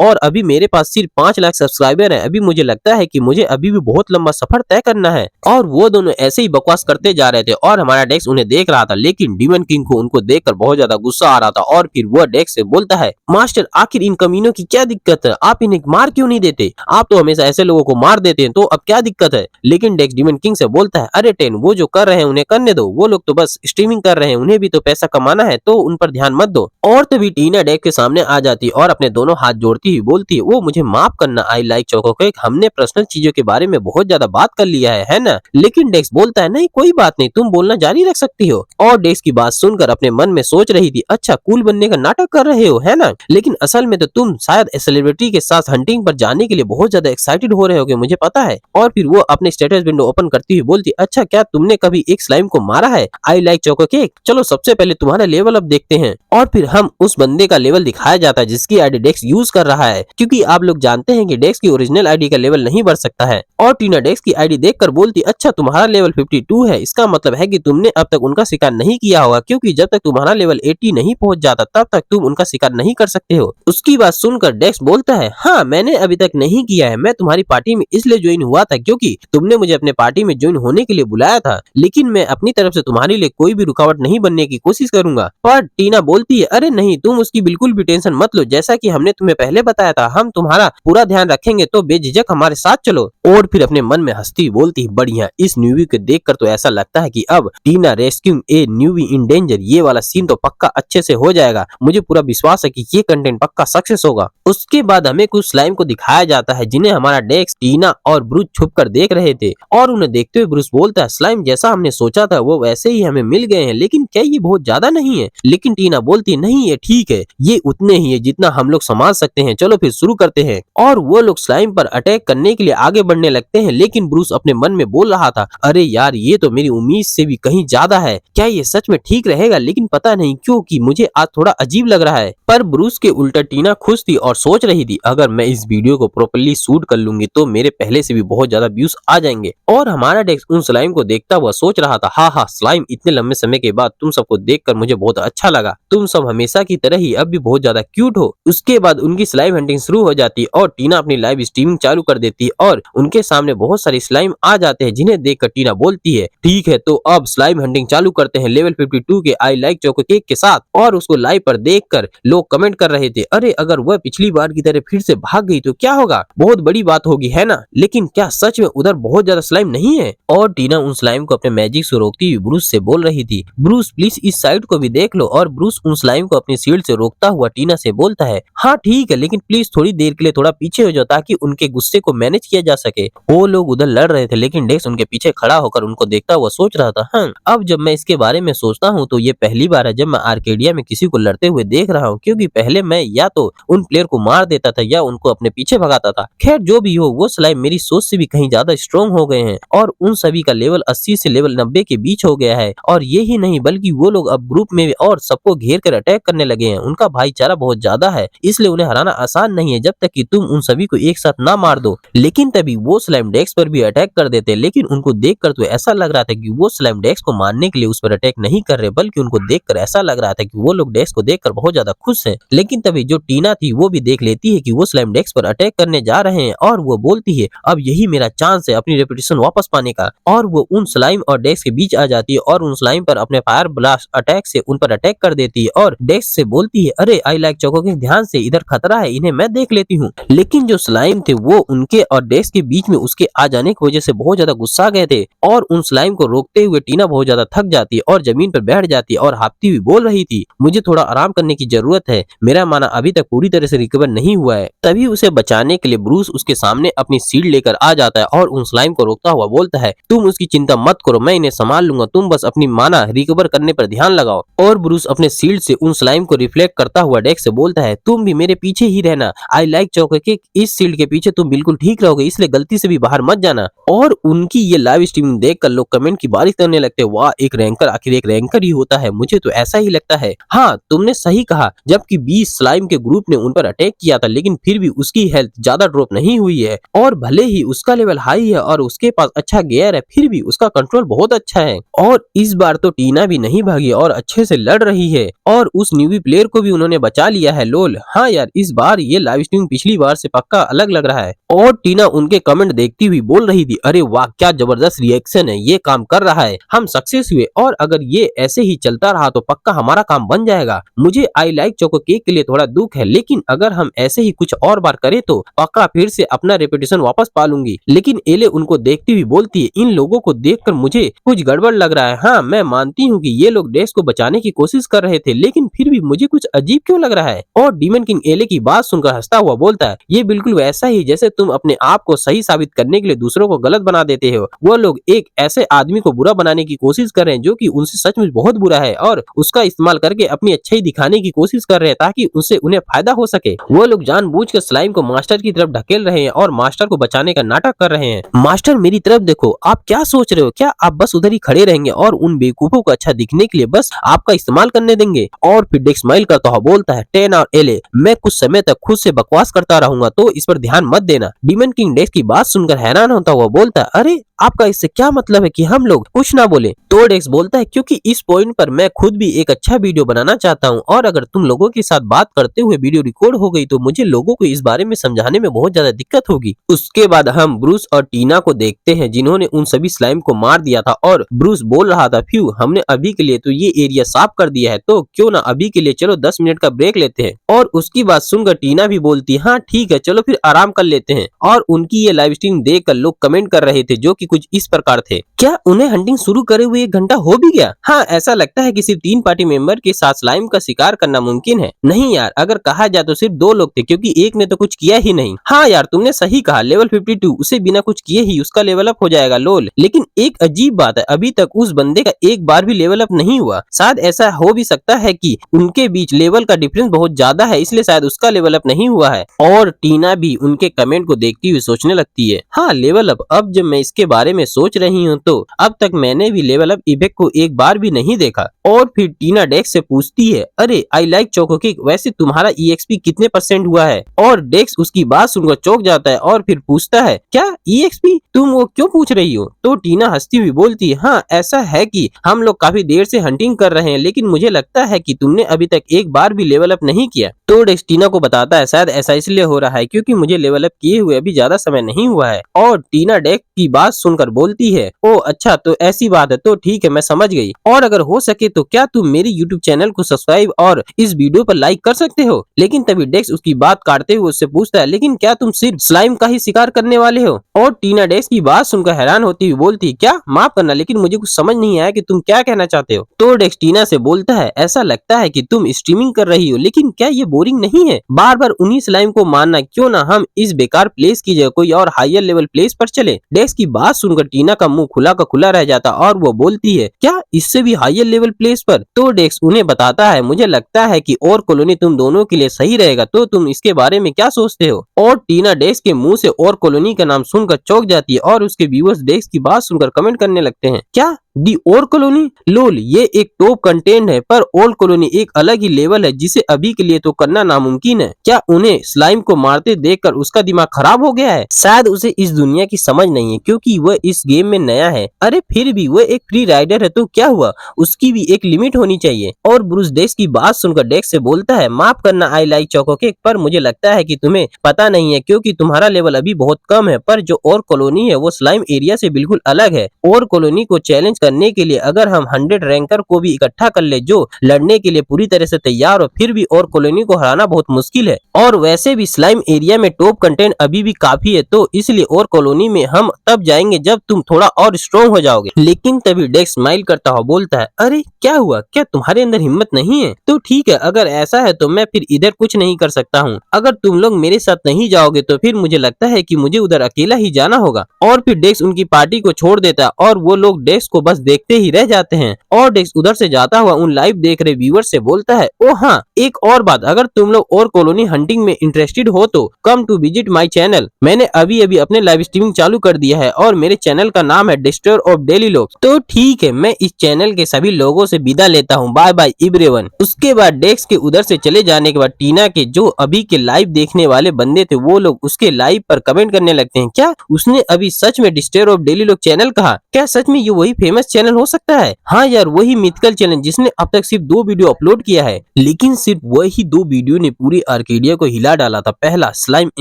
और अभी मेरे पास सिर्फ 5 लाख सब्सक्राइबर हैं। अभी मुझे लगता है कि मुझे अभी भी बहुत लंबा सफर तय करना है। और वो दोनों ऐसे ही बकवास करते जा रहे थे और हमारा डेक्स उन्हें देख रहा था। लेकिन डीमन किंग को उनको देखकर बहुत ज्यादा गुस्सा आ रहा था और फिर वह डेक्स से बोलता है, मास्टर आखिर इन कमीनों की क्या दिक्कत है? आप इन्हें मार क्यों नहीं देते? आप तो हमेशा ऐसे लोगों को मार देते हैं, तो अब क्या दिक्कत है? लेकिन डेक्स डीमन किंग से बोलता है, अरे टेन, वो जो कर रहे हैं उन्हें करने दो, वो लोग तो बस स्ट्रीमिंग कर रहे हैं, उन्हें भी तो पैसा कमाना है, तो उन पर ध्यान मत दो। और तभी टीना डेक्स के सामने आ जाती और अपने दोनों हाथ जोड़ती हुई बोलती है, वो मुझे माफ करना आई लाइक चोको केक, हमने पर्सनल चीजों के बारे में बहुत ज्यादा बात कर लिया है ना? लेकिन डेक्स बोलता है, नहीं कोई बात नहीं, तुम बोलना जारी रख सकती हो। और डेक्स की बात सुनकर अपने मन में सोच रही थी, अच्छा कूल बनने का नाटक कर रहे हो है ना? लेकिन असल में तो तुम शायद सेलिब्रिटी के साथ हंटिंग पर जाने के लिए बहुत ज्यादा एक्साइटेड हो रहे होगे, मुझे पता है। और फिर वो अपने स्टेटस विंडो ओपन करती हुई बोलती, अच्छा क्या तुमने कभी एक स्लाइम को मारा है? आई लाइक चोको केक, चलो सबसे पहले तुम्हारा लेवल अप देखते हैं। और फिर हम उस बंदे का लेवल दिखाया जाता है जिसकी आईडी डेक्स यूज कर रहा है, क्योंकि आप लोग जानते हैं कि डेक्स की ओरिजिनल आईडी का लेवल नहीं बढ़ सकता है। और टीना डेक्स की आईडी देखकर बोलती, अच्छा तुम्हारा लेवल 52 है, इसका मतलब है कि तुमने अब तक उनका शिकार नहीं किया होगा, क्योंकि जब तक तुम्हारा लेवल 80 नहीं पहुंच जाता तब तक तुम उनका शिकार नहीं कर सकते हो। उसकी बात सुनकर डेक्स बोलता है, हाँ मैंने अभी तक नहीं किया है, मैं तुम्हारी पार्टी में इसलिए ज्वाइन हुआ था क्योंकि तुमने मुझे अपने पार्टी में ज्वाइन होने के लिए बुलाया था, लेकिन मैं अपनी तरफ से तुम्हारे लिए कोई भी रुकावट नहीं बनने की कोशिश करूंगा। पर टीना बोलती है, अरे नहीं, तुम उसकी बिल्कुल भी टेंशन मत लो, जैसा कि हमने तुम्हें पहले बताया था, हम तुम्हारा पूरा ध्यान रखेंगे, तो बेझिझक हमारे साथ चलो। और फिर अपने मन में हंसती बोलती, बढ़िया, इस न्यूवी को देखकर तो ऐसा लगता है कि अब टीना रेस्क्यू ए न्यूवी इन डेंजर, ये वाला सीन तो पक्का अच्छे से हो जाएगा। मुझे पूरा विश्वास है कि ये कंटेंट पक्का सक्सेस होगा। उसके बाद हमें कुछ स्लाइम को दिखाया जाता है जिन्हें हमारा डेक्स टीना टीना और ब्रूस छुप कर देख रहे थे और उन्हें देखते हुए ब्रूस बोलता है, स्लाइम जैसा हमने सोचा था वो वैसे ही हमें मिल गए हैं, लेकिन क्या ये बहुत ज्यादा नहीं है? लेकिन टीना बोलती है, नहीं ये ठीक है, ये उतने ही है जितना हम लोग संभाल सकते हैं, चलो फिर शुरू करते हैं। और वो लोग स्लाइम पर अटैक करने के लिए आगे बढ़ने लगते हैं, लेकिन ब्रूस अपने मन में बोल रहा था, अरे यार ये तो मेरी उम्मीद से भी कहीं ज्यादा है, क्या ये सच में ठीक रहेगा? लेकिन पता नहीं क्यों कि मुझे आज थोड़ा अजीब लग रहा है। पर ब्रूस के उल्टा टीना खुश थी और सोच रही थी, अगर मैं इस वीडियो को प्रॉपर्ली शूट कर लूंगी तो मेरे पहले से भी बहुत ज्यादा व्यूज आ जाएंगे। और हमारा डेक्स उन स्लाइम को देखता हुआ सोच रहा था, हाँ स्लाइम, इतने लंबे समय के बाद तुम सबको देखकर मुझे बहुत अच्छा लगा, तुम सब हमेशा की तरह ही अब भी बहुत ज्यादा क्यूट हो। उसके बाद उनकी स्लाइम हंटिंग शुरू हो जाती और टीना अपनी लाइव स्ट्रीमिंग चालू कर देती और उनके सामने बहुत सारी स्लाइम आ जाते हैं, जिन्हें देखकर टीना बोलती है, ठीक है तो अब स्लाइम हंटिंग चालू करते हैं लेवल 52 के आई लाइक चोको केक के साथ। और उसको लाइव पर देखकर लोग कमेंट कर रहे थे, अरे अगर वह पिछली बार की तरह फिर से भाग गई तो क्या होगा, बहुत बड़ी बात होगी है ना? लेकिन क्या सच में उधर बहुत ज्यादा स्लाइम नहीं है? और टीना उन स्लाइम को अपने मैजिक से रोकती हुई ब्रूस से बोल रही थी, ब्रूस प्लीज इस साइड को भी देख लो। और ब्रूस उन स्लाइम को अपनी शील्ड से रोकता हुआ टीना से बोलता है, हाँ ठीक है, लेकिन प्लीज थोड़ी देर के लिए थोड़ा पीछे हो जाओ ताकि उनके गुस्से को मैनेज किया जा सके। वो लोग उधर लड़ रहे थे, लेकिन डेक्स उनके पीछे खड़ा होकर उनको देखता हुआ सोच रहा था, हाँ अब जब मैं इसके बारे में सोचता हूँ तो ये पहली बार है जब मैं आर्केडिया में किसी को लड़ते हुए देख रहा हूँ, क्योंकि पहले मैं या तो उन प्लेयर को मार देता था या उनको अपने पीछे भगाता था। खैर जो भी हो, वो स्लाइम मेरी सोच से भी कहीं ज्यादा स्ट्रॉन्ग हो गए हैं और उन सभी का लेवल 80 से लेवल 90 के बीच हो गया है। और ये ही नहीं बल्कि वो लोग अब ग्रुप में और सबको घेर कर अटैक करने लगे हैं। उनका भाईचारा बहुत ज्यादा है, इसलिए उन्हें हराना आसान नहीं है जब तक कि तुम उन सभी को एक साथ ना मार दो। लेकिन तभी वो स्लाइम डेक्स पर भी अटैक कर देते, लेकिन उनको देखकर तो ऐसा लग रहा था कि वो स्लाइम डेक्स को मारने के लिए उस पर अटैक नहीं कर रहे, बल्कि उनको देखकर ऐसा लग रहा था कि वो लोग डेक्स को देखकर बहुत ज्यादा खुश हैं। लेकिन तभी जो टीना थी वो भी देख लेती है कि वो स्लाइम डेक्स पर अटैक करने जा रहे हैं और वो बोलती है, अब यही मेरा चांस है अपनी रेपुटेशन वापस पाने का। और वो उन स्लाइम और डेक्स के बीच आ जाती है और उन स्लाइम पर अपने फायर ब्लास्ट अटैक से उन पर अटैक कर देती है और डेक्स से बोलती है, अरे आई लाइक चोको के ध्यान से, इधर खतरा है, इन्हें मैं देख लेती हूँ। लेकिन जो स्लाइम थे वो उनके और डेक्स के बीच में उसके आ जाने की वजह से बहुत ज्यादा गुस्सा गए थे और उन स्लाइम को रोकते हुए टीना बहुत ज्यादा थक जाती है और जमीन पर बैठ जाती है और हाफती हुई बोल रही थी, मुझे थोड़ा आराम करने की जरूरत है, मेरा माना अभी तक पूरी तरह से रिकवर नहीं हुआ है। तभी उसे बचाने के लिए ब्रूस उसके सामने अपनी शील्ड लेकर आ जाता है और उन स्लाइम को रोकता हुआ बोलता है, तुम उसकी चिंता मत करो, मैं इन्हें संभाल लूंगा, तुम बस अपनी माना रिकवर करने पर ध्यान लगाओ। और ब्रूस अपने शील्ड से उन स्लाइम को रिफ्लेक्ट करता हुआ डेक्स से बोलता है, तुम भी मेरे पीछे ही रहना, आई लाइक चोको के इस शील्ड के पीछे तुम बिल्कुल ठीक रहोगे, इसलिए गलती से भी बाहर मत जाना। और उनकी ये लाइव स्ट्रीमिंग देखकर लोग कमेंट की बारिश करने लगते, वाह एक रैंकर आखिर एक रैंकर ही होता है, मुझे तो ऐसा ही लगता है। हाँ तुमने सही कहा, जबकि 20 स्लाइम के ग्रुप ने उन पर अटैक किया था, लेकिन फिर भी उसकी हेल्थ ज्यादा ड्रॉप नहीं हुई है और भले ही उसका लेवल हाई है और उसके पास अच्छा गियर है, फिर भी उसका कंट्रोल बहुत अच्छा है। और इस बार तो टीना भी नहीं भागी और अच्छे से लड़ रही है और उस न्यूबी प्लेयर को भी उन्होंने बचा लिया है। लोल, हाँ यार इस बार ये लाइव स्ट्रीम पिछली बार से पक्का अलग लग रहा है। और टीना उनके कमेंट देखती हुई बोल रही थी, अरे वाह क्या जबरदस्त रिएक्शन है, ये काम कर रहा है, हम सक्सेस हुए और अगर ये ऐसे ही चलता रहा तो पक्का हमारा काम बन जाएगा। मुझे आई लाइक चोको केक के लिए थोड़ा दुख है, लेकिन अगर हम ऐसे ही कुछ और बार करें तो पक्का फिर से अपना रेपुटेशन वापस पा लूंगी। लेकिन एले उनको देखती हुई बोलती है, इन लोगों को देखकर मुझे कुछ गड़बड़ लग रहा है। हाँ मैं मानती हूँ कि ये लोग डेक्स को बचाने की कोशिश कर रहे थे, लेकिन फिर भी मुझे कुछ अजीब क्यों लग रहा है। और डीमन किंग एले की बात सुनकर हंसता हुआ बोलता है, ये बिल्कुल वैसा ही जैसे तुम अपने आप को सही साबित करने के लिए दूसरों को गलत बना देते हो। वो लोग एक ऐसे आदमी को बुरा बनाने की कोशिश कर रहे हैं जो कि उनसे सचमुच बहुत बुरा है और उसका इस्तेमाल करके अपनी अच्छाई दिखाने की कोशिश कर रहे हैं ताकि उनसे उन्हें फायदा हो सके। वो लोग जानबूझकर स्लाइम को मास्टर की तरफ ढकेल रहे हैं और मास्टर को बचाने का नाटक कर रहे हैं। मास्टर मेरी तरफ देखो, आप क्या सोच रहे हो, क्या आप बस उधर ही खड़े रहेंगे और उन बेवकूफों को अच्छा दिखने के लिए बस आपका इस्तेमाल करने देंगे। और फिर डेक्स स्माइल करता हुआ बोलता है, टेन और एले मैं कुछ समय तक खुद से बकवास करता रहूंगा तो इस पर ध्यान मत देना। डीमन किंग डेक्स की बात सुनकर हैरान होता हुआ बोलता है, अरे आपका इससे क्या मतलब है कि हम लोग कुछ ना बोले। तो डेक्स बोलता है, क्योंकि इस पॉइंट पर मैं खुद भी एक अच्छा वीडियो बनाना चाहता हूँ और अगर तुम लोगों के साथ बात करते हुए वीडियो रिकॉर्ड हो गई तो मुझे लोगों को इस बारे में समझाने में बहुत ज्यादा दिक्कत होगी। उसके बाद हम ब्रूस और टीना को देखते हैं जिन्होंने उन सभी स्लाइम को मार दिया था और ब्रूस बोल रहा था, फ्यू हमने अभी के लिए तो ये एरिया साफ कर दिया है, तो क्यों ना अभी के लिए चलो 10 मिनट का ब्रेक लेते हैं। और उसकी बात सुनकर टीना भी बोलती है, हाँ ठीक है चलो फिर आराम कर लेते हैं। और उनकी ये लाइव स्ट्रीम देखकर लोग कमेंट कर रहे थे जो कि कुछ इस प्रकार थे। क्या उन्हें हंटिंग शुरू करे हुए 1 घंटा हो भी गया? हाँ, ऐसा लगता है कि सिर्फ 3 पार्टी मेंबर के साथ स्लाइम का शिकार करना मुमकिन है। नहीं यार, अगर कहा जाए तो सिर्फ 2 लोग थे, क्योंकि एक ने तो कुछ किया ही नहीं। हाँ यार, तुमने सही कहा, लेवल 52 उसे बिना कुछ किए ही उसका लेवल अप हो जाएगा, लोल। लेकिन एक अजीब बात है, अभी तक उस बंदे का एक बार भी लेवल अप नहीं हुआ। शायद ऐसा हो भी सकता है कि उनके बीच लेवल का डिफरेंस बहुत ज्यादा है, इसलिए शायद उसका लेवल अप नहीं हुआ है। और टीना भी उनके कमेंट को देखती हुई सोचने लगती है, हाँ लेवल अप। अब जब मैं इसके बारे में सोच रही हूँ तो अब तक मैंने भी लेवल अप इफेक्ट को एक बार भी नहीं देखा। और फिर टीना डेक्स से पूछती है, अरे आई लाइक चोको किक, वैसे तुम्हारा EXP कितने % हुआ है? और डेक्स उसकी बात सुनकर चौंक जाता है और फिर पूछता है, क्या EXP? तुम वो क्यों पूछ रही हो? तो टीना हंसती हुई बोलती है, हाँ ऐसा है कि हम लोग काफी देर से हंटिंग कर रहे हैं, लेकिन मुझे लगता है कि तुमने अभी तक एक बार भी लेवल अप नहीं किया। तो डेक्स टीना को बताता है, शायद ऐसा इसलिए हो रहा है क्योंकि मुझे लेवल अप किए हुए अभी ज्यादा समय नहीं हुआ है। और टीना डेक्स की बात सुनकर बोलती है, ओ अच्छा तो ऐसी बात है, तो ठीक है मैं समझ गई। और अगर हो सके तो क्या तुम मेरी YouTube चैनल को सब्सक्राइब और इस वीडियो पर लाइक कर सकते हो? लेकिन तभी डेक्स उसकी बात काटते हुए उससे पूछता है, लेकिन क्या तुम सिर्फ स्लाइम का ही शिकार करने वाले हो? और टीना डेक्स की बात सुनकर हैरान होती हुई बोलती है, क्या? माफ करना, लेकिन मुझे कुछ समझ नहीं आया कि तुम क्या कहना चाहते हो। तो डेक्स टीना से बोलता है, ऐसा लगता है कि तुम स्ट्रीमिंग कर रही हो, लेकिन क्या ये बोरिंग नहीं है? बार बार उन्हीं स्लाइम को मारना, क्यों ना हम इस बेकार प्लेस की जगह कोई और हायर लेवल प्लेस पर चले। डेक्स की बात सुनकर टीना का मुंह खुला का खुला रह जाता और वो बोलती है, क्या इससे भी हायर लेवल प्लेस पर? तो डेक्स उन्हें बताता है, मुझे लगता है कि और कॉलोनी तुम दोनों के लिए सही रहेगा, तो तुम इसके बारे में क्या सोचते हो? और टीना डेक्स के मुंह से और कॉलोनी का नाम सुनकर चौंक जाती है और उसके व्यूअर्स डेक्स की बात सुनकर कमेंट करने लगते हैं, क्या दी और कॉलोनी? लोल, ये एक टॉप कंटेंट है, पर ओल्ड कॉलोनी एक अलग ही लेवल है जिसे अभी के लिए तो करना नामुमकिन है। क्या उन्हें स्लाइम को मारते देखकर उसका दिमाग खराब हो गया है? शायद उसे इस दुनिया की समझ नहीं है क्योंकि वह इस गेम में नया है। अरे फिर भी वह एक फ्री राइडर है, तो क्या हुआ, उसकी भी एक लिमिट होनी चाहिए। और ब्रूस डेक्स की बात सुनकर डेक्स से बोलता है, माफ करना आई लाइक चोको केक, पर मुझे लगता है कि तुम्हें पता नहीं है क्योंकि तुम्हारा लेवल अभी बहुत कम है। पर जो और कॉलोनी है वो स्लाइम एरिया से बिल्कुल अलग है। और कॉलोनी को चैलेंज करने के लिए अगर हम 100 रैंकर को भी इकट्ठा कर ले जो लड़ने के लिए पूरी तरह से तैयार हो, फिर भी और कॉलोनी को हराना बहुत मुश्किल है। और वैसे भी स्लाइम एरिया में टॉप कंटेंट अभी भी काफी है, तो इसलिए और कॉलोनी में हम तब जाएंगे जब तुम थोड़ा और स्ट्रॉन्ग हो जाओगे। लेकिन तभी डेक्स स्माइल करता हुआ बोलता है, अरे क्या हुआ, क्या तुम्हारे अंदर हिम्मत नहीं है? तो ठीक है, अगर ऐसा है तो मैं फिर इधर कुछ नहीं कर सकता हूँ। अगर तुम लोग मेरे साथ नहीं जाओगे तो फिर मुझे लगता है कि मुझे उधर अकेला ही जाना होगा। और फिर डेक्स उनकी पार्टी को छोड़ देता है और वो लोग डेक्स को बस देखते ही रह जाते हैं। और डेक्स उधर से जाता हुआ उन लाइव देख रहे व्यूअर से बोलता है, ओ हाँ एक और बात, अगर तुम लोग और कॉलोनी हंटिंग में इंटरेस्टेड हो तो come to visit my channel. मैंने अभी अभी अपने लाइव स्ट्रीमिंग चालू कर दिया है और मेरे चैनल का नाम है डिस्ट्रॉयर ऑफ डेली लोग। तो ठीक है, मैं इस चैनल के सभी लोगों से विदा लेता हूँ, बाय बाय एवरीवन। उसके बाद डेक्स के उधर से चले जाने के बाद टीना के जो अभी के लाइव देखने वाले बंदे थे वो लोग उसके लाइव पर कमेंट करने लगते हैं, क्या उसने अभी सच में डिस्ट्रॉयर ऑफ डेली लोग चैनल कहा? क्या सच में ये वही फेमस चैनल हो सकता है? हाँ यार, वही मिथिकल चैनल जिसने अब तक सिर्फ 2 वीडियो अपलोड किया है, लेकिन सिर्फ वही 2 वीडियो ने पूरी आर्केडिया को हिला डाला था। पहला स्लाइम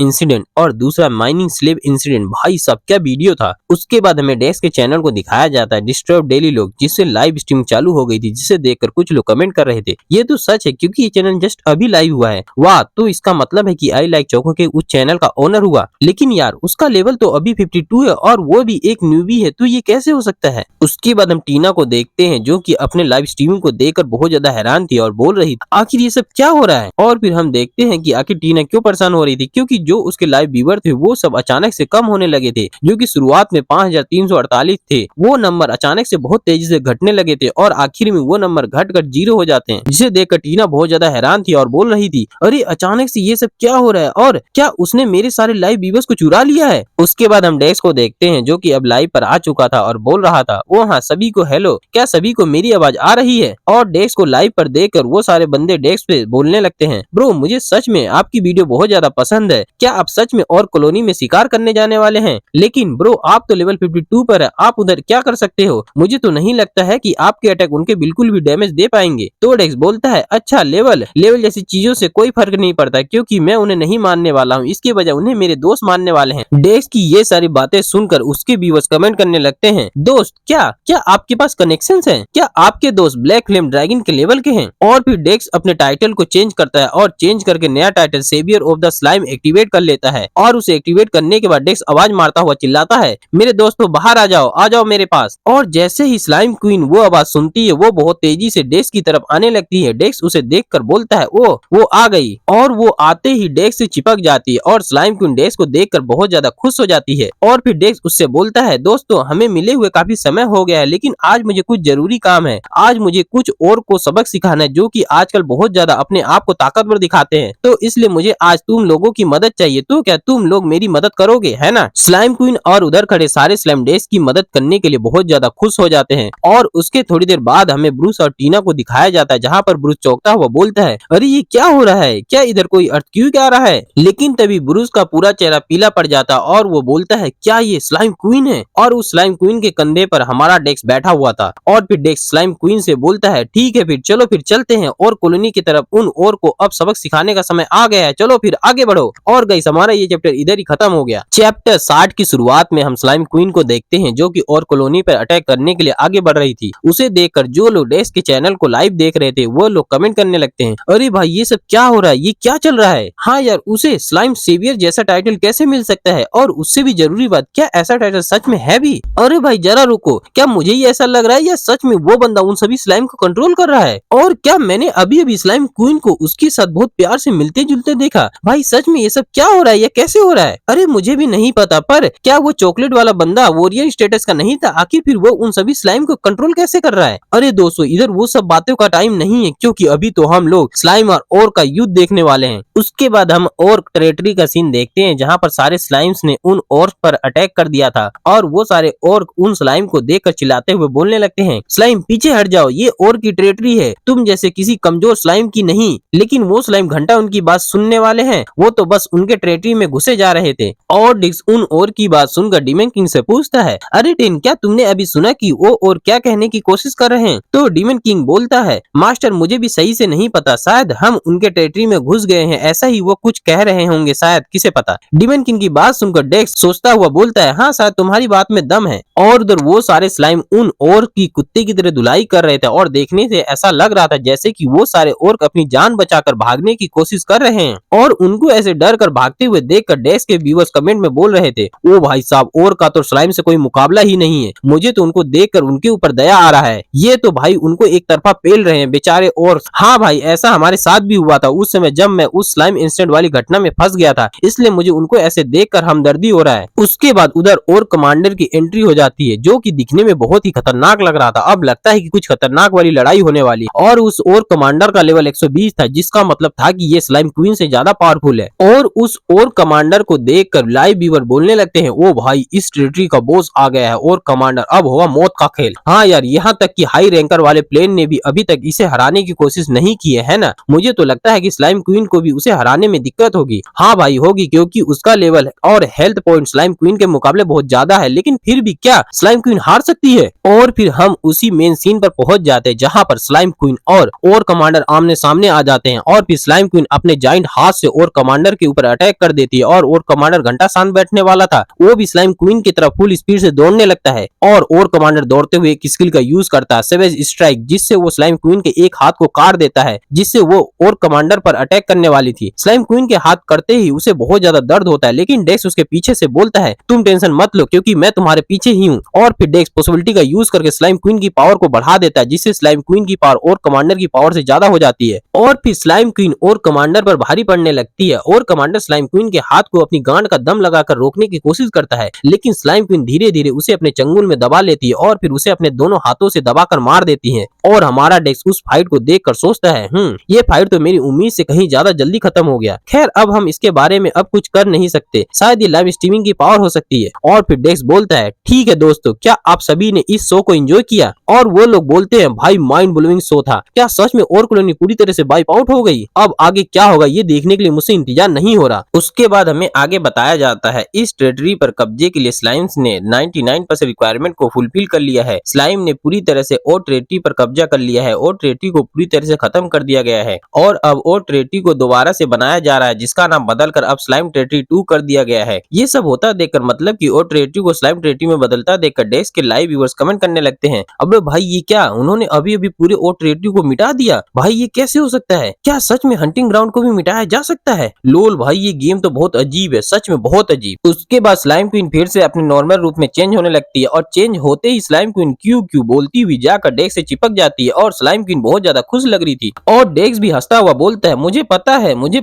इंसिडेंट और दूसरा माइनिंग स्लेव इंसिडेंट। भाई साहब क्या वीडियो था। उसके बाद हमें डेक्स के चैनल को दिखाया जाता है डिस्ट्रॉयर ऑफ डेली लोग, जिससे लाइव स्ट्रीम चालू हो गई थी, जिसे देखकर कुछ लोग कमेंट कर रहे थे, ये तो सच है क्योंकि ये चैनल जस्ट अभी लाइव हुआ है। वाह, तो इसका मतलब है कि आई लाइक चोको के उस चैनल का ओनर हुआ। लेकिन यार उसका लेवल तो अभी 52 है और वो भी एक न्यूबी है, तो ये कैसे हो सकता है? उसके बाद हम टीना को देखते हैं जो कि अपने लाइव स्ट्रीमिंग को देखकर बहुत ज्यादा हैरान थी और बोल रही थी, आखिर ये सब क्या हो रहा है? और फिर हम देखते हैं कि आखिर टीना क्यों परेशान हो रही थी, क्योंकि जो उसके लाइव व्यूअर थे वो सब अचानक से कम होने लगे थे। जो कि शुरुआत में 5348 थे, वो नंबर अचानक से बहुत तेजी से घटने लगे थे और आखिर में वो नंबर घट 0 हो जाते हैं, जिसे देखकर टीना बहुत ज्यादा हैरान थी और बोल रही थी, अरे अचानक से ये सब क्या हो रहा है और क्या उसने मेरे सारे लाइव व्यूअर्स को चुरा लिया है? उसके बाद हम डेक्स को देखते हैं जो कि अब लाइव पर आ चुका था और बोल रहा था, ओ हाँ सभी को हेलो, क्या सभी को मेरी आवाज आ रही है? और डेक्स को लाइव पर देखकर वो सारे बंदे डेक्स पे बोलने लगते हैं, ब्रो मुझे सच में आपकी वीडियो बहुत ज्यादा पसंद है, क्या आप सच में और कॉलोनी में शिकार करने जाने वाले हैं? लेकिन ब्रो आप तो लेवल 52 पर है, आप उधर क्या कर सकते हो? मुझे तो नहीं लगता है कि आपके अटैक उनके बिल्कुल भी डैमेज दे पाएंगे। तो डेक्स बोलता है, अच्छा लेवल जैसी चीजों से कोई फर्क नहीं पड़ता क्योंकि मैं उन्हें नहीं मानने वाला हूँ, इसके बजाय उन्हें मेरे दोस्त मानने वाले हैं। डेक्स की ये सारी बातें सुनकर उसके व्यूअर्स कमेंट करने लगते हैं, दोस्त क्या क्या आपके पास कनेक्शंस हैं? क्या आपके दोस्त ब्लैक फ्लेम ड्रैगन के लेवल के हैं? और फिर डेक्स अपने टाइटल को चेंज करता है और चेंज करके नया title saviour of the slime activate कर लेता है और उसे एक्टिवेट करने के बाद डेक्स आवाज मारता हुआ चिल्लाता है, मेरे दोस्तों बाहर आ जाओ मेरे पास। और जैसे ही स्लाइम क्वीन वो आवाज सुनती है वो बहुत तेजी से डेक्स की तरफ आने लगती है। डेक्स उसे देखकर बोलता है वो आ गई, और वो आते ही डेक्स से चिपक जाती है और स्लाइम क्वीन डेक्स को देखकर बहुत ज्यादा खुश हो जाती है। और फिर डेक्स उससे बोलता है, दोस्तों हमें मिले हुए काफी समय हो गया है, लेकिन आज मुझे कुछ जरूरी काम है। आज मुझे कुछ और को सबक सिखाना है जो कि आजकल बहुत ज्यादा अपने आप को ताकतवर दिखाते हैं, तो इसलिए मुझे आज तुम लोगों की मदद चाहिए। तो क्या तुम लोग मेरी मदद करोगे, है ना? स्लाइम क्वीन और उधर खड़े सारे स्लाइम डेक्स की मदद करने के लिए बहुत ज्यादा खुश हो जाते हैं। और उसके थोड़ी देर बाद हमें ब्रूस और टीना को दिखाया जाता है, जहाँ पर ब्रूस चौंकता हुआ बोलता है, अरे ये क्या हो रहा है, क्या इधर कोई अर्थक्वेक आ रहा है? लेकिन तभी ब्रूस का पूरा चेहरा पीला पड़ जाता और वो बोलता है, क्या ये स्लाइम क्वीन है? और उस स्लाइम क्वीन के कंधे पर हमारा डेक्स बैठा हुआ था। और फिर डेक्स स्लाइम क्वीन से बोलता है, ठीक है फिर चलो फिर चलते हैं और कॉलोनी की तरफ। उन और को अब सबक सिखाने का समय आ गया है, चलो फिर आगे बढ़ो। और गाइस हमारा ये चैप्टर इधर ही खत्म हो गया। चैप्टर 60 की शुरुआत में हम स्लाइम क्वीन को देखते हैं जो कि और कॉलोनी पर अटैक करने के लिए आगे बढ़ रही थी। उसे देखकर जो लोग डेक्स के चैनल को लाइव देख रहे थे वो लोग कमेंट करने लगते हैं, अरे भाई ये सब क्या हो रहा है, ये क्या चल रहा है? हाँ यार, उसे स्लाइम सेवियर जैसा टाइटल कैसे मिल सकता है? और उससे भी जरूरी बात, क्या ऐसा टाइटल सच में है भी? अरे भाई जरा रुको, क्या मुझे ही ऐसा लग रहा है या सच में वो बंदा उन सभी स्लाइम को कंट्रोल कर रहा है? और क्या मैंने अभी अभी स्लाइम क्वीन को उसके साथ बहुत प्यार से मिलते जुलते देखा? भाई सच में ये सब क्या हो रहा है या कैसे हो रहा है? अरे मुझे भी नहीं पता, पर क्या वो चॉकलेट वाला बंदा वॉरियर स्टेटस का नहीं था? आखिर फिर वो उन सभी स्लाइम को कंट्रोल कैसे कर रहा है? अरे दोस्तों इधर वो सब बातों का टाइम नहीं है, क्योंकि अभी तो हम लोग स्लाइम और का युद्ध देखने वाले हैं। उसके बाद हम और टेरिटरी का सीन देखते हैं, जहाँ पर सारे स्लाइम्स ने उन ऑर्क पर अटैक कर दिया था और वो सारे ऑर्क उन स्लाइम को देखकर चिल्लाते हुए बोलने लगते हैं, स्लाइम पीछे हट जाओ, ये ऑर्क की टेरिटरी है, तुम जैसे किसी कमजोर स्लाइम की नहीं। लेकिन वो स्लाइम घंटा उनकी बात सुनने वाले हैं, वो तो बस उनके टेरिटरी में घुसे जा रहे थे। और डिक्स उन ऑर्क की बात सुनकर डीमन किंग से पूछता है, अरे टिन क्या तुमने अभी सुना कि वो और क्या कहने की कोशिश कर रहे हैं? तो डीमन किंग बोलता है, मास्टर मुझे भी सही से नहीं पता, शायद हम उनके टेरिटरी में घुस गए हैं, ऐसा ही वो कुछ कह रहे होंगे, शायद किसे पता। डीमन किंग की बात सुनकर डेक्स सोचता हुआ बोलता है, हाँ शायद तुम्हारी बात में दम है। और उधर वो सारे स्लाइम उन ऑर्क की कुत्ते की तरह धुलाई कर रहे थे और देखने से ऐसा लग रहा था जैसे कि वो सारे ऑर्क अपनी जान बचाकर भागने की कोशिश कर रहे हैं। और उनको ऐसे डर कर भागते हुए देखकर डेक्स के व्यूअर्स कमेंट में बोल रहे थे, ओ भाई साहब ऑर्क का तो स्लाइम से कोई मुकाबला ही नहीं है, मुझे तो उनको देखकर उनके ऊपर दया आ रहा है, ये तो भाई उनको एक तरफा पेल रहे हैं बेचारे ऑर्क। हाँ भाई ऐसा हमारे साथ भी हुआ था उस समय जब मैं उस स्लाइम इंसिडेंट वाली घटना में फंस गया था, इसलिए मुझे उनको ऐसे देखकर हमदर्दी हो रहा है। उसके बाद उधर और कमांडर की एंट्री हो जाती है जो कि दिखने में बहुत ही खतरनाक लग रहा था। अब लगता है कि कुछ खतरनाक वाली लड़ाई होने वाली है। और उस और कमांडर का लेवल 120 था, जिसका मतलब था कि ये स्लाइम क्वीन से ज्यादा पावरफुल है। और उस और कमांडर को देखकर लाइव व्यूअर बोलने लगते हैं, ओ भाई इस टेरिटरी का बॉस आ गया है और कमांडर, अब होगा मौत का खेल। हाँ यार, यहाँ तक कि हाई रैंकर वाले प्लेन ने भी अभी तक इसे हराने की कोशिश नहीं की है ना? मुझे तो लगता है कि स्लाइम क्वीन को भी उसे हराने में दिक्कत होगी। हाँ भाई होगी, क्योंकि उसका लेवल और हेल्थ पॉइंट स्लाइम क्वीन के मुकाबले बहुत ज्यादा है, लेकिन फिर भी क्या स्लाइम क्वीन हार सकती है? और फिर हम उसी मेन सीन पर पहुंच जाते हैं जहाँ पर स्लाइम क्वीन और कमांडर आमने सामने आ जाते हैं। और फिर स्लाइम क्वीन अपने जाइंट हाथ से और कमांडर के ऊपर अटैक कर देती है और कमांडर घंटा शांत बैठने वाला था, वो भी स्लाइम क्वीन की तरफ फुल स्पीड से दौड़ने लगता है। और कमांडर दौड़ते हुए एक स्किल का यूज करता है, सेवेज स्ट्राइक, जिससे वो स्लाइम क्वीन के एक हाथ को काट देता है, जिससे वो और कमांडर पर अटैक करने वाली थी। स्लाइम क्वीन के हाथ करते ही उसे बहुत ज्यादा दर्द होता है, लेकिन डेक्स उसके पीछे से बोलता है, तुम टेंशन मत लो क्योंकि मैं तुम्हारे पीछे ही हूँ। और फिर डेक्स पॉसिबिलिटी का यूज करके स्लाइम क्वीन की पावर को बढ़ा देता है, जिससे स्लाइम क्वीन की पावर और कमांडर की पावर से ज्यादा हो जाती है। और फिर स्लाइम क्वीन और कमांडर पर भारी पड़ने लगती है और कमांडर स्लाइम क्वीन के हाथ को अपनी गांड का दम लगाकर रोकने की कोशिश करता है, लेकिन स्लाइम क्वीन धीरे धीरे उसे अपने चंगुल में दबा लेती है और फिर उसे अपने दोनों हाथों से दबाकर मार देती है। और हमारा डेक्स उस फाइट को देखकर सोचता है, ये फाइट तो मेरी उम्मीद से कहीं ज्यादा जल्दी खत्म हो गया। खैर अब हम इसके बारे में अब कुछ कर नहीं सकते, शायद ये लाइव स्ट्रीमिंग की पावर हो सकती है। और फिर डेक्स बोलता है, ठीक है दोस्तों, क्या आप सभी ने इस शो को एंजॉय किया? और वो लोग बोलते हैं, भाई माइंड ब्लोइंग शो था, क्या सच में और कॉलोनी पूरी तरह से वाइप आउट हो गई? अब आगे क्या होगा ये देखने के लिए मुझसे इंतजार नहीं हो रहा। उसके बाद हमें आगे बताया जाता है, इस टेरिटरी पर कब्जे के लिए स्लाइम्स ने 99% रिक्वायरमेंट को फुलफिल कर लिया है। स्लाइम ने पूरी तरह से और टेरिटरी पर कब्जा कब्जा कर लिया है और ट्रेटी को पूरी तरह से खत्म कर दिया गया है और अब और ट्रेटी को दोबारा से बनाया जा रहा है, जिसका नाम बदलकर अब स्लाइम ट्रेटी 2 कर दिया गया है। ये सब होता देखकर मतलब कि और ट्रेटी को स्लाइम ट्रेटी में बदलता देखकर डेस्क के लाइव व्यूअर्स कमेंट करने लगते हैं, अबे भाई ये क्या, उन्होंने अभी अभी पूरे और ट्रेटी को मिटा दिया, भाई ये कैसे हो सकता है, क्या सच में हंटिंग ग्राउंड को भी मिटाया जा सकता है। लोल भाई ये गेम तो बहुत अजीब है, सच में बहुत अजीब। उसके बाद स्लाइम क्वीन फिर से अपने नॉर्मल रूप में चेंज होने लगती है और चेंज होते ही स्लाइम क्वीन क्यू क्यू बोलती हुई जाकर डेस्क से चिपक जाती है और स्लाइम क्वीन बहुत ज्यादा खुश लग रही थी और डेस्क भी हंसता हुआ बोलता है, मुझे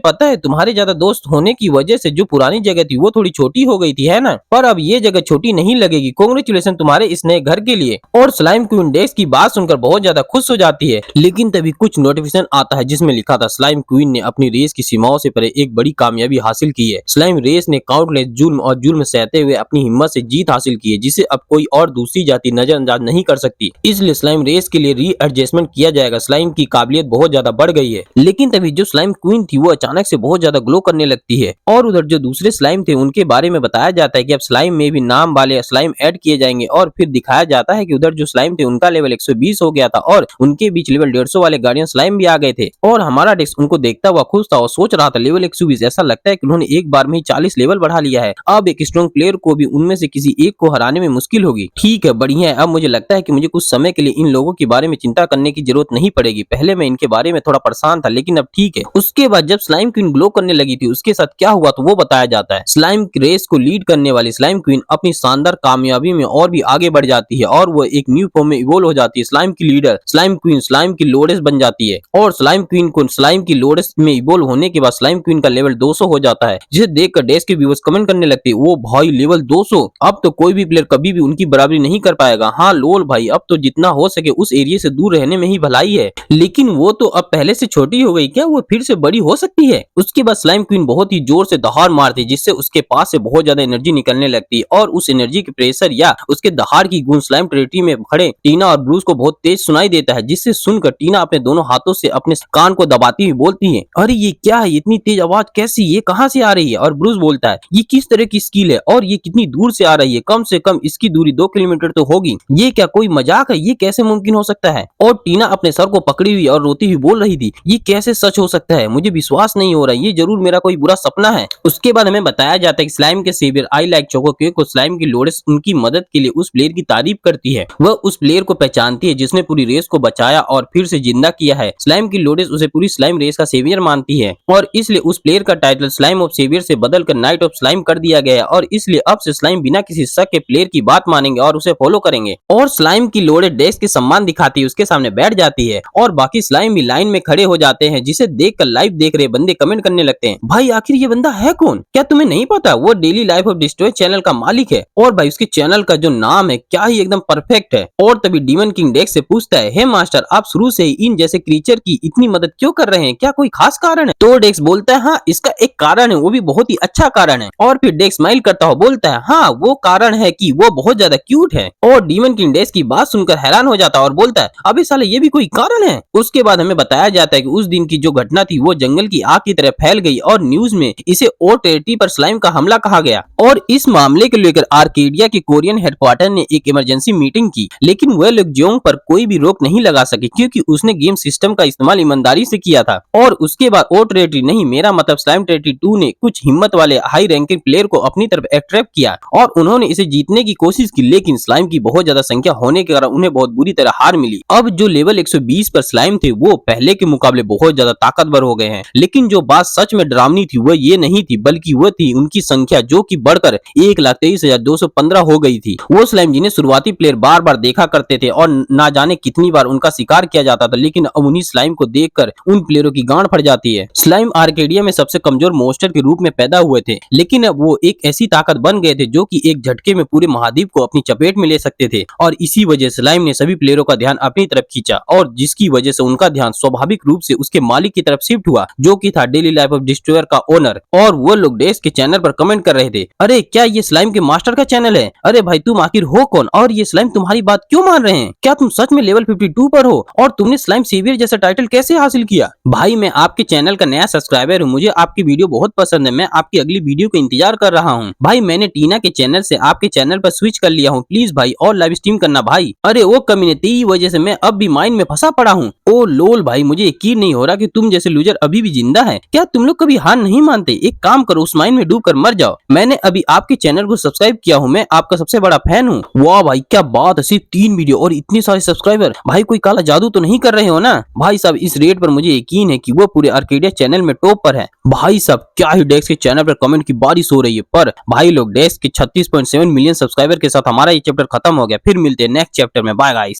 पता है तुम्हारे ज्यादा दोस्त होने की वजह से जो पुरानी जगह थी वो थोड़ी छोटी हो गई थी, है ना, पर अब ये जगह छोटी नहीं लगेगी, कांग्रेचुलेशन तुम्हारे इस नए घर के लिए। और स्लाइम क्वीन डेस्क की बात सुनकर बहुत ज्यादा खुश हो जाती है, लेकिन तभी कुछ नोटिफिकेशन आता है जिसमें लिखा था स्लाइम क्वीन ने अपनी रेस की सीमाओं से परे एक बड़ी कामयाबी हासिल की है। स्लाइम रेस ने काउंटलेस जुल्म और जुल्म सहते हुए अपनी हिम्मत से जीत हासिल की है, जिसे अब कोई और दूसरी जाति नजरअंदाज नहीं कर सकती, इसलिए स्लाइम रेस के लिए रीएडजस्टमेंट किया जाएगा। स्लाइम की काबिलियत बहुत ज्यादा बढ़ गई है। लेकिन तभी जो स्लाइम क्वीन थी वो अचानक से बहुत ज्यादा ग्लो करने लगती है और उधर जो दूसरे स्लाइम थे उनके बारे में बताया जाता है कि अब स्लाइम में भी नाम वाले स्लाइम ऐड किए जाएंगे और फिर दिखाया जाता है कि उधर जो स्लाइम थे उनका लेवल 120 हो गया था और उनके बीच लेवल 150 वाले गार्डियन स्लाइम भी आ गए थे और हमारा डेस्क उनको देखता हुआ खुश था और सोच रहा था लेवल 120, ऐसा लगता है कि उन्होंने एक बार में ही 40 लेवल बढ़ा लिया है, अब एक स्ट्रॉन्ग प्लेयर को भी उनमें से किसी एक को हराने में मुश्किल होगी। ठीक है, बढ़िया है, अब मुझे लगता है कि मुझे कुछ समय के लिए इन लोगों के बारे में चिंता करने की जरूरत नहीं पड़ेगी, पहले मैं इनके बारे में थोड़ा परेशान था लेकिन अब ठीक है। उसके बाद जब स्लाइम क्वीन ग्लो करने लगी थी उसके साथ क्या हुआ तो वो बताया जाता है। स्लाइम रेस को लीड करने वाली स्लाइम क्वीन अपनी शानदार कामयाबी में और भी आगे बढ़ जाती है और वो एक न्यू फॉर्म में इवोल्व हो जाती है। स्लाइम की लीडर स्लाइम क्वीन स्लाइम की लोडेस बन जाती है और स्लाइम क्वीन को स्लाइम की लोडेस में इवोल्व होने के बाद स्लाइम क्वीन का लेवल 200 हो जाता है, जिसे देखकर डेस्क के व्यूअर्स कमेंट करने लगते हैं, वो भाई लेवल 200, अब तो कोई भी प्लेयर कभी भी उनकी बराबरी नहीं कर पाएगा। हाँ लोल भाई, अब तो जितना हो सके उस एरिया से दूर रहने में ही भलाई है, लेकिन वो तो अब पहले से छोटी हो गई, क्या वो फिर से बड़ी हो सकती है। उसके बाद स्लाइम क्वीन बहुत ही जोर से दहाड़ मारती है जिससे उसके पास से बहुत ज्यादा एनर्जी निकलने लगती है और उस एनर्जी के प्रेशर या उसके दहाड़ की गूंज स्लाइम टेरिटरी में खड़े टीना और ब्रूस को बहुत तेज सुनाई देता है, जिससे सुनकर टीना अपने दोनों हाथों से अपने कान को दबाती हुई बोलती है, अरे ये क्या है, इतनी तेज आवाज कैसी, ये कहाँ से आ रही है। और ब्रूस बोलता है, ये किस तरह की स्किल है और ये कितनी दूर से आ रही है, कम से कम इसकी दूरी 2 किलोमीटर तो होगी, ये क्या कोई मजाक है, ये कैसे मुमकिन हो सकता है। और टीना अपने सर को पकड़ी हुई और रोती हुई बोल रही थी, ये कैसे सच हो सकता है, मुझे विश्वास नहीं हो रहा, ये जरूर मेरा कोई बुरा सपना है। उसके बाद हमें बताया जाता है कि स्लाइम के सेवियर आई लाइक चोको क्यों को स्लाइम की लोडेस उनकी मदद के लिए उस प्लेयर की तारीफ करती है, वह उस प्लेयर को पहचानती है जिसने पूरी रेस को बचाया और फिर से जिंदा किया है। स्लाइम की लोडेस उसे पूरी स्लाइम रेस का सेवियर मानती है और इसलिए उस प्लेयर का टाइटल स्लाइम ऑफ सेवियर से बदलकर नाइट ऑफ स्लाइम कर दिया गया है और इसलिए अब से स्लाइम बिना किसी शक के प्लेयर की बात मानेंगे और उसे फॉलो करेंगे। और स्लाइम की लोडेस डेस्क के सम्मान दिखाती है, उसके सामने बैठ जाती है और बाकी स्लाइम भी लाइन में खड़े हो जाते हैं, जिसे देखकर लाइव देख रहे बंदे कमेंट करने लगते हैं, भाई आखिर ये बंदा है कौन, क्या तुम्हें नहीं पता, वो daily life of destroy channel का मालिक है और भाई उसके चैनल का जो नाम है क्या ही एकदम परफेक्ट है। और तभी डीमन किंग डेस्क से पूछता है, हे मास्टर आप शुरू से ही इन जैसे क्रीचर की इतनी मदद क्यों कर रहे हैं, क्या कोई खास कारण है। तो डेस्क बोलता है, हाँ इसका एक कारण है, वो भी बहुत ही अच्छा कारण है। और फिर डेस्क स्माइल करता हुआ बोलता है, हाँ वो कारण है कि वो बहुत ज्यादा क्यूट है। और डीमन किंग डेस्क की बात सुनकर हैरान हो जाता है और बोलता है, अबे साले ये भी कोई कारण है। उसके बाद हमें बताया जाता है कि उस दिन की जो घटना थी वो जंगल की आग की तरह फैल गई और न्यूज में इसे और टेरिटरी पर स्लाइम का हमला कहा गया और इस मामले को लेकर आर्केडिया के कोरियन हेडक्वार्टर ने एक इमरजेंसी मीटिंग की, लेकिन वह लोग जोंग पर कोई भी रोक नहीं लगा सके क्योंकि उसने गेम सिस्टम का इस्तेमाल ईमानदारी से किया था। और उसके बाद और टेरिटरी नहीं, मेरा मतलब स्लाइम टेरिटरी 2 ने कुछ हिम्मत वाले हाई रैंकिंग प्लेयर को अपनी तरफ अट्रैक्ट किया और उन्होंने इसे जीतने की कोशिश की, लेकिन स्लाइम की बहुत ज्यादा संख्या होने के कारण उन्हें बहुत बुरी तरह हार मिली। अब जो लेवल 120 पर स्लाइम थे वो पहले के मुकाबले बहुत ज्यादा ताकतवर हो गए हैं, लेकिन जो बात सच में डरावनी थी वह ये नहीं थी बल्कि वह थी उनकी संख्या जो कि बढ़कर 1,23,215 हो गई थी। वो स्लाइम जिन्हें शुरुआती प्लेयर बार बार देखा करते थे और ना जाने कितनी बार उनका शिकार किया जाता था, लेकिन अब उन्हीं स्लाइम को देखकर उन प्लेयरों की गांड फट जाती है। स्लाइम आर्केडिया में सबसे कमजोर मोस्टर के रूप में पैदा हुए थे, लेकिन अब वो एक ऐसी ताकत बन गए थे जो कि एक झटके में पूरे महाद्वीप को अपनी चपेट में ले सकते थे और इसी वजह से स्लाइम ने सभी प्लेयरों का ध्यान अपनी तरफ खींचा और जिसकी वजह से उनका ध्यान स्वाभाविक रूप से उसके मालिक की तरफ शिफ्ट हुआ जो कि था डेली लाइफ ऑफ डिस्ट्रॉयर का ओनर। और वो लोग डेस्क के चैनल पर कमेंट कर रहे थे, अरे क्या ये स्लाइम के मास्टर का चैनल है, अरे भाई तुम आखिर हो कौन और ये स्लाइम तुम्हारी बात क्यों मान रहे हैं, क्या तुम सच में लेवल 52 पर हो और तुमने स्लाइम सेवियर जैसा टाइटल कैसे हासिल किया। भाई मैं आपके चैनल का नया सब्सक्राइबर हूँ, मुझे आपकी वीडियो बहुत पसंद है, मैं आपकी अगली वीडियो का इंतजार कर रहा हूँ। भाई मैंने टीना के चैनल से आपके चैनल पर स्विच कर लिया हूँ, प्लीज भाई और लाइव स्ट्रीम करना भाई। अरे वो कमीने तेरी वजह से से मैं अब भी माइन में फंसा पड़ा हूँ। ओ लोल भाई, मुझे यकीन नहीं हो रहा कि तुम जैसे लूजर अभी भी जिंदा है। क्या तुम लोग कभी हार नहीं मानते? एक काम करो, उस माइन में डूब कर मर जाओ। मैंने अभी आपके चैनल को सब्सक्राइब किया हूँ, मैं आपका सबसे बड़ा फैन हूँ। वाह भाई क्या बात है, सिर्फ 3 वीडियो और इतने सारे सब्सक्राइबर। भाई कोई काला जादू तो नहीं कर रहे हो ना? भाई साहब इस रेट पर मुझे यकीन है कि वो पूरे आर्केडिया चैनल में टॉप पर है। भाई साहब क्या ही डेक्स के चैनल पर कमेंट की बारिश हो रही है। पर भाई लोग, डेक्स के 36.7 मिलियन सब्सक्राइबर के साथ हमारा ये चैप्टर खत्म हो गया। फिर मिलते हैं नेक्स्ट चैप्टर में। Bye guys.